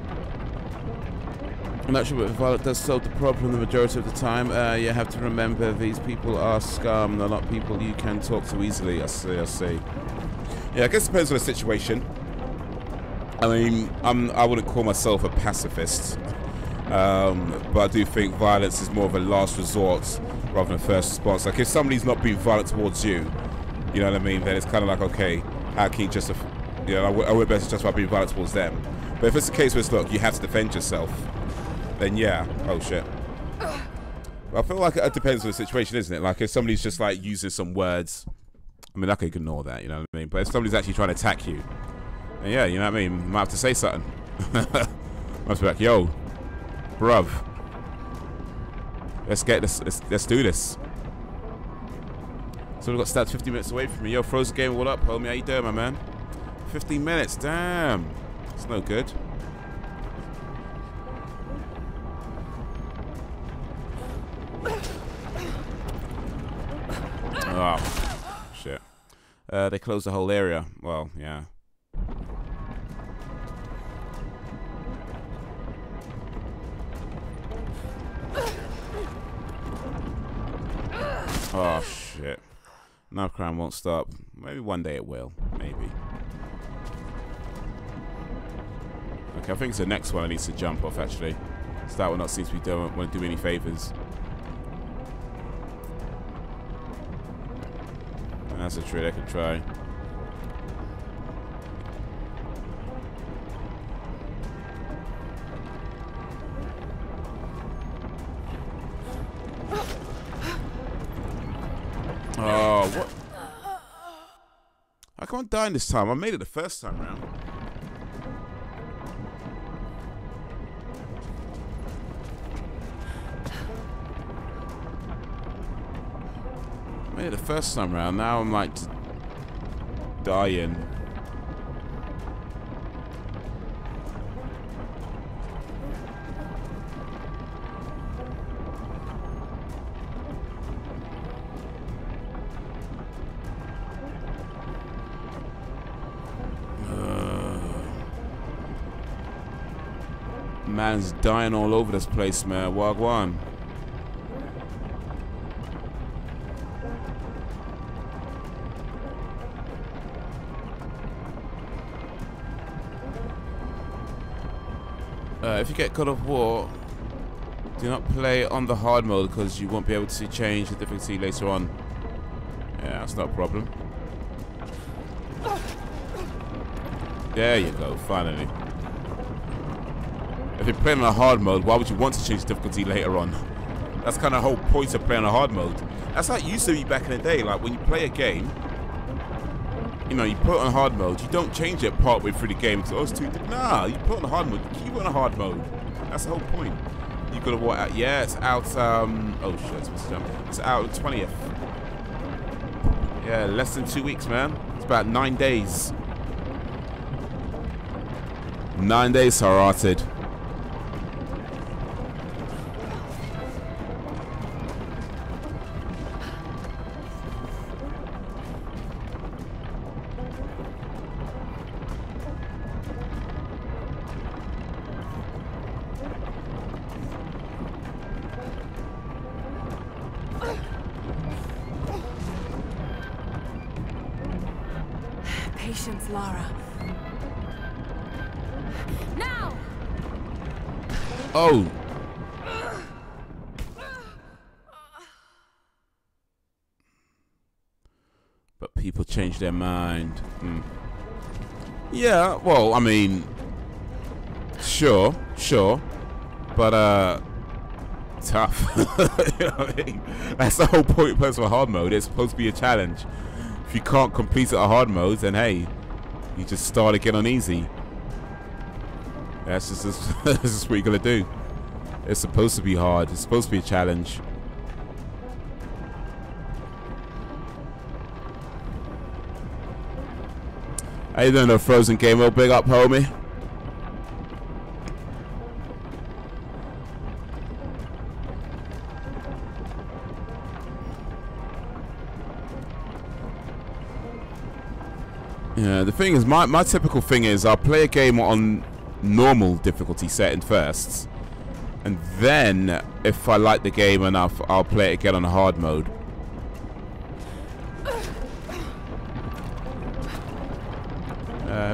I'm not sure, but violence does solve the problem the majority of the time. You have to remember these people are scum. They're not people you can talk to easily. I see. Yeah, I guess it depends on the situation. I mean, I wouldn't call myself a pacifist, but I do think violence is more of a last resort rather than first response. Like, if somebody's not being violent towards you, you know what I mean, then it's kind of like, okay, how can you just, you know, I would best justify being violent towards them. But if it's a case where it's, look, you have to defend yourself, then yeah. Oh, shit. I feel like it depends on the situation, isn't it? Like, if somebody's just, like, using some words, I mean, I can ignore that, you know what I mean? But if somebody's actually trying to attack you, yeah, you know what I mean? Might have to say something. Must be like, yo, bruv, let's get this. Let's do this. So we've got stats 50 minutes away from me. Yo, Frozen Game, what up, homie? How you doing, my man? 15 minutes, damn. It's no good. Oh, shit. They closed the whole area. Well, yeah. Oh, shit. Knife crime won't stop. Maybe one day it will. Maybe. Okay, I think it's the next one I need to jump off, actually. So that one not seems to be don't want to do me any favors. That's a trick I could try. Oh, what? I can't die this time. I made it the first time round. I made it the first time round. Now I'm like dying. Man's dying all over this place, man. Wagwan. If you get God of War, do not play on the hard mode because you won't be able to change the difficulty later on. Yeah, that's not a problem. There you go, finally. If you're playing on a hard mode, why would you want to change difficulty later on? That's kind of the whole point of playing on a hard mode. That's how it used to be back in the day. Like, when you play a game, you know, you put it on hard mode, you don't change it partway through the game. So, nah, you put it on hard mode, keep it on hard mode. That's the whole point. You gotta what out? Yeah, it's out. Oh shit, it's supposed to jump. It's out the 20th. Yeah, less than 2 weeks, man. It's about 9 days. 9 days, Hearted. Patience, Lara. Now! Oh! But people change their mind. Yeah, well, I mean, sure. But, tough. You know what I mean? That's the whole point of hard mode. It's supposed to be a challenge. If you can't complete it at hard mode, then hey, you just start again on easy. That's just what you're gonna do. It's supposed to be hard. It's supposed to be a challenge. How you doing, though, Frozen Gamer? Big up, homie. Yeah, the thing is, my typical thing is I'll play a game on normal difficulty setting first, and then if I like the game enough, I'll play it again on hard mode.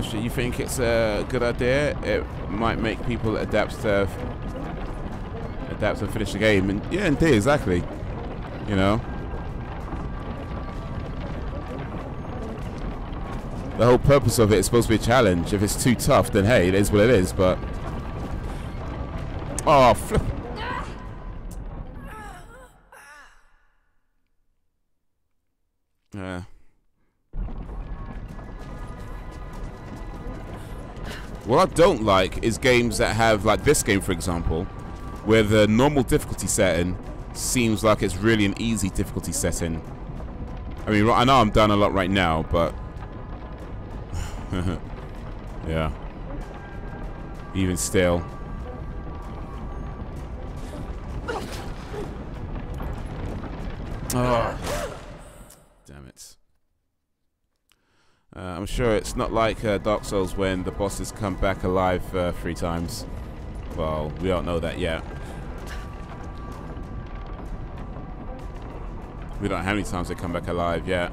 So you think it's a good idea? It might make people adapt and finish the game, and yeah, indeed, exactly. You know. The whole purpose of it is supposed to be a challenge. If it's too tough, then hey, it is what it is, but... Oh, flip. Yeah. What I don't like is games that have, like this game, for example, where the normal difficulty setting seems like it's really an easy difficulty setting. I mean, I know I'm done a lot right now, but... yeah. Even still. Oh. Damn it. I'm sure it's not like Dark Souls when the bosses come back alive 3 times. Well, we don't know that yet. We don't know how many times they come back alive yet.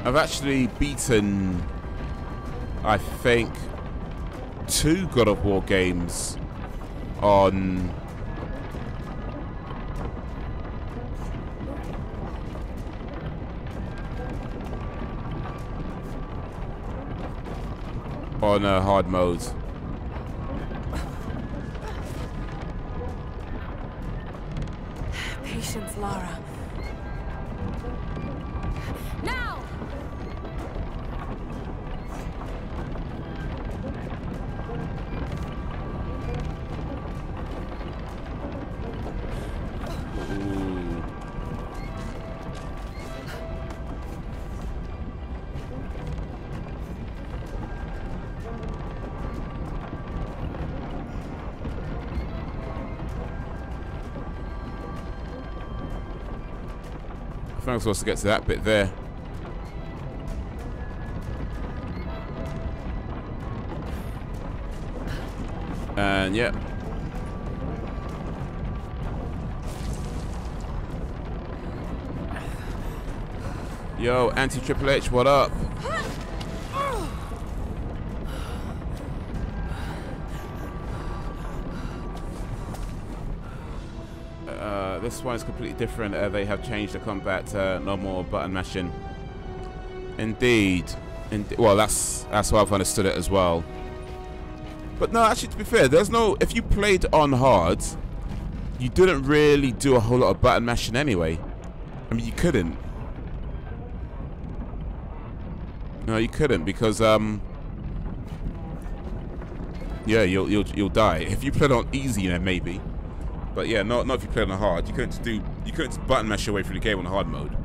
I've actually beaten, I think, 2 God of War games on hard mode. Patience, Lara. Now! I think I'm supposed to get to that bit there. And yeah. Yo, Anti-Triple H, what up? This one is completely different. They have changed the combat. No more button mashing. Indeed. Well, that's how I've understood it as well. But no, actually, to be fair, there's no. If you played on hard, you didn't really do a whole lot of button mashing anyway. I mean, you couldn't. No, you couldn't because yeah, you'll die. If you played on easy, then maybe. But yeah, not if you played on hard. You couldn't button mash your way through the game on hard mode.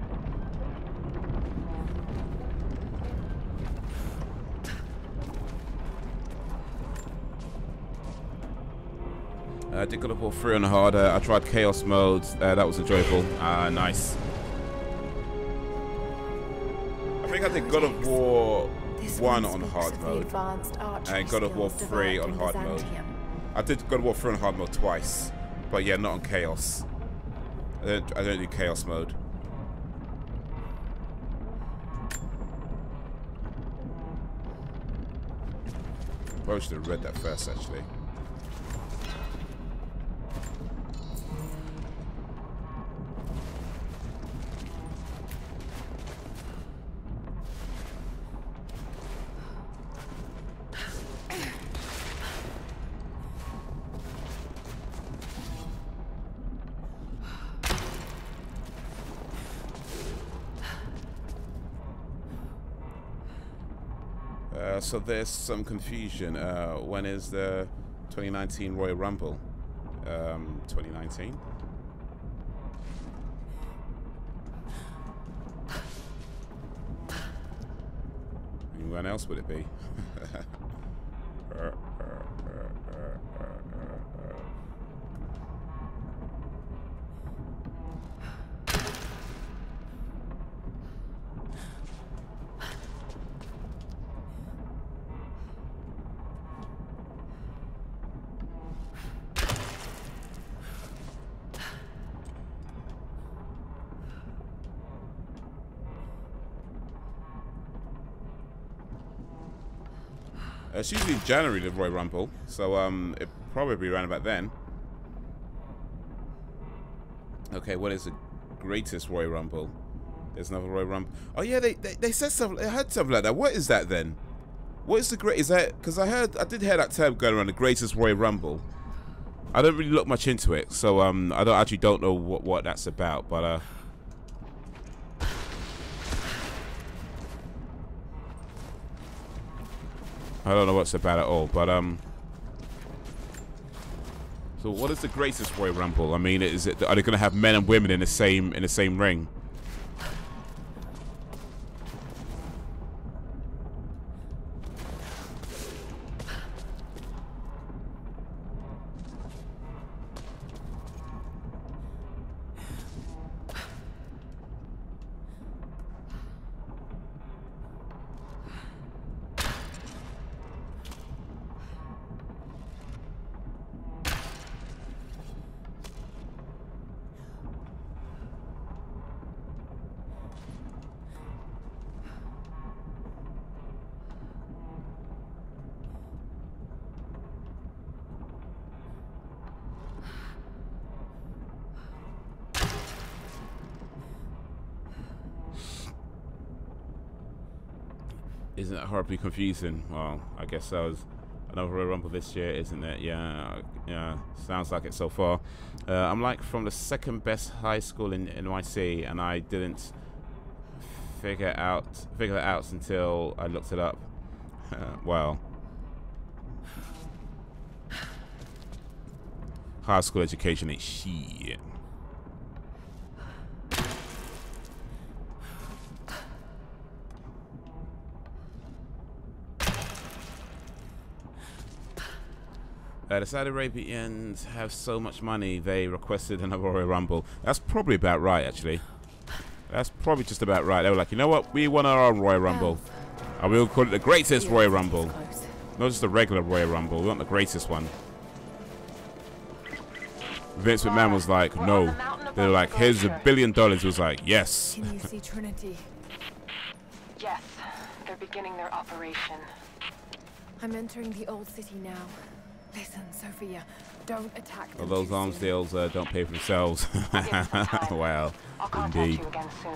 I did God of War 3 on hard. I tried Chaos mode. That was enjoyable. Nice. I think I did God of War 1 on hard mode and God of War 3 on hard mode. I did God of War 3 on hard mode twice, but yeah, not on Chaos. I don't do Chaos mode. Probably should have read that first, actually. So there's some confusion. When is the 2019 Royal Rumble? 2019? When else would it be? It's usually January, the Royal Rumble, so it probably be around about then. Okay, what is the greatest Royal Rumble? There's another Royal Rumble. Oh yeah, they said something. They had something like that. What is that then? What is the great? Is that because I did hear that term going around, the greatest Royal Rumble. I don't really look much into it, so I don't know what that's about, but I don't know what's about at all, but so what is the greatest Royal Rumble? I mean, are they going to have men and women in the same ring? Isn't that horribly confusing? Well, I guess that was another Royal Rumble this year, isn't it? Yeah, sounds like it so far. I'm like from the second best high school in NYC, and I didn't figure it out until I looked it up. Well, high school education ain't shit. The Saudi Arabians have so much money, they requested another Royal Rumble. That's probably about right, actually. That's probably just about right. They were like, you know what? We want our own Royal Rumble. And we'll call it the greatest Royal Rumble. Not just the regular Royal Rumble. We want the greatest one. Vince McMahon was like, no. They were like, here's $1 billion. He was like, yes. Can you see Trinity? Yes, they're beginning their operation. I'm entering the old city now. Listen, Sophia, don't attack them. Well, those arms deals don't pay for themselves. Wow, I'll contact indeed. you again soon.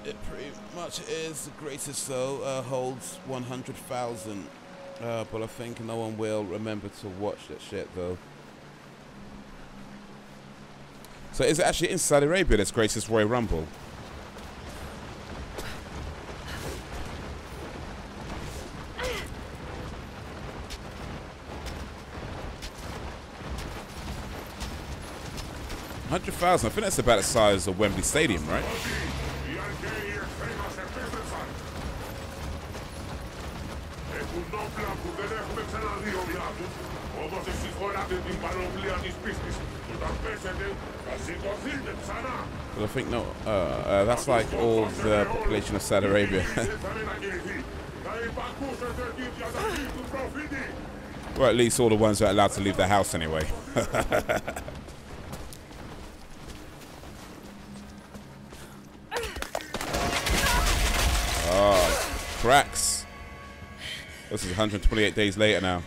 It pretty much is the greatest, though. Holds 100,000. But I think no one will remember to watch that shit, though. So is it actually in Saudi Arabia that's greatest Royal Rumble? $100,000. I think that's about the size of Wembley Stadium, right? Well, I think no. That's like all the population of Saudi Arabia. Well, at least all the ones that are allowed to leave the house anyway. Oh, cracks. This is 128 days later now.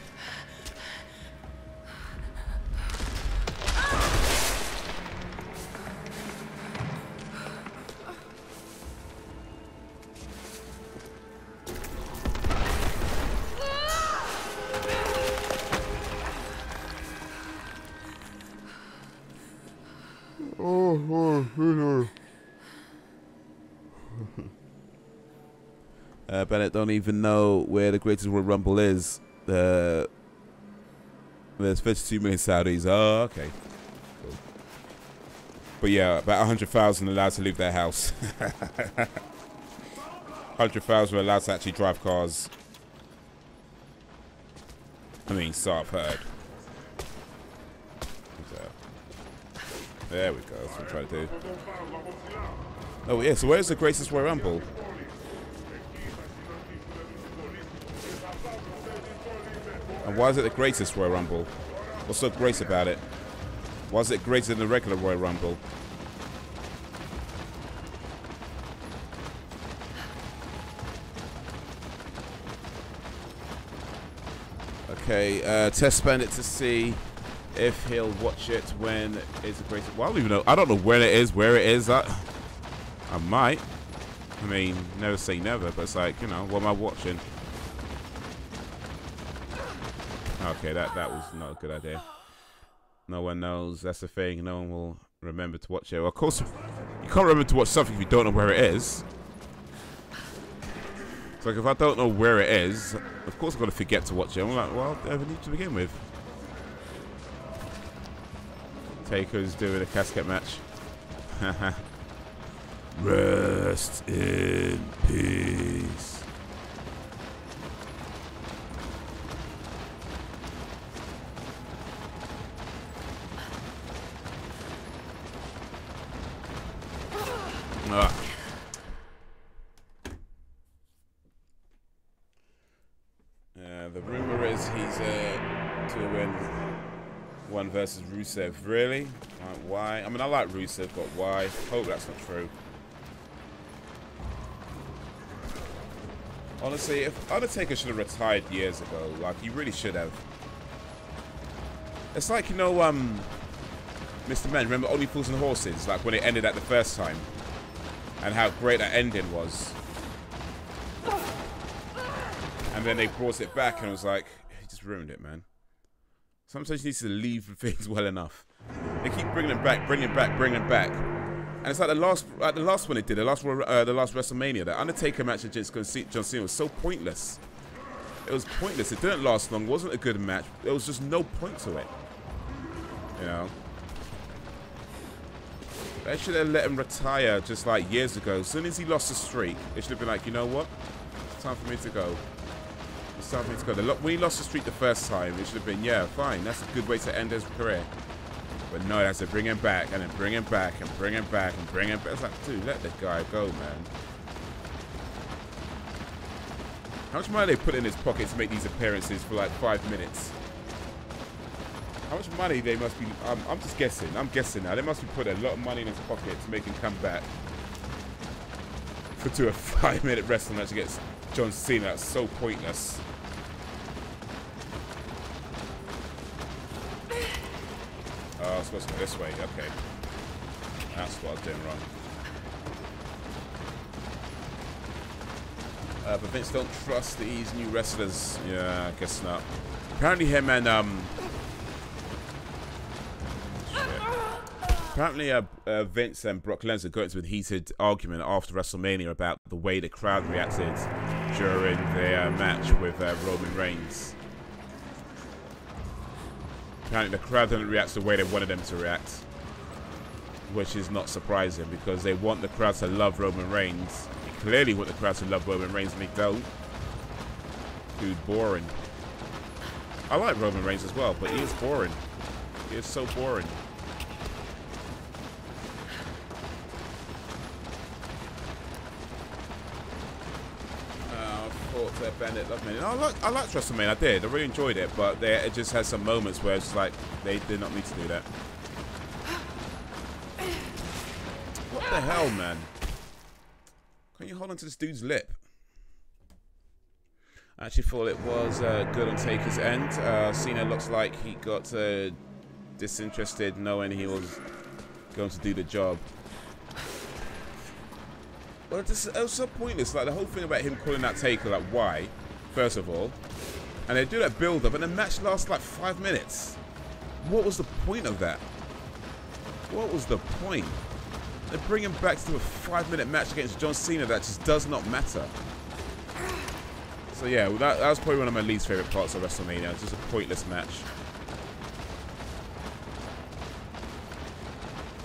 Bennett don't even know where the greatest Royal Rumble is. There's 52 million Saudis. Oh, okay. Cool. But yeah, about 100,000 allowed to leave their house. 100,000 allowed to actually drive cars. I mean, so I've heard. There we go. That's what I'm trying to do. Oh yeah. So where's the greatest Royal Rumble? And why is it the greatest Royal Rumble? What's so great about it? Why is it greater than the regular Royal Rumble? Okay, test Bandit to see if he'll watch it when it's the greatest. Well, I don't even know. I don't know when it is, where it is. I might. I mean, never say never, but it's like, you know, what am I watching? Okay, that was not a good idea. No one knows. That's the thing. No one will remember to watch it. Well, of course, you can't remember to watch something if you don't know where it is. It's like if I don't know where it is, of course I'm going to forget to watch it. I'm like, well, I never need to begin with. Taker's doing a casket match. Rest in peace. The rumor is he's doing one versus Rusev. Really? Why? I mean, I like Rusev, but why? Hope that's not true. Honestly, if Undertaker should have retired years ago, like he really should have. It's like, you know, Mr. Man, remember Only Fools and Horses? Like when it ended at the first time, and how great that ending was. And then they brought it back, and it was like, he just ruined it, man. Sometimes you need to leave things well enough. They keep bringing it back, bringing it back, bringing it back. And it's like the last one it did, the last WrestleMania, the Undertaker match against John Cena was so pointless. It was pointless. It didn't last long. It wasn't a good match. There was just no point to it. You know? They should have let him retire just like years ago. As soon as he lost the streak, they should have been like, you know what? It's time for me to go. It's time for me to go. When he lost the streak the first time, it should have been, yeah, fine. That's a good way to end his career. But no, that's to bring him back and then bring him back and bring him back and bring him back. It's like, dude, let the guy go, man. How much money they put in his pocket to make these appearances for like 5 minutes? How much money they must be... I'm just guessing. I'm guessing now. They must be putting a lot of money in his pocket to make him come back to a 5-minute wrestling match against John Cena. That's so pointless. Oh, I'm supposed to go this way. Okay. That's what I was doing wrong. But Vince don't trust these new wrestlers. Yeah, I guess not. Apparently him and Vince and Brock Lesnar got into a heated argument after WrestleMania about the way the crowd reacted during their match with Roman Reigns. Apparently the crowd didn't react the way they wanted them to react, which is not surprising because they want the crowd to love Roman Reigns. They clearly want the crowd to love Roman Reigns and they don't. Dude, boring. I like Roman Reigns as well, but he is boring. He is so boring. Bandit Love Man. I liked WrestleMania. I did. I really enjoyed it, but it just has some moments where it's like they did not need to do that. What the hell, man? Can you hold on to this dude's lip? I actually thought it was good on Taker's end. Cena looks like he got disinterested knowing he was going to do the job. Well, it was so pointless. Like the whole thing about him calling that Taker, like why? First of all, and they do that build-up, and the match lasts like 5 minutes. What was the point of that? What was the point? They bring him back to a 5-minute match against John Cena that just does not matter. So yeah, that was probably one of my least favorite parts of WrestleMania. It's just a pointless match.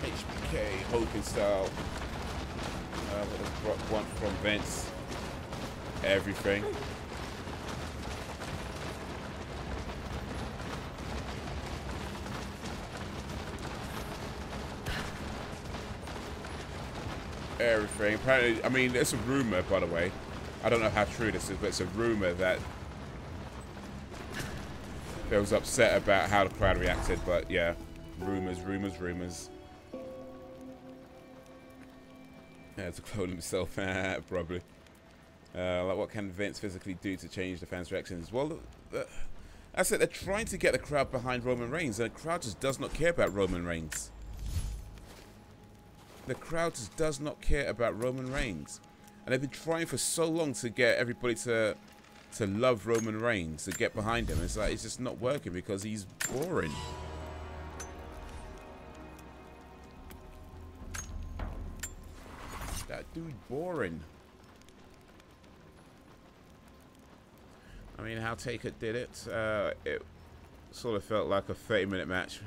HBK, Hogan style. What the one from Vince. Everything. Everything. Apparently, I mean, it's a rumor, by the way. I don't know how true this is, but it's a rumor that they was upset about how the crowd reacted. But yeah, rumors. Yeah, to clone himself, probably. Like, what can Vince physically do to change the fans' reactions? Well, that's it. They're trying to get the crowd behind Roman Reigns, and the crowd just does not care about Roman Reigns. The crowd just does not care about Roman Reigns. And they've been trying for so long to get everybody to love Roman Reigns, to get behind him. It's like, it's just not working because he's boring. That dude boring. I mean, how Taker did it, it sort of felt like a 30-minute match.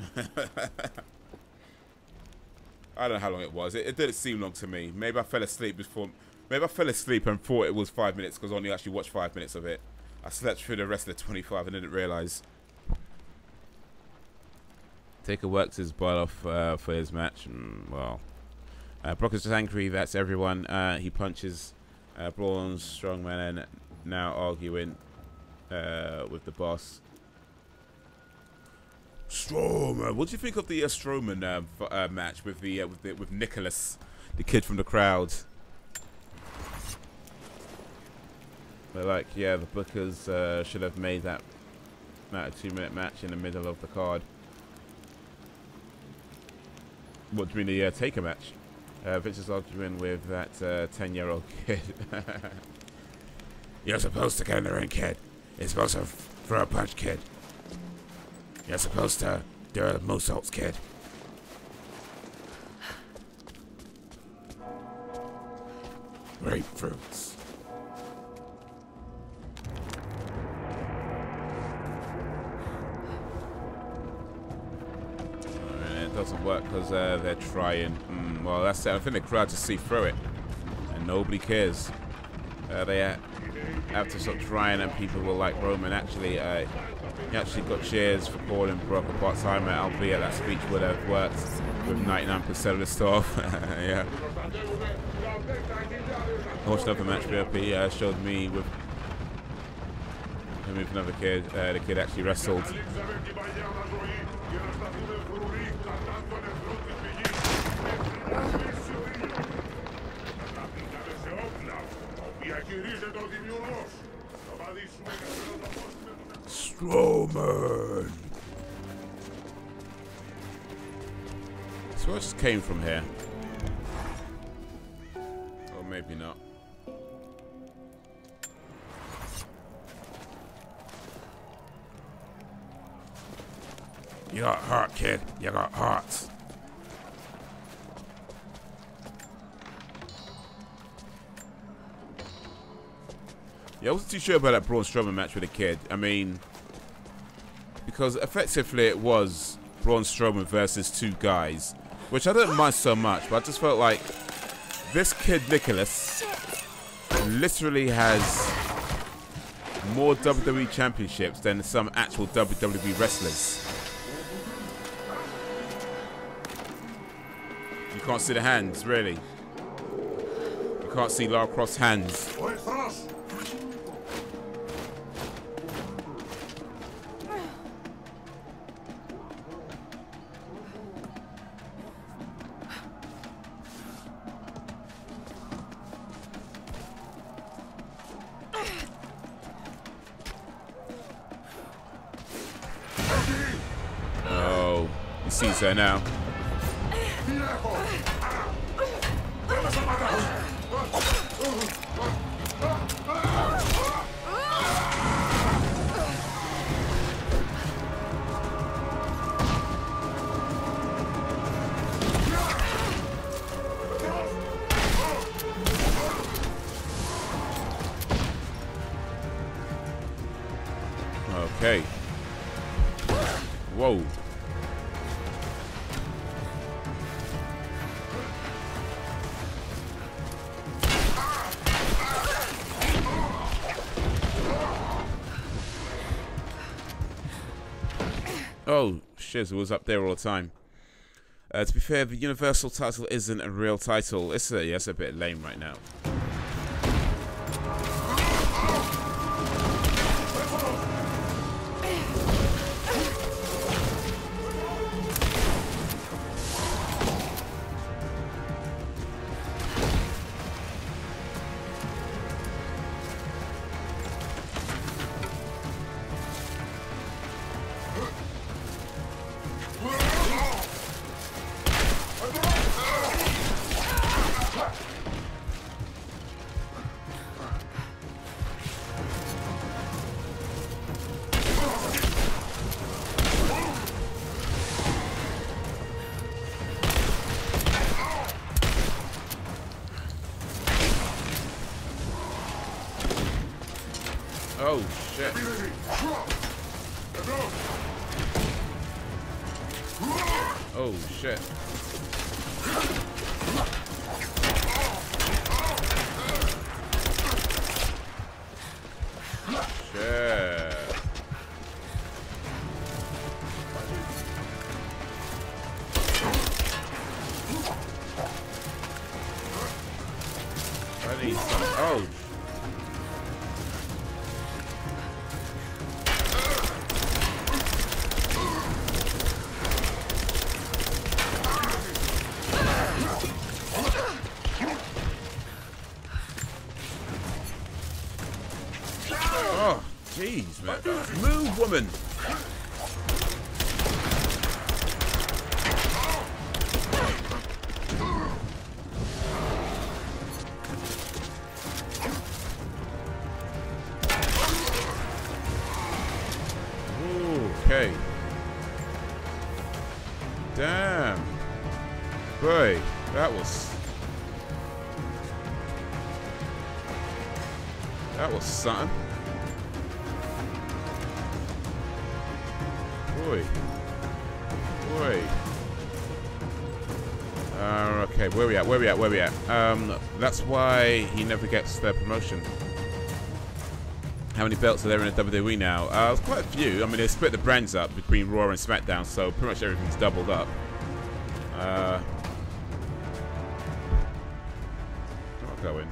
I don't know how long it was. It didn't seem long to me. Maybe I fell asleep before. Maybe I fell asleep and thought it was 5 minutes because I only actually watched 5 minutes of it. I slept through the rest of the 25 and didn't realize. Taker worked his butt off for his match. Well, Brock is just angry. That's everyone. He punches Braun's strongman and now arguing with the boss. Strowman. What do you think of the Strowman match with with Nicholas, the kid from the crowd? They're like, yeah, the bookers should have made that a 2-minute match in the middle of the card. What do you mean the Taker match? Vince is arguing with that 10-year-old kid. You're supposed to get in the ring, kid. You're supposed to throw a punch, kid. You're supposed to do a moonsaults, kid. Grapefruits. It doesn't work because they're trying. Well, that's it. I think the crowd just see through it, and nobody cares. They have to stop trying, and people will like Roman. Actually, he actually got cheers for calling Brock a part-timer, albeit that speech would have worked with 99% of the staff. Yeah. I watched another match BRP showed me with another kid. The kid actually wrestled. Strowman. So I just came from here. Or maybe not. You got heart, kid. You got heart. Yeah, I wasn't too sure about that Braun Strowman match with a kid. I mean, because effectively it was Braun Strowman versus two guys, which I don't mind so much, but I just felt like this kid Nicholas literally has more WWE championships than some actual WWE wrestlers. You can't see the hands, really. You can't see Lara Croft's hands. Oh, he sees her now. Okay. Whoa. Oh, shiz, it was up there all the time. To be fair, the Universal title isn't a real title. It's a bit lame right now. Oh, shit. Oh, shit. Shit. I need some. Oh, jeez, man. Move, woman. Okay. Damn. Boy, that was something. Boy. Okay, where we at? That's why he never gets the promotion. How many belts are there in the WWE now? There's quite a few. I mean, they split the brands up between Raw and SmackDown, so pretty much everything's doubled up. I'll go in.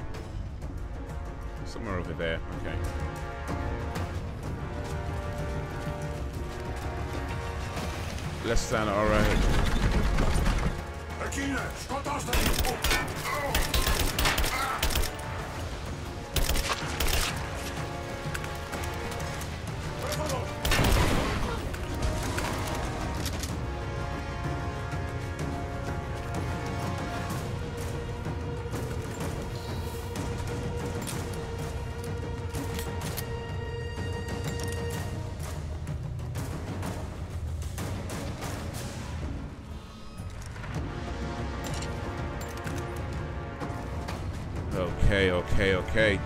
Somewhere over there. Okay. Let's stand. All right. Okay.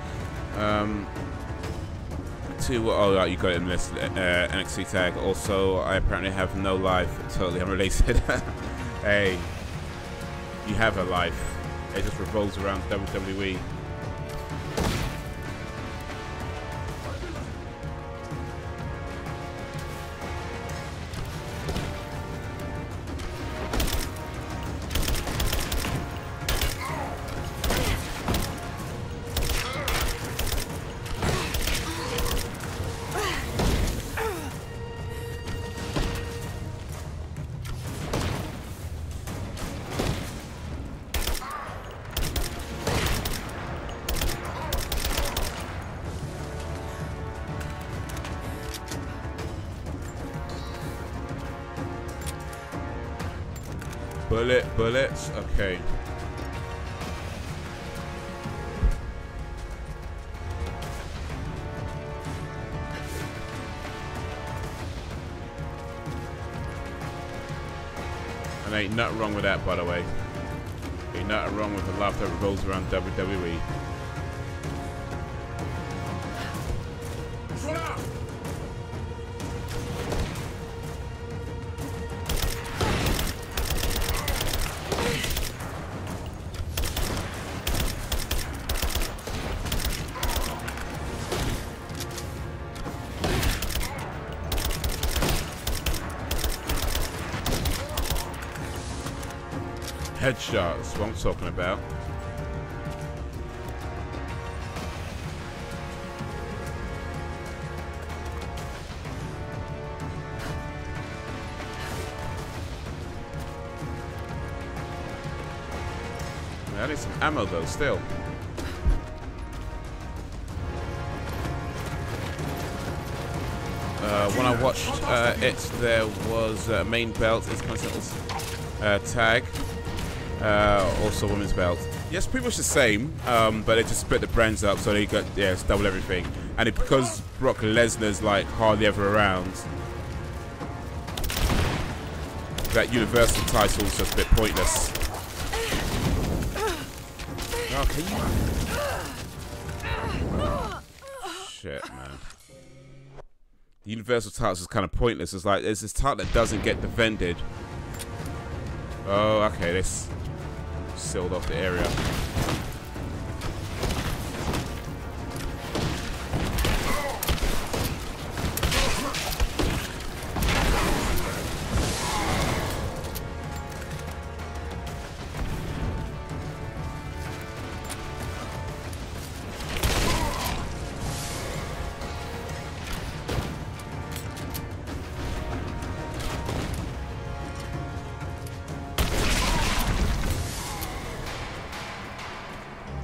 Oh, you got it in this NXT tag. Also, I apparently have no life. Totally unrelated. Hey, you have a life. It just revolves around WWE. Bullets, okay. And ain't nothing wrong with that, by the way. Ain't nothing wrong with the life that revolves around WWE. Headshots, what I'm talking about. I need some ammo though, still. When I watched it, there was main belt, it's Continental tag. Also women's belt. Yes, pretty much the same, but they just split the brands up, so they got, yeah, it's double everything. And because Brock Lesnar's like hardly ever around, that Universal title's just a bit pointless. Oh, can you? Shit, man. The Universal title's is kind of pointless. It's like, there's this title that doesn't get defended. Oh, okay, this sealed off the area.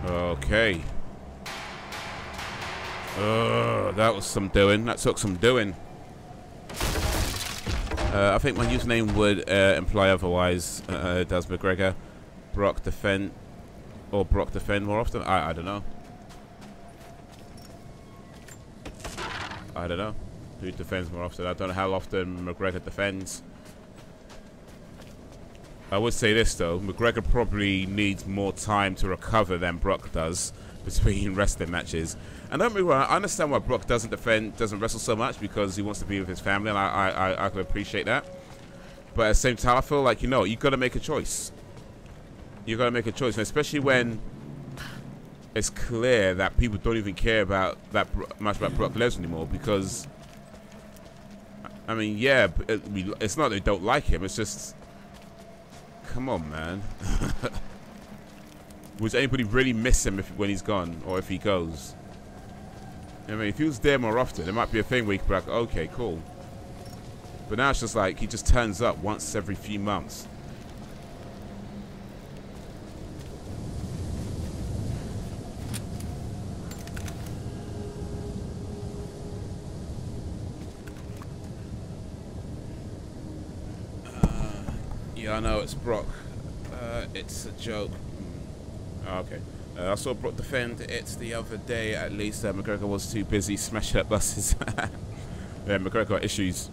Okay. That was some doing. That took some doing. I think my username would imply otherwise. Does McGregor Brock defend or Brock defend more often? I don't know. I don't know. Who defends more often? I don't know how often McGregor defends. I would say this though, McGregor probably needs more time to recover than Brock does between wrestling matches. And don't get me wrong, I understand why Brock doesn't wrestle so much, because he wants to be with his family, and I can appreciate that. But at the same time, I feel like, you know, you got to make a choice. You got to make a choice, and especially when it's clear that people don't even care about that much about Brock Lesnar anymore. Because, I mean, yeah, it's not that they don't like him. It's just, come on, man. Would anybody really miss him when he's gone, or if he goes? I mean, if he was there more often, it might be a thing where you could be like, okay, cool. But now it's just like he just turns up once every few months. Yeah, I know it's Brock. It's a joke. Oh, okay. I saw Brock defend it the other day. At least McGregor was too busy smashing up buses. Yeah, McGregor got issues.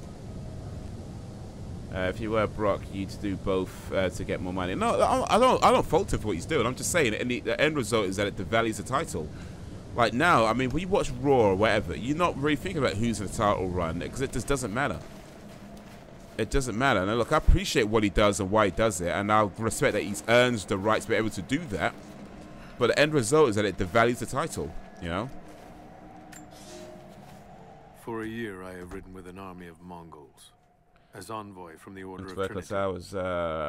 If you were Brock, you'd do both to get more money. No, I don't fault him for what he's doing. I'm just saying, and the end result is that it devalues the title. Like now, I mean, when you watch Raw or whatever, you're not really thinking about who's in the title run because it just doesn't matter. It doesn't matter. And look, I appreciate what he does and why he does it, and I respect that he's earned the right to be able to do that. But the end result is that it devalues the title, you know? For a year, I have ridden with an army of Mongols, as envoy from the Order of Trinity.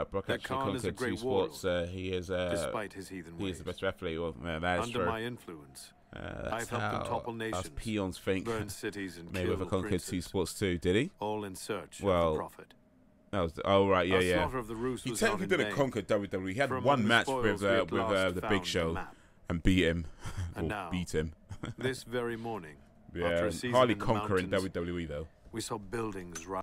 Brock actually conquered two sports. He is, despite his heathen ways. He is the best athlete. Well, that is Under true. my influence, That's I've helped them topple nations, us peons think. burn cities, and Maybe kill conquered princes, two sports too. Did he? all in search of the prophet. That was oh right, yeah, Our yeah. slaughter of the Rus He was technically not in didn't vain. conquer WWE. He had From one the match spoils we at with last the found Big Show the map. and beat him. And or now, beat him. This very morning, Yeah, after a season hardly in the conquering mountains, WWE though. we saw buildings rise.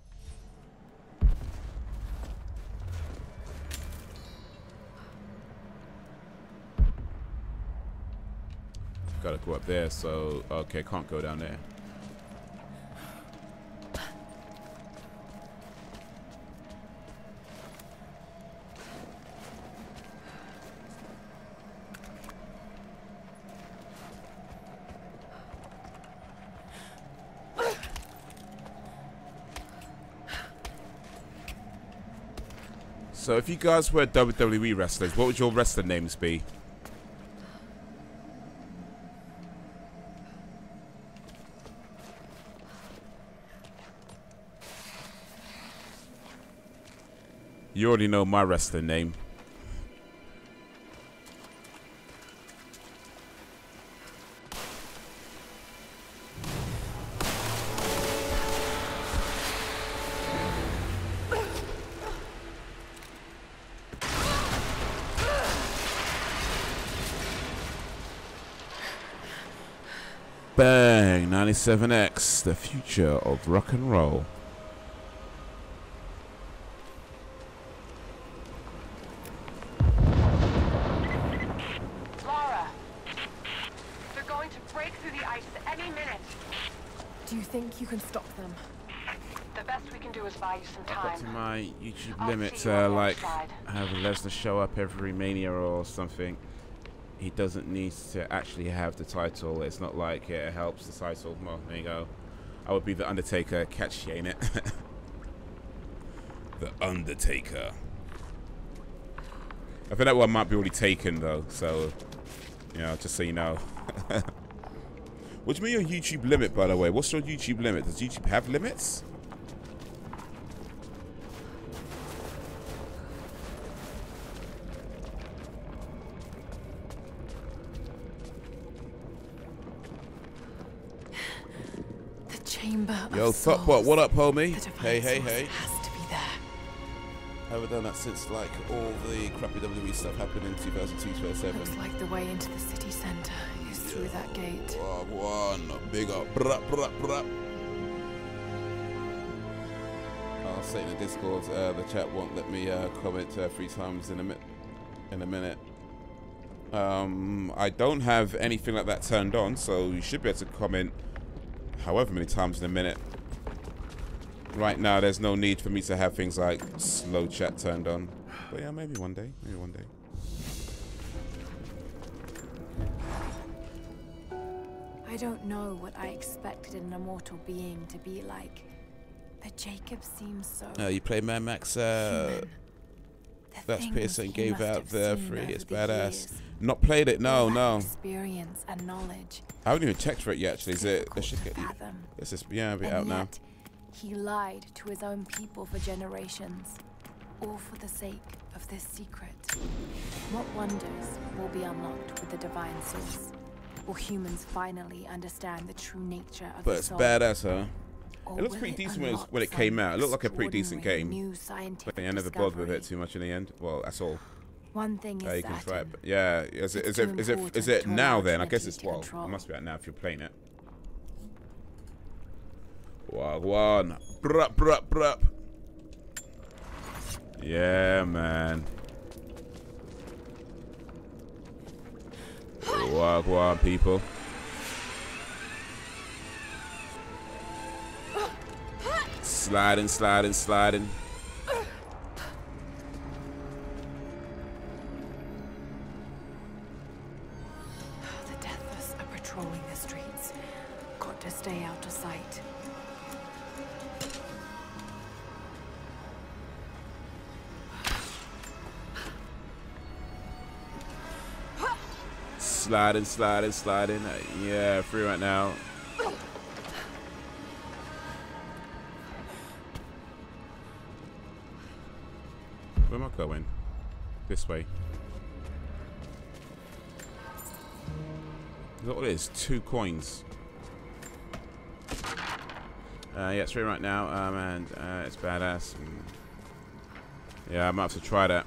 Gotta go up there, so okay, can't go down there. So if you guys were WWE wrestlers, what would your wrestler names be? You already know my wrestler name. Bang, 97X, the future of rock and roll. Lara, they're going to break through the ice any minute. Do you think you can stop them? The best we can do is buy you some I've got to time. my YouTube I'll limit, see you on the like other side. have Lesnar show up every Mania or something. He doesn't need to actually have the title. It's not like it helps the title. Well, there you go. I would be the Undertaker. Catchy, ain't it? The Undertaker. I think that one might be already taken though, so you know, just so you know. What do you mean your YouTube limit, by the way? What's your YouTube limit? Does YouTube have limits? Chamber Yo, of Thought, what up, homie? Hey, hey, source hey. has to be there. Haven't done that since like all the crappy WWE stuff happened in 2002, 2007. Looks like the way into the city center is through that gate. One big up. I'll say in the Discord, the chat won't let me comment 3 times in a minute. I don't have anything like that turned on, so you should be able to comment however many times in a minute. Right now, there's no need for me to have things like slow chat turned on. But yeah, maybe one day. Maybe one day. I don't know what I expected an immortal being to be like, but Jacob seems so You play Mad Max. That's Pearson gave out the free. It's badass. Not played it. No, no. Experience and knowledge. I haven't even checked for it yet. Actually, is it? It should get. Fathom. This is yeah, be And out now. yet, he lied to his own people for generations, all for the sake of this secret. What wonders will be unlocked with the divine source? Will humans finally understand the true nature of But the it's soul? badass, huh? It looks pretty decent when it came out. It looked like a pretty decent game. But I never bothered with it too much in the end. Well, that's all. One thing is you can try it. certain. But yeah, is it now then? I guess it's, well, it must be out now if you're playing it. Wagwan. Brup, brup, brup. Yeah, man. Wagwan, people. Sliding, sliding, sliding. The deathless are patrolling the streets. Got to stay out of sight. Sliding, sliding, sliding. Yeah, free right now. Where am I going? This way. Is that what it is? 2 coins. Yeah, it's free right now, and it's badass. Yeah, I might have to try that.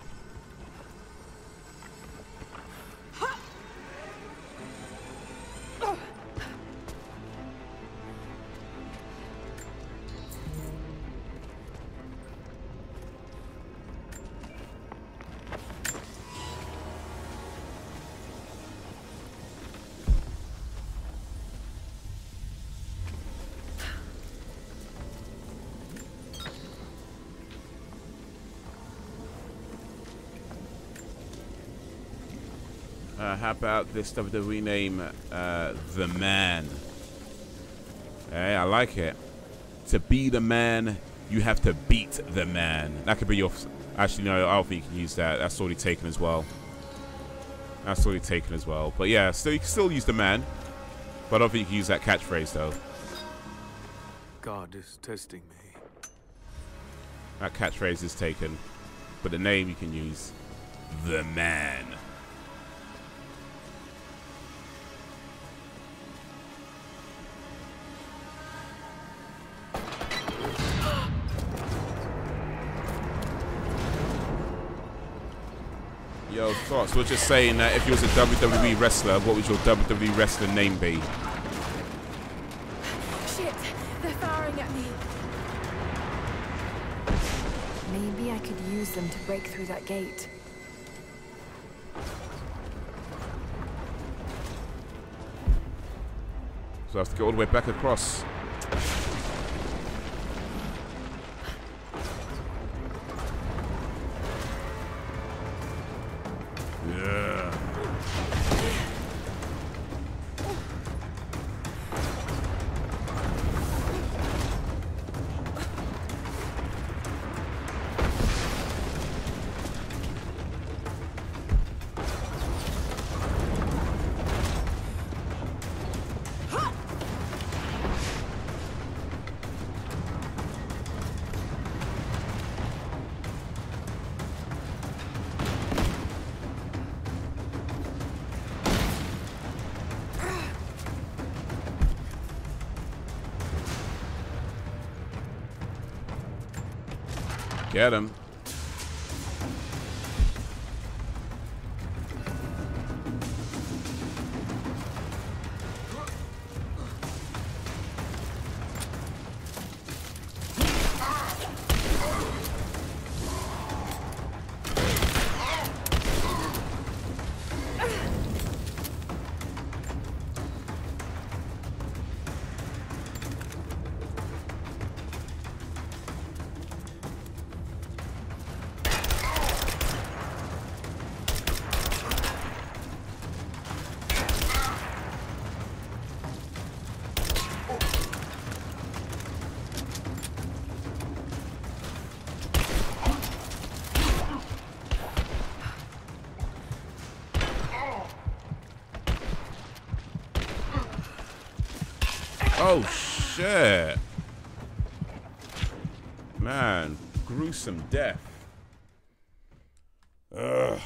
How about this WWE name, The Man? Hey, I like it. To be the man, you have to beat the man. That could be your... Actually, no, I don't think you can use that. That's already taken as well. That's already taken as well. But yeah, still, you can still use the man. But I don't think you can use that catchphrase, though. God is testing me. That catchphrase is taken. But the name you can use. The Man. Yo, thoughts. We're just saying that if you was a WWE wrestler, what would your WWE wrestler name be? Shit, they're firing at me. Maybe I could use them to break through that gate. So I have to go all the way back across. Yeah. Get him. Oh, shit. Man, gruesome death. Ugh.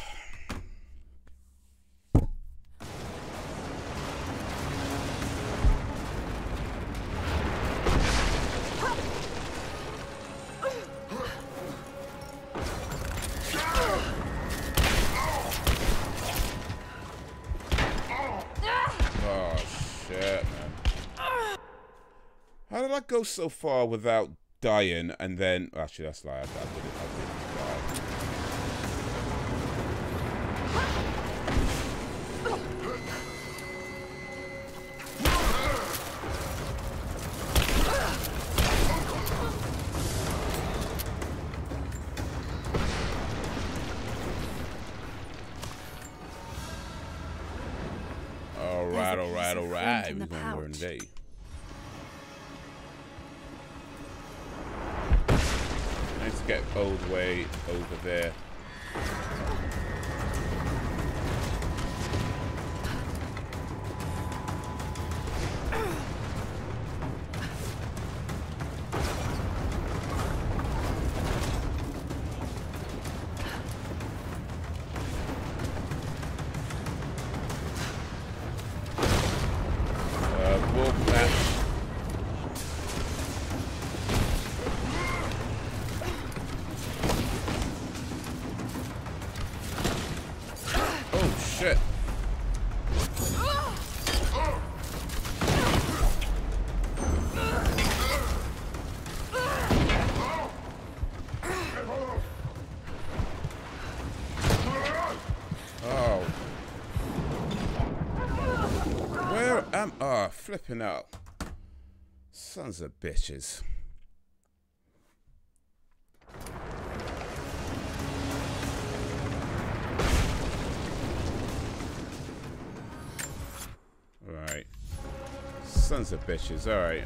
I go so far without dying and then... Actually, that's like... I did die. Alright. We're going to learn today. Let's get old way over there. Flipping out. Sons of bitches. Alright. Sons of bitches. Alright,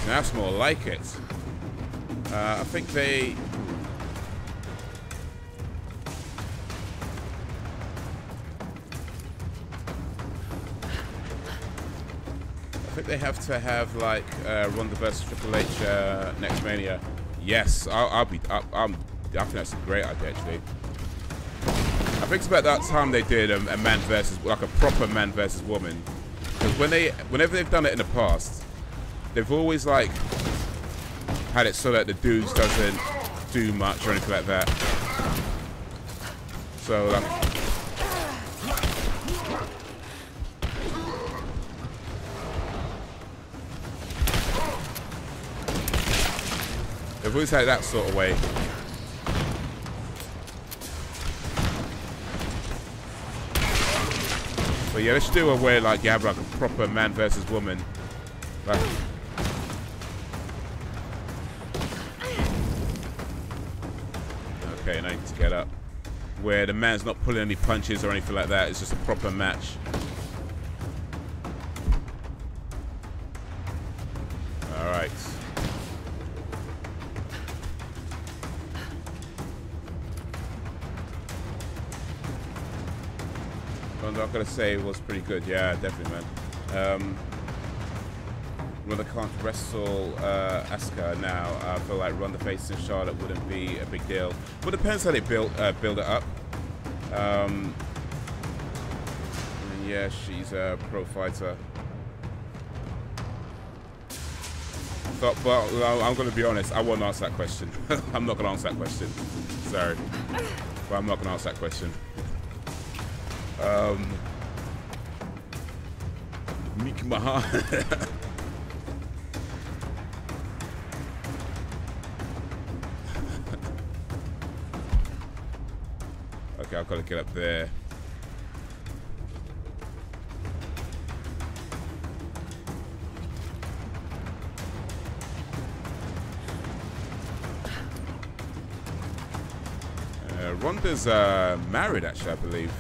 that's more like it. I think they... have to have like Ronda vs Triple H next Mania. Yes, I think that's a great idea actually. I think it's about that time they did a man versus, like a proper man versus woman. Because whenever they've done it in the past, they've always like had it so that the dudes doesn't do much or anything like that. So like, they've always had that sort of way. But yeah, let's do a way like you have like a proper man versus woman. Like, okay, now you can get up. Where the man's not pulling any punches or anything like that. It's just a proper match. Alright. I'm not gonna say it was pretty good. Yeah, definitely, man. Ronda can't wrestle Asuka now. I feel like Ronda facing Charlotte wouldn't be a big deal. But it depends how they build it up. And yeah, she's a pro fighter. But I'm going to be honest, I won't answer that question. I'm not going to answer that question. Sorry. But I'm not going to answer that question. Mikey Malues. Okay, I've got to get up there. Ronda's married, actually, I believe.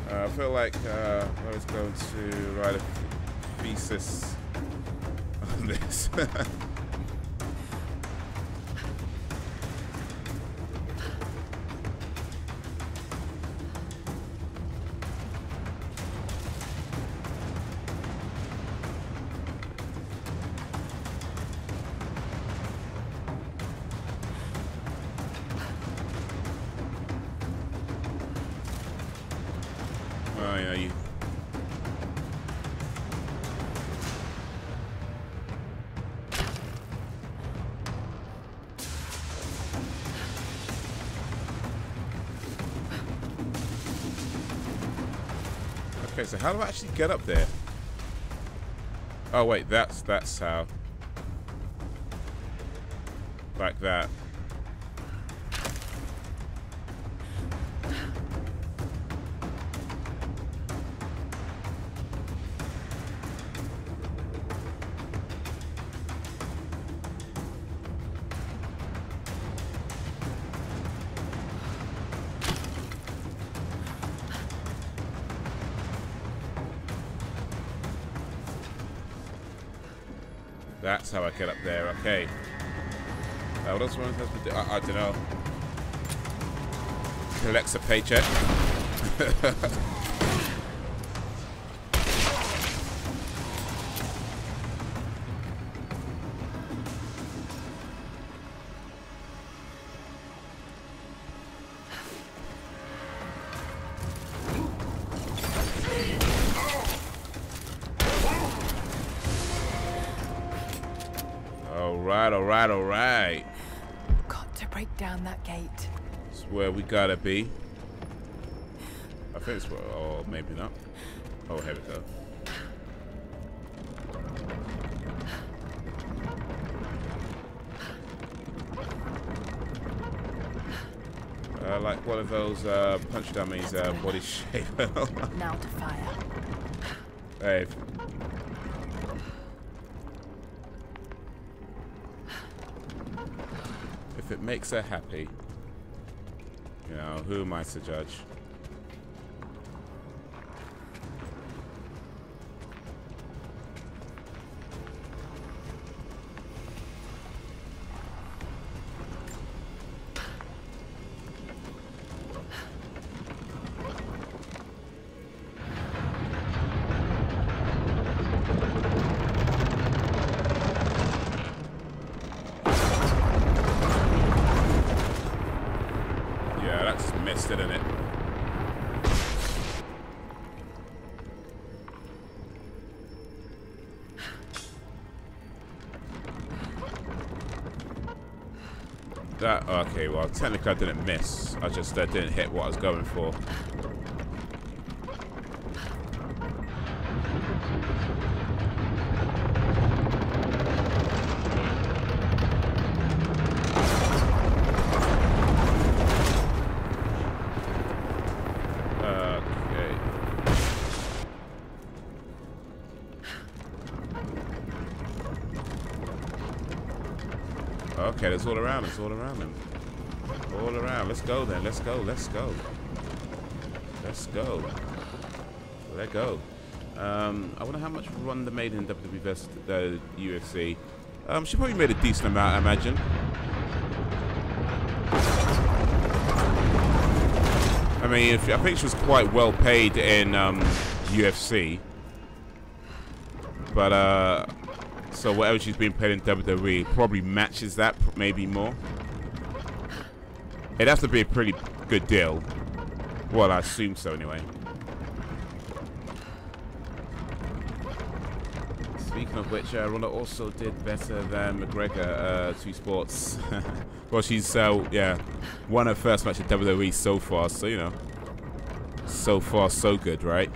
I feel like I was going to write a thesis on this. Oh yeah, you. Okay, so how do I actually get up there? Oh wait, that's how. Like that. That's how I get up there, okay. What else am I supposed to do? I don't know. Collects a paycheck. All right. Got to break down that gate. It's where we gotta be. I think it's where, oh, maybe not. Oh, here we go. Like one of those punch dummies, body shape. Now to fire. Hey. If it makes her happy, you know, who am I to judge? Didn't it? That okay? Well, technically I didn't miss. I just didn't hit what I was going for. Okay, it's all around. It's all around them. All around. Let's go then. Let's go. Let's go. Let's go. Let go. I wonder how much Ronda made in WWE versus the UFC. She probably made a decent amount, I imagine. I mean, I think she was quite well paid in UFC. But so whatever she's been paid in WWE probably matches that, maybe more. It'd have to be a pretty good deal. Well, I assume so anyway. Speaking of which, Ronda also did better than McGregor, 2 sports. Well, she's, yeah, won her first match at WWE so far, so, you know. So far, so good, right?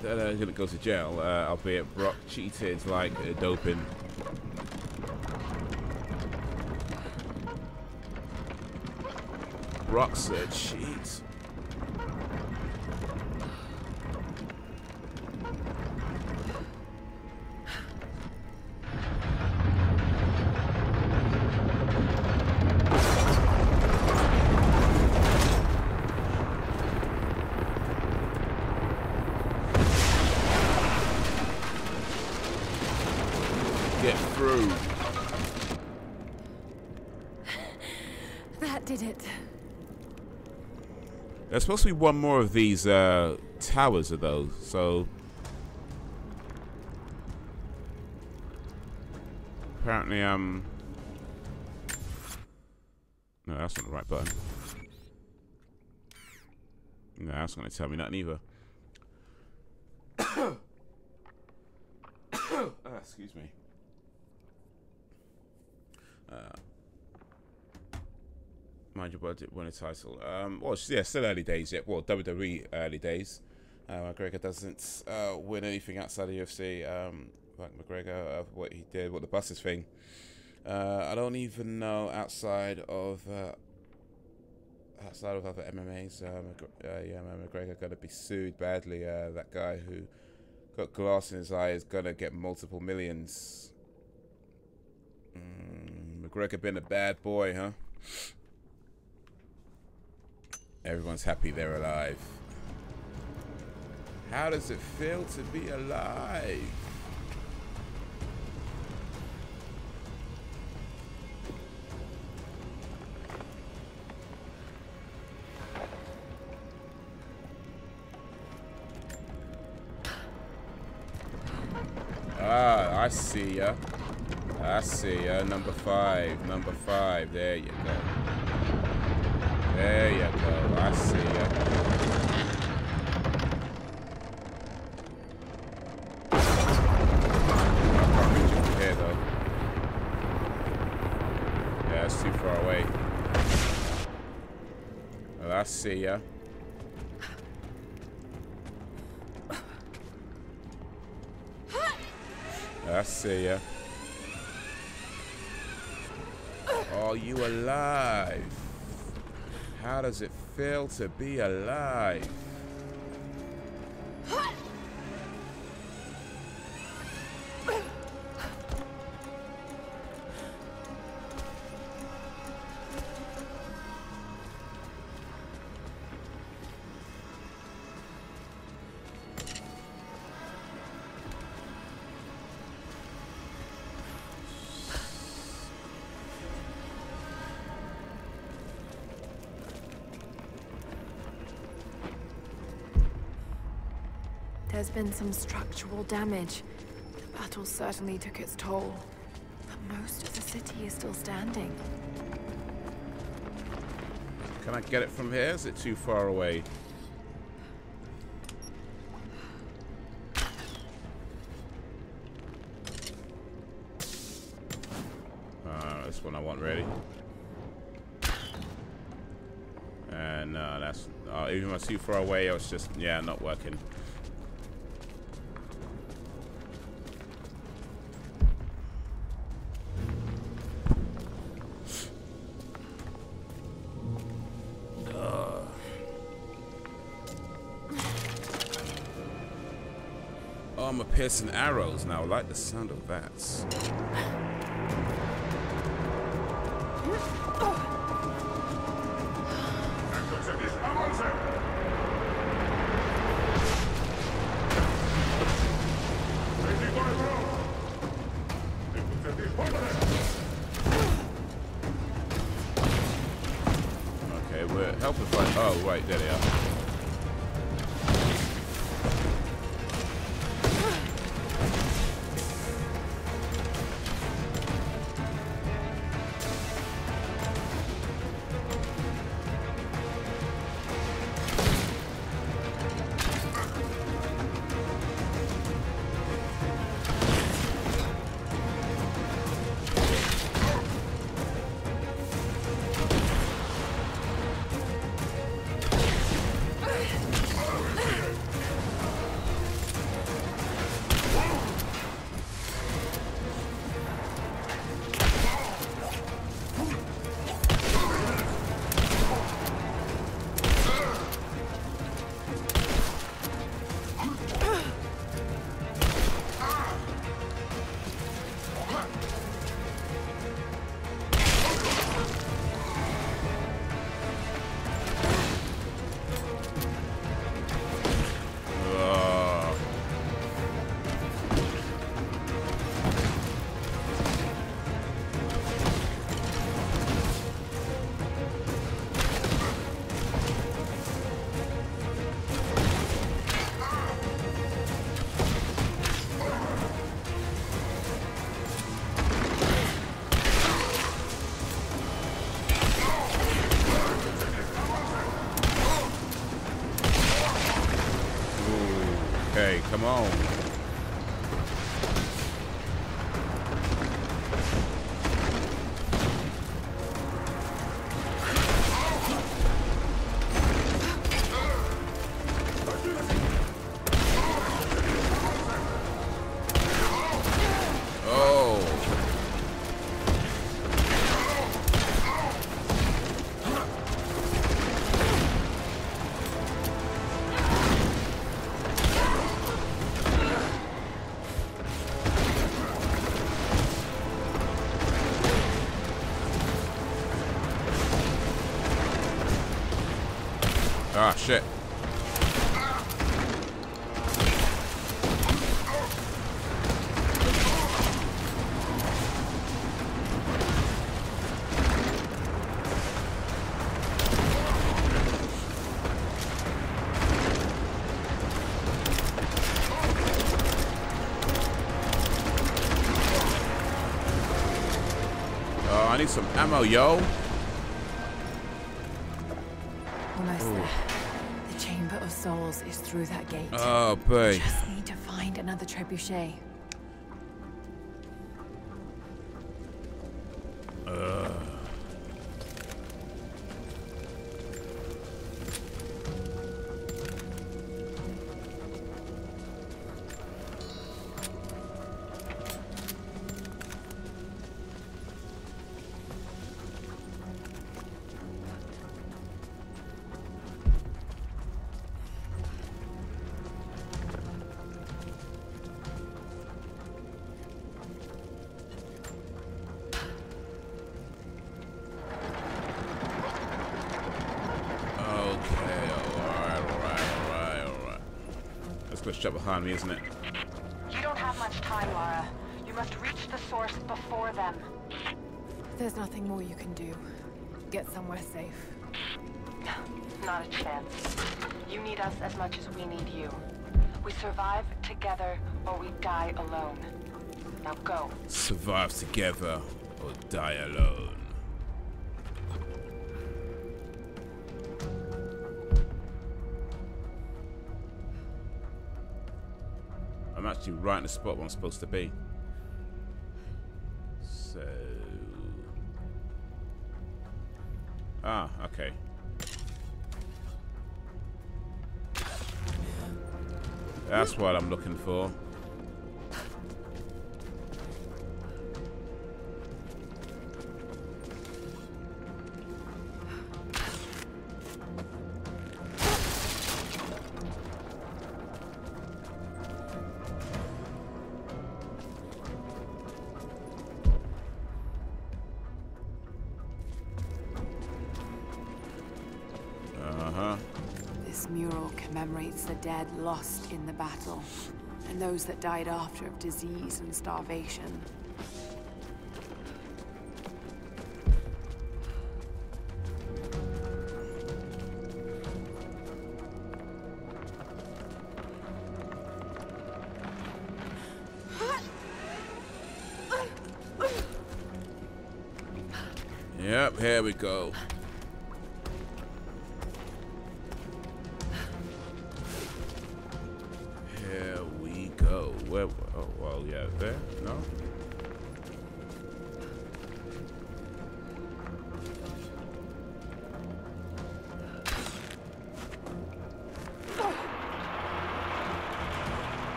They're gonna go to jail, albeit Brock cheated like doping. rocks are cheats. Get through. That did it. There's supposed to be one more of these towers of those, so apparently no, that's not the right button. No, that's not gonna tell me nothing either. Excuse me. Mind your budget, win a title. Well, yeah, still early days yet. Well, WWE early days. McGregor doesn't win anything outside of UFC. Like McGregor, what he did, what the buses thing. I don't even know outside of other MMAs. Yeah, McGregor gonna be sued badly. That guy who got glass in his eye is gonna get multiple millions. McGregor been a bad boy, huh? Everyone's happy they're alive. How does it feel to be alive? Ah, I see ya. I see ya. Number 5. Number 5. There you go. There you go. I see ya. I can't reach you from here, though. Yeah, it's too far away. Well, I see ya. I see ya. Are you alive? How does it feel to be alive? There's been some structural damage. The battle certainly took its toll. But most of the city is still standing. Can I get it from here? Is it too far away? This one I want ready. And that's even though it's too far away, I was just, yeah, not working. Armor piercing arrows. Now I like the sound of that. Okay, we're helping fight. Oh, right, there they are. come on. Ah, shit. Oh, I need some ammo, yo. Almost there. The Chamber of Souls is through that gate. Oh, boy. We just need to find another trebuchet. Shut behind me, isn't it? You don't have much time, Lara. You must reach the source before them. There's nothing more you can do. Get somewhere safe. Not a chance. You need us as much as we need you. We survive together or we die alone. Now go. Survive together or die alone. I'm actually right in the spot where I'm supposed to be. So... Ah, okay. That's what I'm looking for. This mural commemorates the dead lost in the battle, and those that died after of disease and starvation. Yep, here we go. Here we go. Where? Oh, well, yeah, there. No.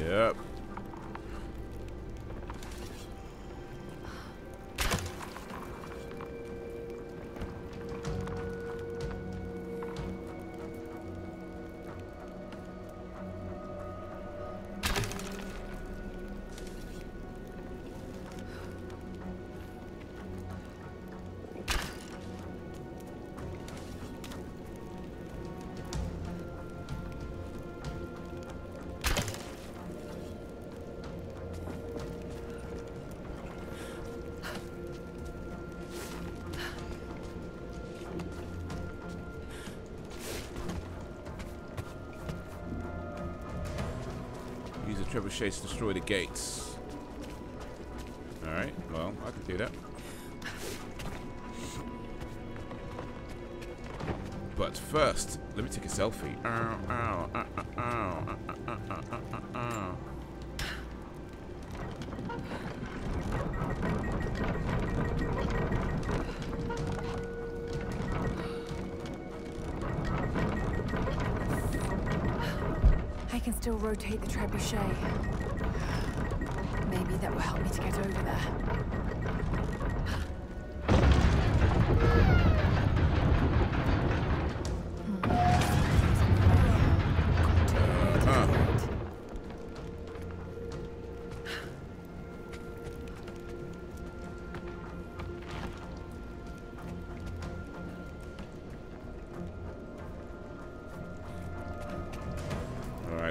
Yep. trebuchet to destroy the gates. Alright, well, I can do that. But first, let me take a selfie. I can still rotate the trebuchet. Maybe that will help me to get over there.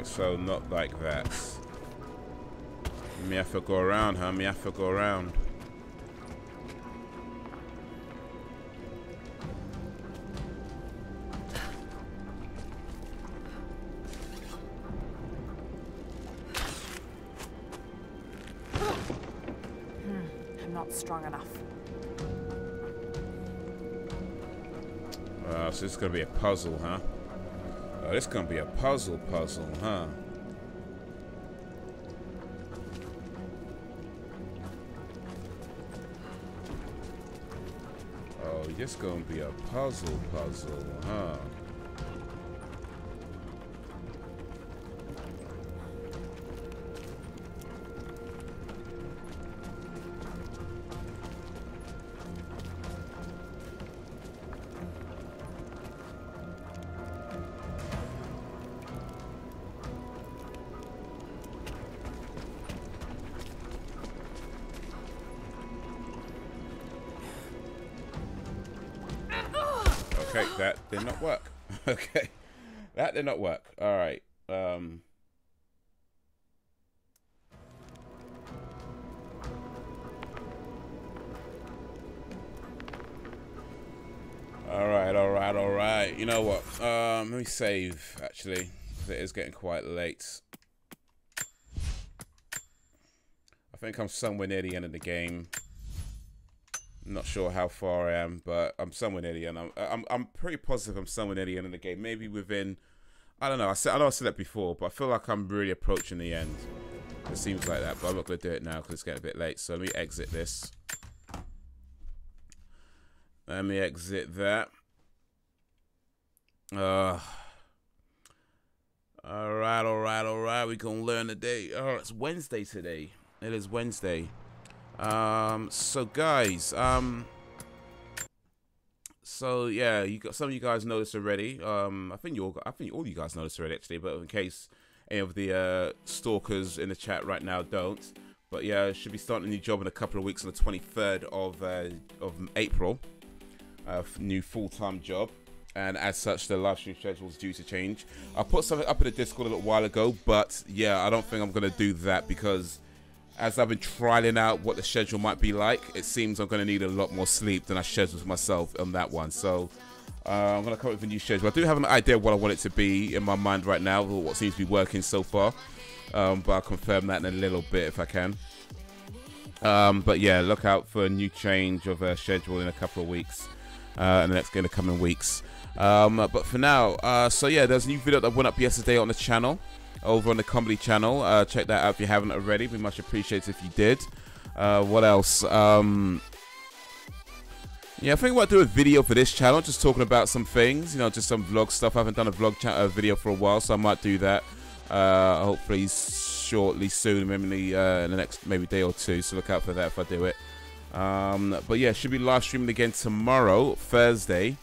So not like that. Me have to go around, huh? Me have to go around. I'm not strong enough. So this is gonna be a puzzle, huh? Oh, this is gonna be a puzzle, huh? Oh, this gonna be a puzzle, huh? Okay, that did not work. Okay, that did not work. All right. All right. You know what? Let me save, actually. It is getting quite late. I think I'm somewhere near the end of the game. Not sure how far I am, but I'm somewhere near the end. I'm pretty positive I'm somewhere near the end of the game. Maybe within, I don't know. I know I said that before, but I feel like I'm really approaching the end. It seems like that, but I'm not going to do it now because it's getting a bit late. So let me exit this. Let me exit that. All right. We gonna learn today. Oh, it's Wednesday today. It is Wednesday. So guys, so yeah, you got some of you guys noticed already. I think all you guys noticed already actually, but in case any of the stalkers in the chat right now don't, but yeah, I should be starting a new job in a couple of weeks on the 23rd of April. New full-time job, and as such the live stream schedule is due to change. I put something up in the Discord a little while ago, but yeah, I don't think I'm gonna do that because as I've been trialing out what the schedule might be like, it seems I'm going to need a lot more sleep than I scheduled myself on that one. So I'm going to come up with a new schedule. I do have an idea of what I want it to be in my mind right now, what seems to be working so far. But I'll confirm that in a little bit if I can. But yeah, look out for a new change of schedule in a couple of weeks. In the coming weeks. But for now, so yeah, there's a new video that went up yesterday on the channel. Over on the comedy channel. Check that out if you haven't already. We much appreciate it if you did. What else? Yeah, I think I'll do a video for this channel, just talking about some things, you know, just some vlog stuff. I haven't done a vlog video for a while, so I might do that. Hopefully shortly, soon, maybe in the next day or two. So look out for that if I do it. But yeah, should be live streaming again tomorrow, Thursday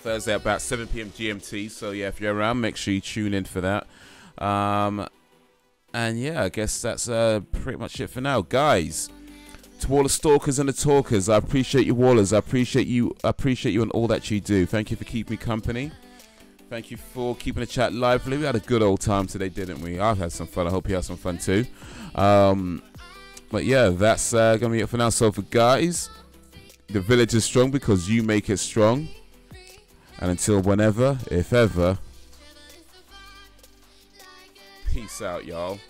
at about 7 p.m. GMT. So yeah, if you're around, make sure you tune in for that. And yeah, I guess that's pretty much it for now, guys. To all the stalkers and the talkers, I appreciate you all. I appreciate you and all that you do. Thank you for keeping me company. Thank you for keeping the chat lively. We had a good old time today, didn't we? I've had some fun. I hope you had some fun too. But yeah, that's gonna be it for now. So for guys, the village is strong because you make it strong. And until whenever, if ever, Peace out, y'all.